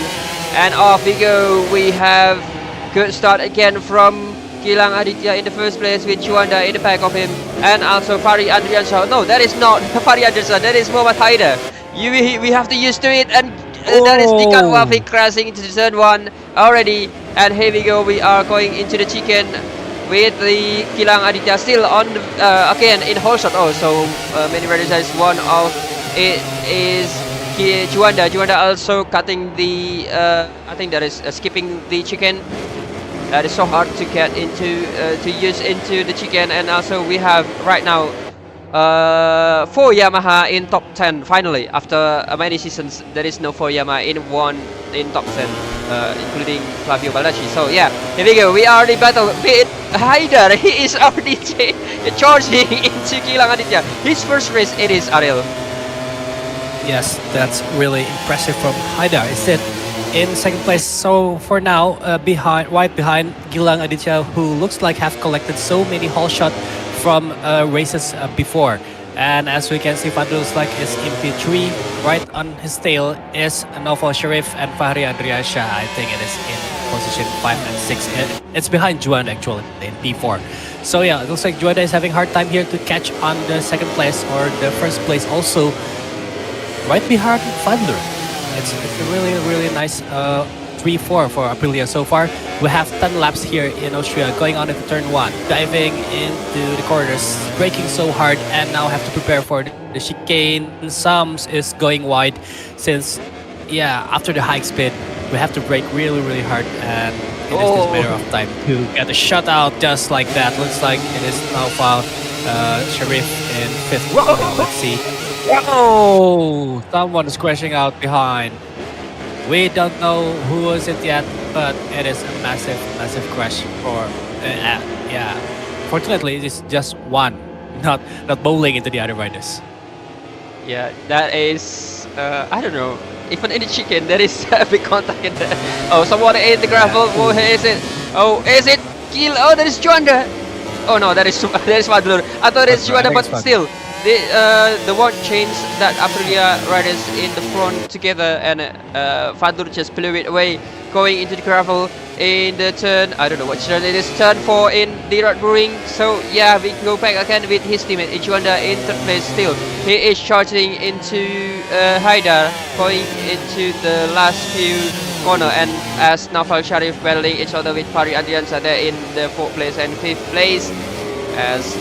and off we go. We have good start again from Gilang Aditya in the first place with Juanda in the back of him, and also Fari Andriansyah. No, that is not Fari Andriansyah, that is Muhammad Haider. We have to used to it, and that is Dikan Wafik crashing into the turn 1 already. And here we go, we are going into the chicken with the Gilang Aditya still on the, again in whole shot. Oh, so many riders as one of it is Juanda. Juanda also cutting the I think that is skipping the chicken. That is so hard to get into to use into the chicken. And also we have right now 4 Yamaha in top 10 finally. After many seasons there is no 4 Yamaha in top 10, including Flavio Baldacci. So yeah, here we go, we are in battle with Haider. He is already charging into Gilang Aditya. His first race it is, Ariel. Yes, that's really impressive from Haider. Instead in second place, so for now right behind Gilang Aditya, who looks like have collected so many whole shot from races before. And as we can see, Fadl's like is in P3. Right on his tail is Novel Sharif and Fahri Andriansyah. I think it is in position 5 and 6. It's behind Juanda actually in P4. So yeah, it looks like Juanda is having a hard time here to catch on the second place or the first place, also right behind Fadler. It's a really nice 3-4 for Aprilia so far. We have 10 laps here in Austria, going on into turn 1, diving into the corners, braking so hard, and now have to prepare for the chicane. Sums is going wide since, yeah, after the high speed, we have to brake really hard, and it is just a matter of time to get a shutout just like that. Looks like it is now Sharif in 5th. Let's see. Oh, someone is crashing out behind. We don't know who is it yet, but it is a massive crash for yeah. Fortunately, it is just one, not bowling into the other riders. Yeah, that is I don't know. Even in the chicken, there is a big contact in there. Oh, someone in the gravel. Oh, is it? Oh, is it? Kill. Oh, that is Juanda. Oh no, that is Fadlur. I thought it's Juanda, but still. The one change that Aprilia riders in the front together, and Fadlur just blew it away, going into the gravel in the turn. I don't know what turn it is. Turn 4 in the Red Bull Ring. So yeah, we go back again with his teammate Juanda in third place still. He is charging into Haidar, going into the last few corner, and as Naufal Sharif battling each other with Fahri Andriansyah there in the 4th place and 5th place. As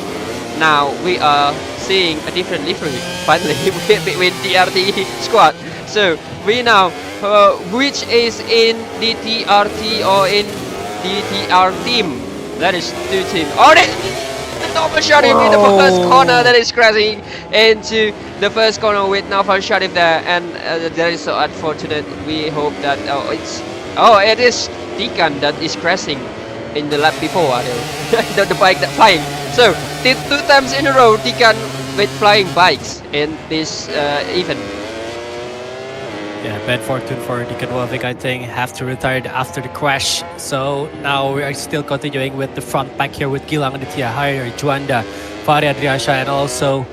now we are seeing a different livery finally between TRT squad. So we now which is in the TRT or in the TR team. That is 2 teams. Oh, Naufal Sharif in the first corner. That is crashing into the first corner with Naufal Sharif there, and that is so unfortunate. We hope that it is Dikan that is crashing in the lap before. The bike that flying. So 2 times in a row Dikan with flying bikes in this event. Yeah, bad fortune for Dikanovic, I think, have to retire after the crash. So now we are still continuing with the front pack here with Gilang Aditya, Haider, Juanda, Fahri Adriasha, and also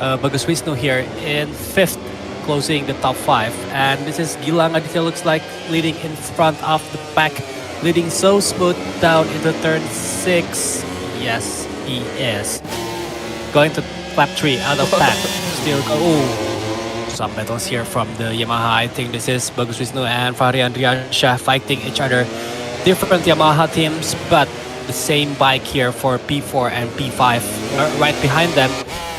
Bagus Wisnu here in 5th, closing the top 5. And this is Gilang Aditya, looks like leading in front of the pack, leading so smooth down into turn 6. Yes, he is. Going to lap 3 out of pack. Still some battles here from the Yamaha. I think this is Bagus Wisnu and Fahri Andriansha fighting each other. Different Yamaha teams, but the same bike here for P4 and P5. Right behind them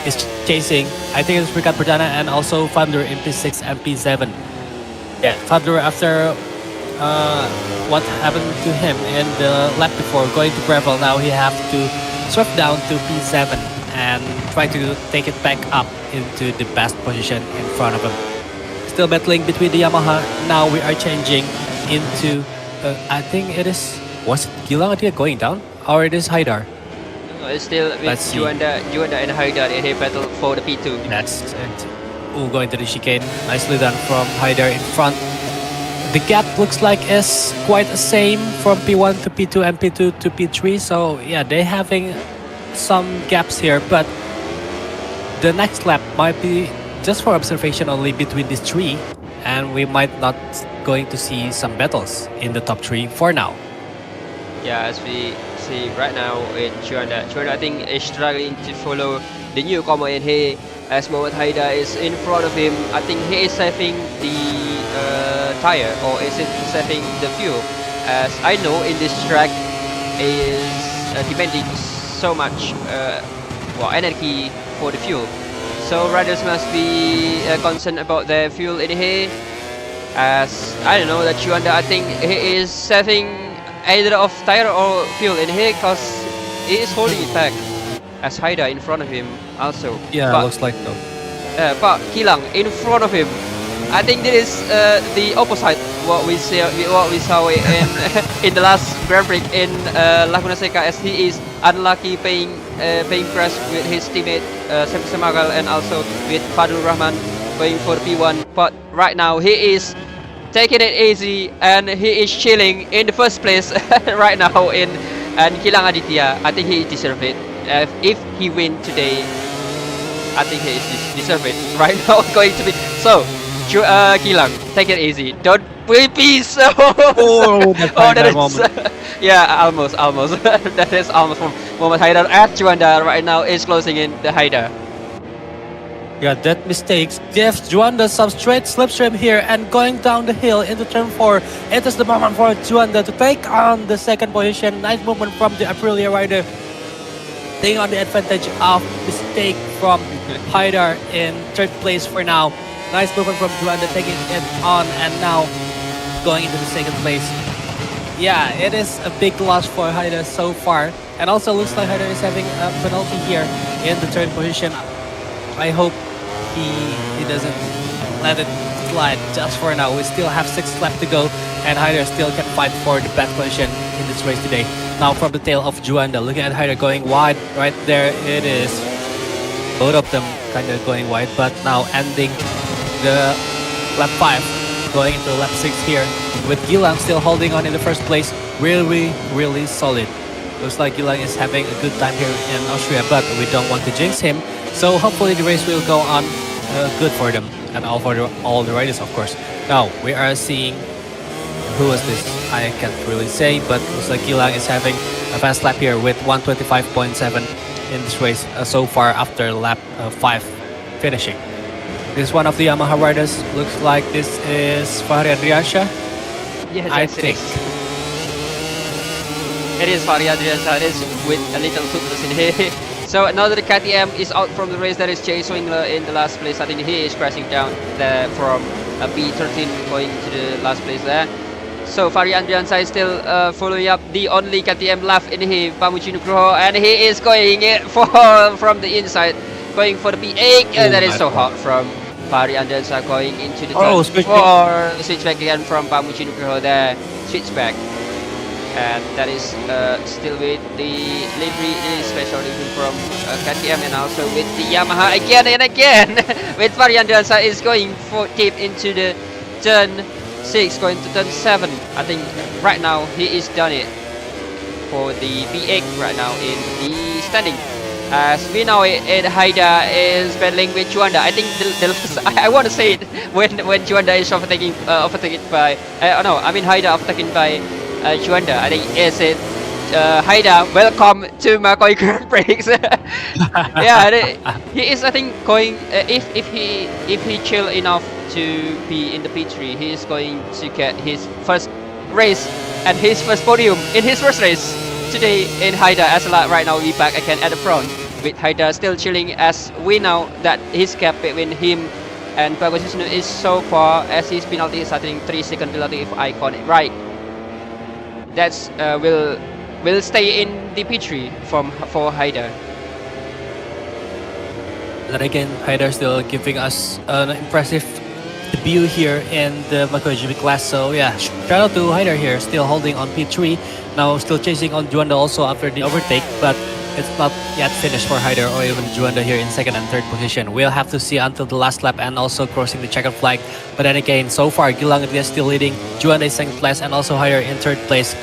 is chasing, I think it's Rikat Perdana and also Fadler in P6 and P7. Yeah, Fadler after what happened to him in the lap before going to gravel, now he have to swerve down to P7 and try to take it back up into the best position in front of him. Still battling between the Yamaha. Now we are changing into, I think it is, was it Gilang Aditya going down? Or it is Haidar? No, it's still with Juanda and Haidar in a battle for the P2. That's it. Going to the chicane. Nicely done from Haidar in front. The gap looks like is quite the same from P1 to P2 and P2 to P3. So yeah, they're having some gaps here, but the next lap might be just for observation only between these 3, and we might not going to see some battles in the top 3 for now. Yeah, as we see right now in Juanda, I think is struggling to follow the newcomer in here, as Mohamed Haidar is in front of him. I think he is saving the tire, or is it saving the fuel? As I know in this track is demanding so much energy for the fuel, so riders must be concerned about their fuel in here. As I don't know that Juanda, I think he is saving either of tire or fuel in here, because he is holding it back as Haidar in front of him also. Yeah, but, looks like so. But Gilang in front of him, I think this is the opposite what we saw in in the last Grand Prix in Laguna Seca, as he is unlucky paying crash with his teammate Sam Samagal and also with Fadul Rahman going for P1. But right now he is taking it easy and he is chilling in the first place right now in, and Gilang Aditya, I think he deserves it. If he win today, I think he is deserve it right now. Going to be so. Gilang, take it easy. Don't please. That is, yeah, almost. That is almost from Mohamed Haidar at Juanda right now is closing in the Haidar. Yeah, that mistakes gives Juanda some straight slipstream here and going down the hill into turn 4. It is the moment for Juanda to take on the second position. Nice movement from the Aprilia rider, taking on the advantage of mistake from Haidar in 3rd place for now. Nice movement from Juanda, taking it on and now going into the 2nd place. Yeah, it is a big loss for Haidar so far, and also looks like Haidar is having a penalty here in the 3rd position. I hope he doesn't let it slide just for now. We still have 6 left to go, and Haidar still can fight for the best position in this race today. Now from the tail of Juanda, looking at Haidar going wide right there. It is both of them kind of going wide, but now ending the lap 5, going into lap 6 here with Gilang still holding on in the 1st place. Really solid. Looks like Gilang is having a good time here in Austria, but we don't want to jinx him. So hopefully the race will go on good for them and all the riders, of course. Now we are seeing, who was this? I can't really say, but looks like Gilang is having a fast lap here with 125.7 in this race so far after lap 5 finishing. This is one of the Yamaha riders. Looks like this is Fahri Adriansha. Yes, I think. It is Fahri Adriansha. It is with a little footloose in here. So another KTM is out from the race. That is Jay Swingler in the last place. I think he is crashing down there from P13 going to the last place there. So Fahri Andriansha is still following up the only KTM left in here, Pamuji Nugroho, and he is going from the inside, going for the P8. That is so hot from Fahri Andriansha going into the turn 4. Switch back again from Pamuji Nugroho there. Switch back. And that is still with the livery, special livery from KTM, and also with the Yamaha again and again. With Fahri Andriansha is going for deep into the turn 6, going to turn 7. I think right now he is done it for the B8 right now in the standing. As we know it, Haida is battling with Juanda. I think I want to say it when Juanda is overtaken by Haida overtaken by Juanda. I think is it Haida, welcome to Macoi Grand Prix. Yeah, he is I think going if he chill enough to be in the P3, he is going to get his first race and his first podium in his first race today in Haida. As right now we back again at the front with Haida still chilling, as we know that his gap between him and Macoi Jillevilleneuve is so far, as his penalty is I think 3-second penalty if I got it right. That's will stay in the P3 for Haida. Then again, Haida still giving us an impressive debut here in the Macoi GP class. So yeah, shout out to Haida here, still holding on P3. Now still chasing on Juanda also after the overtake, but it's not yet finished for Haida or even Juanda here in second and third position. We'll have to see until the last lap and also crossing the checkered flag. But then again, so far Gilang is still leading, Juanda is second place, and also Haida in third place.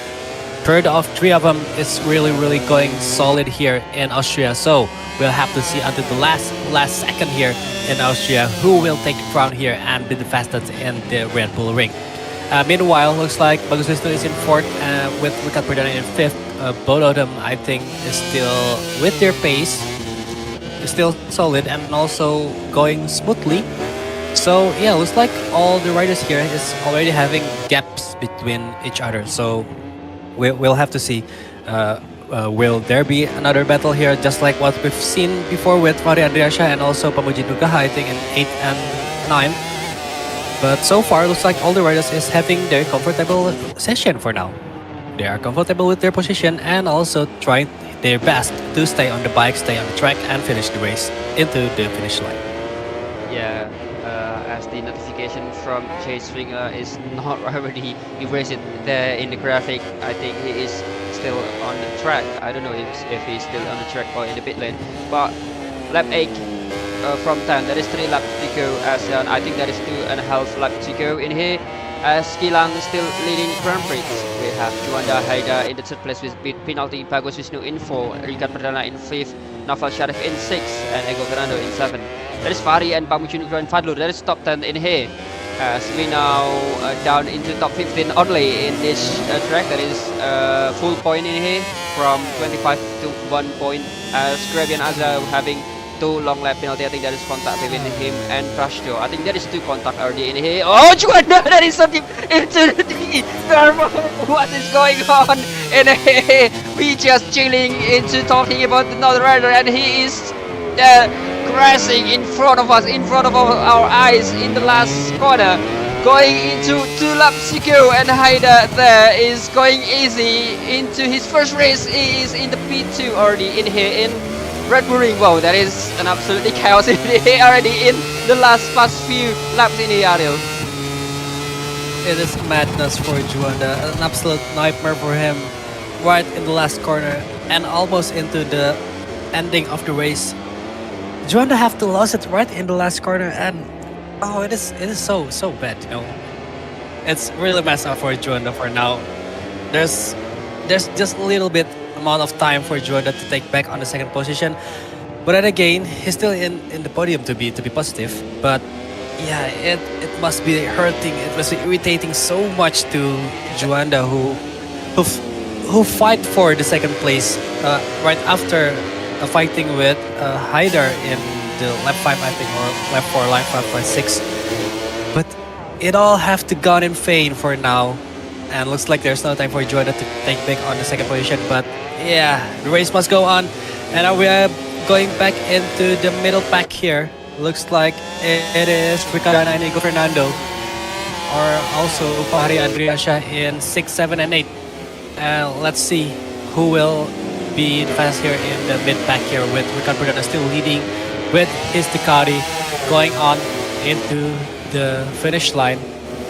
Third of three of them is really going solid here in Austria. So we'll have to see until the last second here in Austria who will take the crown here and be the fastest in the Red Bull Ring. Meanwhile, looks like Macoi Studio is in fourth with Ricardo Perdana in fifth. Both of them, I think, is still with their pace, is still solid and also going smoothly. So yeah, looks like all the riders here is already having gaps between each other. So we'll have to see. Will there be another battle here, just like what we've seen before with Fahri Andriasyah and also Pamuji Nugraha, I think in 8 and 9. But so far, looks like all the riders is having their comfortable session for now. They are comfortable with their position and also trying their best to stay on the bike, stay on the track, and finish the race into the finish line. Yeah, as the notification from Chase Swinger is not already erased there in the graphic, I think he is still on the track. I don't know if he's still on the track or in the pit lane. But lap 8 from 10, there is 3 laps to go, as I think there is 2.5 laps to go in here. As Gilang still leading Grand Prix, we have Juanda Haida in the third place with penalty, Macoi Jillevilleneuve in 4, Ricardo Perdana in 5th, Naval Sharif in 6th, and Ego Fernando in 7th. There is Fahri and Pamuji Nugraha and Fadlur. There is top 10 in here. As we now down into top 15 only in this track. There is full point in here from 25 to 1 point. As Krabian Azza having 2 long lap penalty. I think there is contact between him and Prashto. I think there is 2 contact already in here. Oh, Juanda, that is so deep into the thermal. What is going on in here? We just chilling into talking about another rider, and he is crashing in front of us, in front of our eyes in the last corner. Going into 2 laps to go, and Haida there is going easy into his first race. He is in the P2 already in here in Red Bull Ring. Wow, that is an absolutely chaos in here already in the past few laps in the Ariel. It is madness for Juanda, an absolute nightmare for him. Right in the last corner and almost into the ending of the race. Juanda have to lose it right in the last corner, and oh, it is so bad, you know. It's really messed up for Juanda for now. There's just a little bit amount of time for Juanda to take back on the second position, but then again, he's still in the podium to be positive. But yeah, it must be hurting. It must be irritating so much to Juanda who fight for the second place right after fighting with Haida in the lap 5, I think, or lap 4, lap 5, lap 6. But it all have to gone in vain for now, and looks like there's no time for Juanda to take back on the second position. But yeah, the race must go on, and now we are going back into the middle pack here. Looks like it is Ricardo and Ego Fernando, or also Fahri Andriasyah in 6, 7, and 8. Let's see who will be the fastest here in the mid pack here, with Ricardo Perdana still leading with his Ducati, going on into the finish line,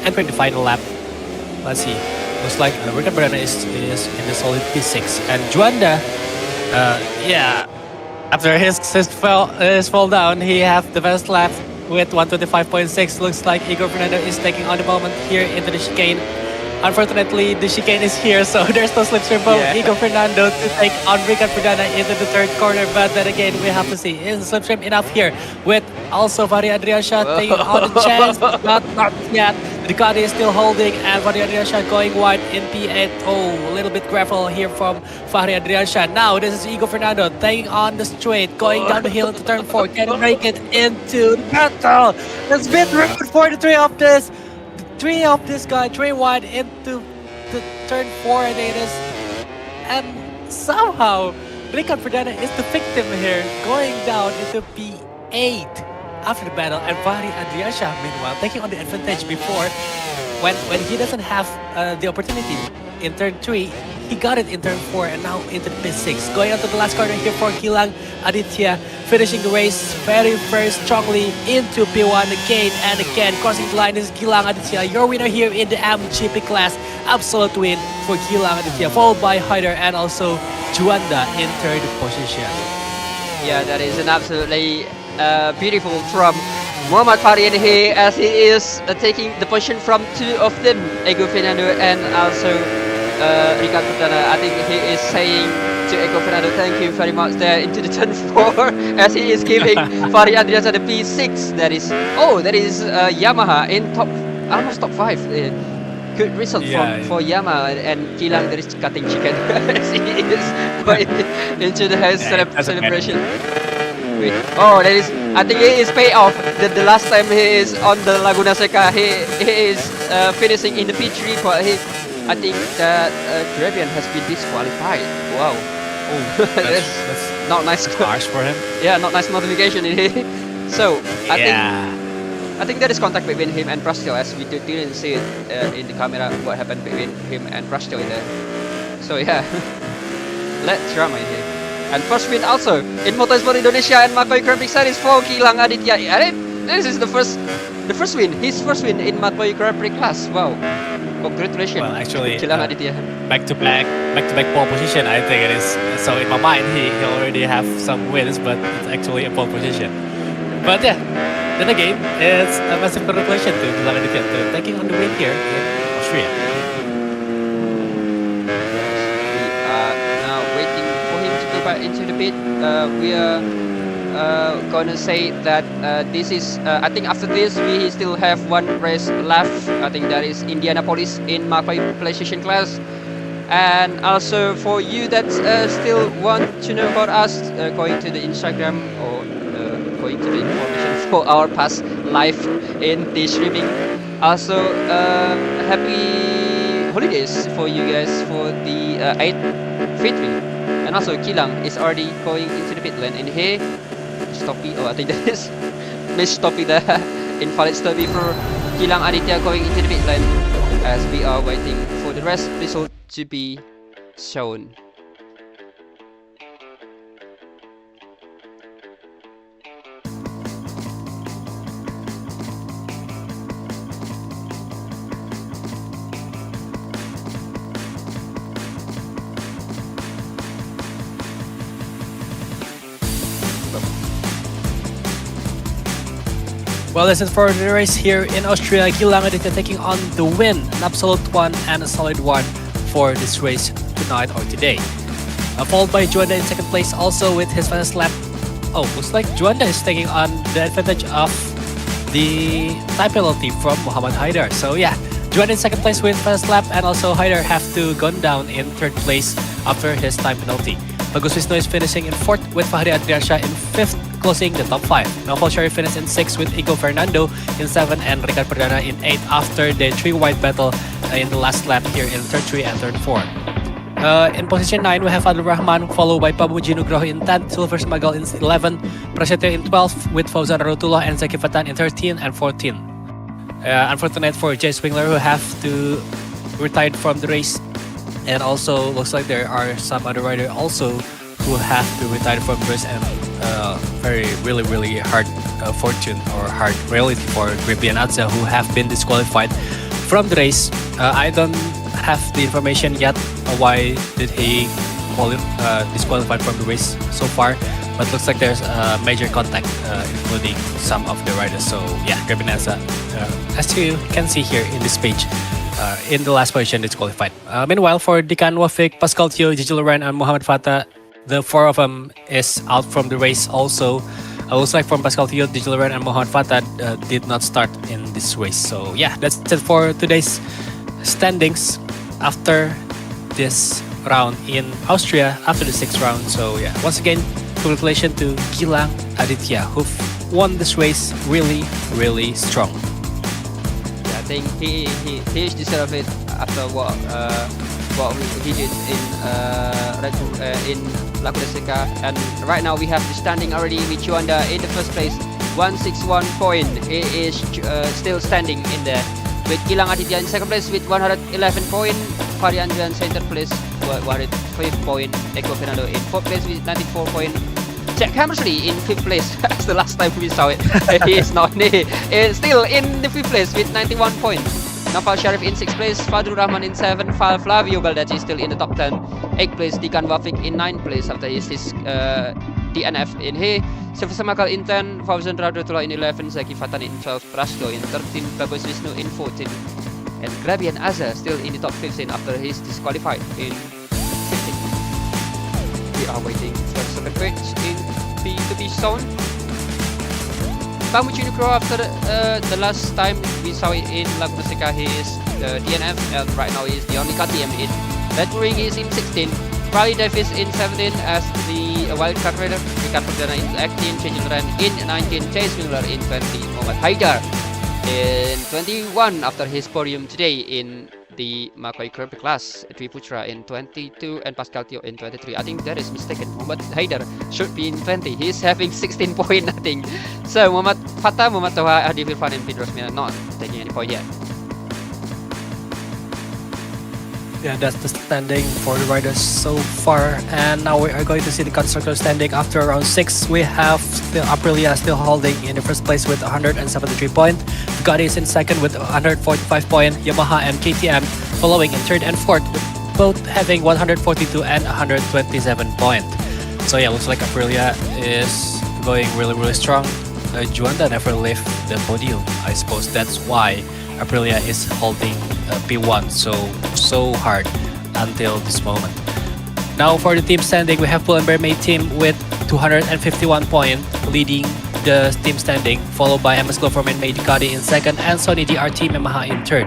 entering the final lap. Let's see. Looks like Ricardo Perdana is in the solid P6, and Juanda, yeah, after his fall down, he have the best lap with 125.6. Looks like Igor Fernando is taking on the moment here into the chicane. Unfortunately, the chicane is here, so there's no slipstream from Igor Fernando to take on Ricardo Perdana into the third corner. But then again, we have to see, is the slipstream enough here? With also Fahri Andriansha taking on the chance, but not yet. Ducati is still holding, and Fahri Andriansha going wide in P8. Oh, a little bit gravel here from Fahri Andriansha. Now, this is Igor Fernando taking on the straight, going down the hill into turn 4. Can he make it into the battle? That's a bit rude for the three of this. Three of this guy, three wide into the turn 4, and it is, and somehow Ricardo Perdana is the victim here, going down into P8 after the battle, and Fahri Andriansha meanwhile taking on the advantage before, when he doesn't have the opportunity in turn 3, he got it in turn 4, and now into the P6, going on to the last corner here for Gilang Aditya, finishing the race very strongly into P1 again and again. Crossing the line is Gilang Aditya, your winner here in the MEI-MacoiGP class. Absolute win for Gilang Aditya, followed by Haider and also Juanda in third position. Yeah, that is an absolutely beautiful from Muhammad Fahri here, as he is taking the position from two of them, Igor Fernando and also Ricardo Perdana. I think he is saying to Igor Fernando, thank you very much there into the turn 4, as he is giving Fahri Andriansha the P6. That is Yamaha in almost top 5. Good result for Yamaha, and Gilang there is cutting chicken as he is going into the house celebration. Oh, that is, I think he is pay off. The last time he is on the Laguna Seca, he is finishing in the P3, but I think that Caribbean has been disqualified. Wow. Oh, that's not nice. Harsh for him. Yeah, not nice notification in here. So I think there is contact between him and Prastil, as we didn't see it in the camera what happened between him and Prastil in there. So yeah, let's drama in here. And first win also in Moto Esport Indonesia and Macoi Grand Prix Series for Gilang Aditya. This is the first win, his first win in Macoi Grand Prix class. Wow, congratulations. Well, actually, Gilang Aditya. back to back pole position. I think it is. So in my mind, he already have some wins, but it's actually a pole position. But yeah, then again, it's a massive congratulations to Gilang Aditya taking on the win here in Austria. Into the pit, we are gonna say that this is I think after this we still have one race left. I think that is Indianapolis in Macoi PlayStation class. And also for you that still want to know about us, going to the Instagram or going to the information for our past live in the streaming. Also happy holidays for you guys for the 8th Fitri. And also Gilang is already going into the pit lane in here. Stoppy, I think that is Miss Stoppy, the invalid stoppy for Gilang Aditya going into the pit lane, as we are waiting for the rest result to be shown. Well, this is for the race here in Austria. Gilang Aditya taking on the win, an absolute one and a solid one for this race tonight or today. Followed by Juanda in second place, also with his fastest lap. Oh, looks like Juanda is taking on the advantage of the time penalty from Muhammad Haider. So yeah, Juanda in second place with fastest lap, and also Haider have to gone down in third place after his time penalty. Bagus Wisnu is finishing in fourth with Fahri Andriansha in fifth, closing the top 5. Novel Sherry finished in 6th with Igor Fernando in 7th and Ricardo Perdana in 8th after the 3-wide battle in the last lap here in third 3 and third 4. In position 9, we have Adil Rahman, followed by Pamuji Nugroho in 10th, Silver Smagal in 11th, Prasetyo in 12th, with Fauzan Rotullah and Zaki Fatan in 13th and 14th. Unfortunate for Jay Swingler, who have to retire from the race. And also looks like there are some other riders also who have to retire from the race, and really hard fortune or hard reality for Grippy and Adza, who have been disqualified from the race. I don't have the information yet why did he disqualified from the race so far, but looks like there's a major contact, including some of the riders. So yeah, Gillevilleneuve, as you can see here in this page, in the last position disqualified. Meanwhile, for Dikan Wafik, Pascal Tio, Jillevilleneuve, and Muhammad Fatah, the four of them is out from the race also. Looks like from Pascal Tio, Jillevilleneuve, and Muhammad Fatah did not start in this race. So yeah, that's it for today's standings after this round in Austria, after the 6th round. So yeah, once again, congratulations to Gilang Aditya, who won this race really, really strong. Yeah, I think he deserved it after what he did in Laguna Seca. And right now we have the standing already with Juanda in the first place, 161 point. He is still standing in there. With Gilang Aditya in second place with 111 point, Fahri Andrian in third place 105 point, Eko Fernando in fourth place with 94 point, Jack Hammersley in fifth place. That's the last time we saw it. He is not still in the fifth place with 91 points. Naval Sharif in 6th place, Fadrul Rahman in 7th, Flavio Baldacci still in the top 10, 8th place, Dikan Wafik in 9th place after his DNF in here, Sylvester Makal in 10th, Fauzan Radutullah in 11th, Zaki Fatan in 12th, Prasto in 13th, Bagus Vishnu in 14th, and Grabian Azza still in the top 15 after he's disqualified in 15th. We are waiting for the second page in B2B zone. Pamucci Nukro, after the last time we saw it in Laguna Seca, he is the DNF, and right now he is the only KTM in. Red Bull Ring is in 16, Riley Davis in 17 as the wildcard rider, Ricardo Perdana in 18, Chase Ran in 19, Chase Miller in 20, Muhammad Haidar in 21 after his podium today in the Macoi Jillevilleneuve class, Dwi Putra in 22 and Pascal Tio in 23. I think that is mistaken. Muhammad Haidar should be in 20. He's having 16 points, I think. So Muhammad Fatah, Muhammad Toha, Adi Firfan and Pedro Smith are not taking any point yet. Yeah, that's the standing for the riders so far. And now we are going to see the constructor standing after round 6. We have still Aprilia still holding in the first place with 173 points. Ducati is in second with 145 points. Yamaha and KTM following in third and fourth, with both having 142 and 127 points. So yeah, looks like Aprilia is going really, really strong. Juanda never left the podium. I suppose that's why Aprilia is holding P1 so hard until this moment. Now for the team standing, we have Pull&Bear Made team with 251 points leading the team standing, followed by MS Global and Made Ducati in second and Sony DRT Yamaha in third.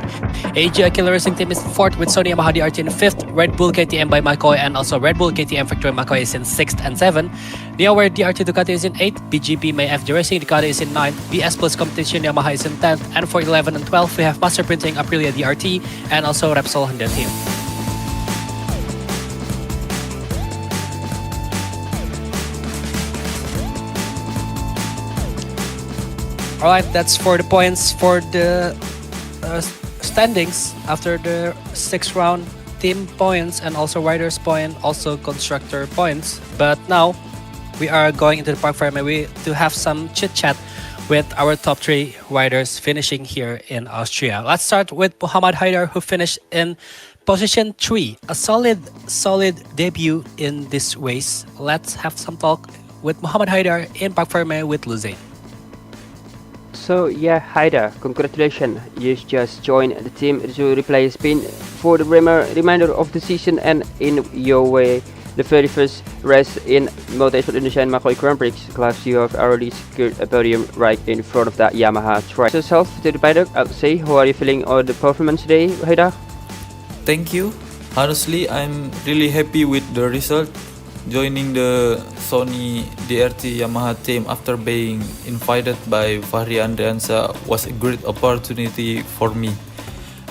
AG Killer Racing team is fourth with Sony Yamaha DRT in fifth, Red Bull KTM by Macoi and also Red Bull KTM Factory Macoi is in sixth and seventh. NeoWare DRT Ducati is in 8th, BGP May FD Racing Ducati is in 9th, BS Plus Competition Yamaha is in 10th, and for 11 and 12 we have Master Printing Aprilia DRT and also Repsol Honda team. Alright, that's for the points for the standings after the 6th round. Team points and also riders point, also constructor points. But now we are going into the park fair maybe to have some chit chat with our top 3 riders finishing here in Austria. Let's start with Muhammad Haidar, who finished in position 3. A solid debut in this race. Let's have some talk with Muhammad Haidar in park fair with Luzain. So yeah, Haidar, congratulations. You just joined the team to replace Spin for the remainder of the season, and in your way, the 31st race in Moto Esport Indonesia and Macoi Grand Prix class, you have already secured a podium right in front of that Yamaha track. Yourself to the paddock, I would say, how are you feeling on the performance today, Haidar? Thank you. Honestly, I'm really happy with the result. Joining the Sony DRT Yamaha team after being invited by Fahri Andriansa was a great opportunity for me.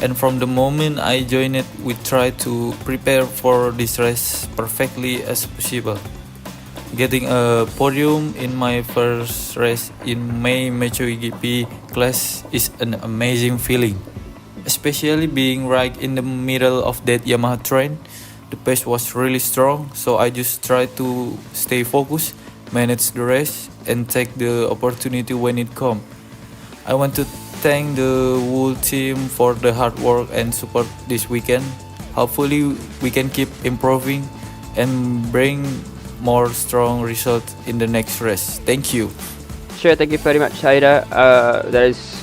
And from the moment I joined it, we tried to prepare for this race perfectly as possible. Getting a podium in my first race in MEI-MacoiGP class is an amazing feeling. Especially being right in the middle of that Yamaha train. The pace was really strong, so I just tried to stay focused, manage the race, and take the opportunity when it comes. I want to thank the whole team for the hard work and support this weekend. Hopefully we can keep improving and bring more strong result in the next race. Thank you. Sure, thank you very much, Haida. That is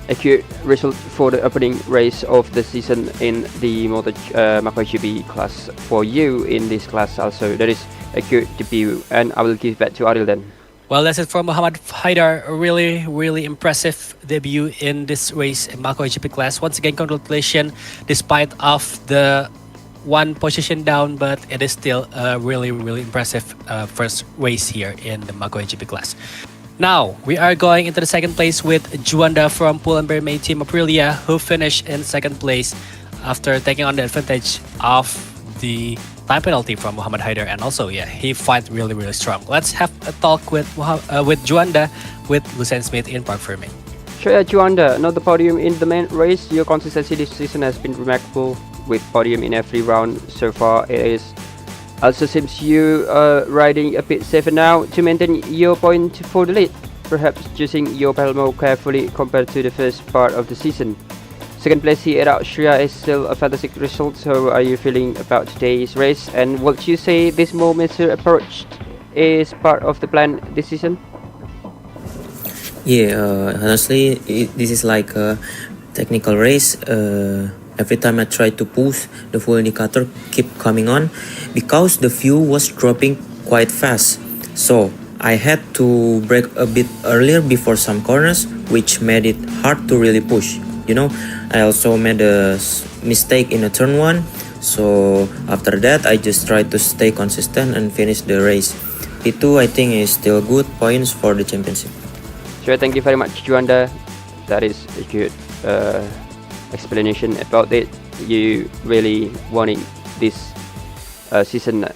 a good result for the opening race of the season in the Moto MacoiGP class for you in this class also. That is a good debut, and I will give back to Adil then. Well, that's it from Muhammad Haidar. A really impressive debut in this race in MacoiGP class. Once again, congratulations, despite of the one position down, but it is still a really impressive first race here in the MacoiGP class. Now, we are going into the second place with Juanda from Pull&Bear MEI Team Aprilia, who finished in second place after taking on the advantage of the time penalty from Muhammad Haidar, and also he fight really strong. Let's have a talk with Juanda with Lucien Smith in Parc Fermé. Sure, Juanda, not the podium in the main race. Your consistency this season has been remarkable with podium in every round so far. It is also seems you are riding a bit safer now to maintain your point for the lead, perhaps choosing your pedal more carefully compared to the first part of the season. Second place here at Austria is still a fantastic result. So are you feeling about today's race, and would you say this more mature approach is part of the plan this season? Yeah, honestly, this is like a technical race. Every time I try to push, the full indicator keep coming on because the fuel was dropping quite fast. So I had to brake a bit earlier before some corners, which made it hard to really push. You know, I also made a mistake in a turn 1. So after that, I just tried to stay consistent and finish the race. P2, I think, is still good points for the championship. Sure, thank you very much, Juanda. That is a good explanation about it. You really wanting this season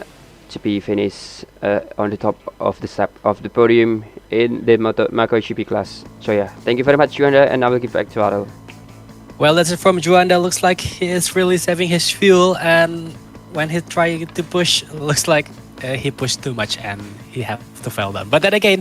to be finished on the top of the podium in the Moto MacoiGP class. So yeah, thank you very much, Juanda, and I will give back to Adel. Well, that's it from Juanda. Looks like he is really saving his fuel, and when he tried to push, looks like he pushed too much and he had to fall down. But then again,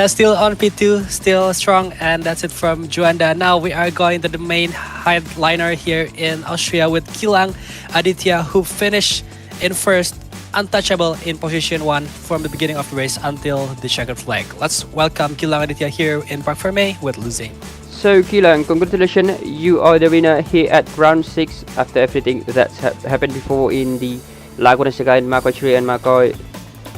still on P2, still strong, and that's it from Juanda. Now we are going to the main headliner here in Austria with Gilang Aditya, who finished in first, untouchable in position 1 from the beginning of the race until the checkered flag. Let's welcome Gilang Aditya here in Parc Fermé with Lucien. So Gilang, congratulations, you are the winner here at round 6 after everything that's happened before in the Laguna Seca in Macoi 3 and Macoi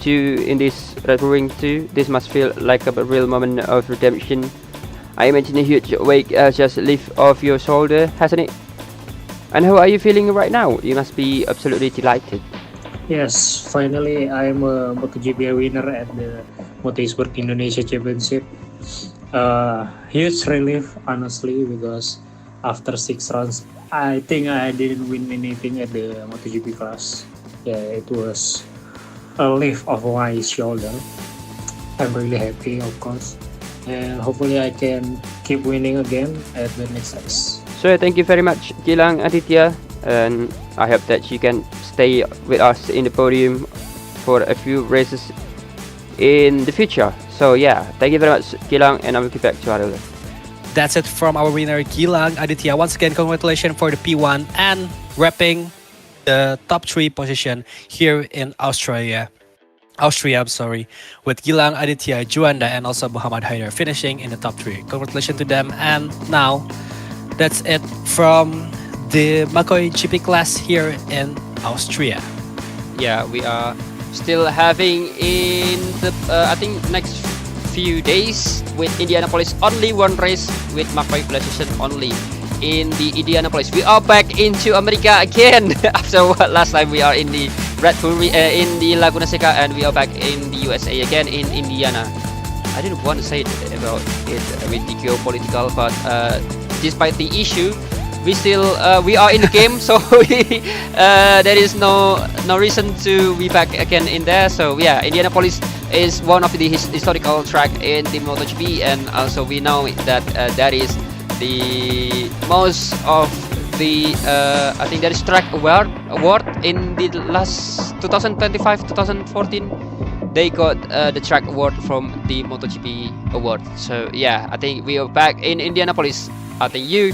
2 in this Red Bull Ring 2. This must feel like a real moment of redemption. I imagine a huge weight just lift off your shoulder, hasn't it? And how are you feeling right now? You must be absolutely delighted. Yes, finally I'm a MotoGP winner at the Motorsport Indonesia Championship. Huge relief, honestly, because after 6 rounds, I think I didn't win anything at the MotoGP class. Yeah, it was a lift of my shoulder. I'm really happy, of course, and hopefully I can keep winning again at the next race. So thank you very much, Gilang Aditya, and I hope that you can stay with us in the podium for a few races in the future. So yeah, thank you very much, Gilang, and I will get back to Adil. That's it from our winner Gilang Aditya. Once again, congratulations for the P1 and wrapping the top 3 position here in Austria, with Gilang Aditya, Juanda, and also Muhammad Haidar finishing in the top 3. Congratulations to them. And now, that's it from the MacoiGP class here in Austria. Yeah, we are still having in the I think next few days with Indianapolis only one race with Macoi PlayStation only in the Indianapolis. We are back into America again after last time we are in the Red Bull in the Laguna Seca, and we are back in the USA again in Indiana. I didn't want to say about it with the geopolitical, but despite the issue, we are in the game, so there is no reason to be back again in there. So yeah, Indianapolis is one of the historical track in the MotoGP, and also we know that that is the most of the I think that is track award in the last 2025-2014. They got the track award from the MotoGP award. So yeah, I think we are back in Indianapolis. I think you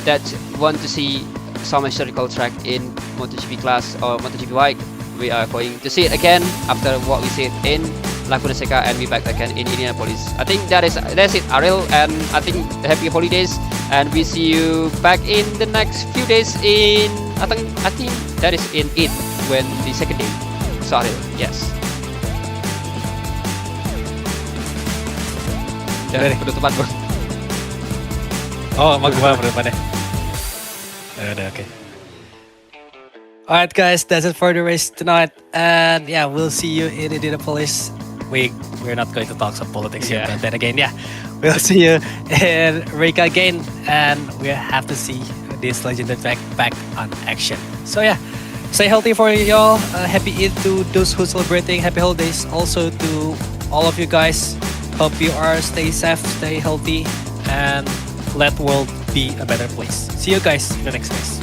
that want to see some historical track in MotoGP class or MotoGP bike, we are going to see it again after what we see it in Laguna Seca, and we back again in Indianapolis. I think that's it, Ariel, and I think happy holidays, and we see you back in the next few days in I think that is in it when the second day. So Ariel, yes. Udah nih. Penutupan bro. Oh, emang gimana penutupannya? Udah, oke. Alright guys, that's it for the race tonight, and yeah, we'll see you in Indianapolis. We're not going to talk some politics here, but then again, yeah, we'll see you in Rica again, and we have to see this legendary track back on action. So yeah, stay healthy for y'all. Happy Eid to those who celebrating. Happy holidays also to all of you guys. Hope you are stay safe, stay healthy, and let world be a better place. See you guys in the next race.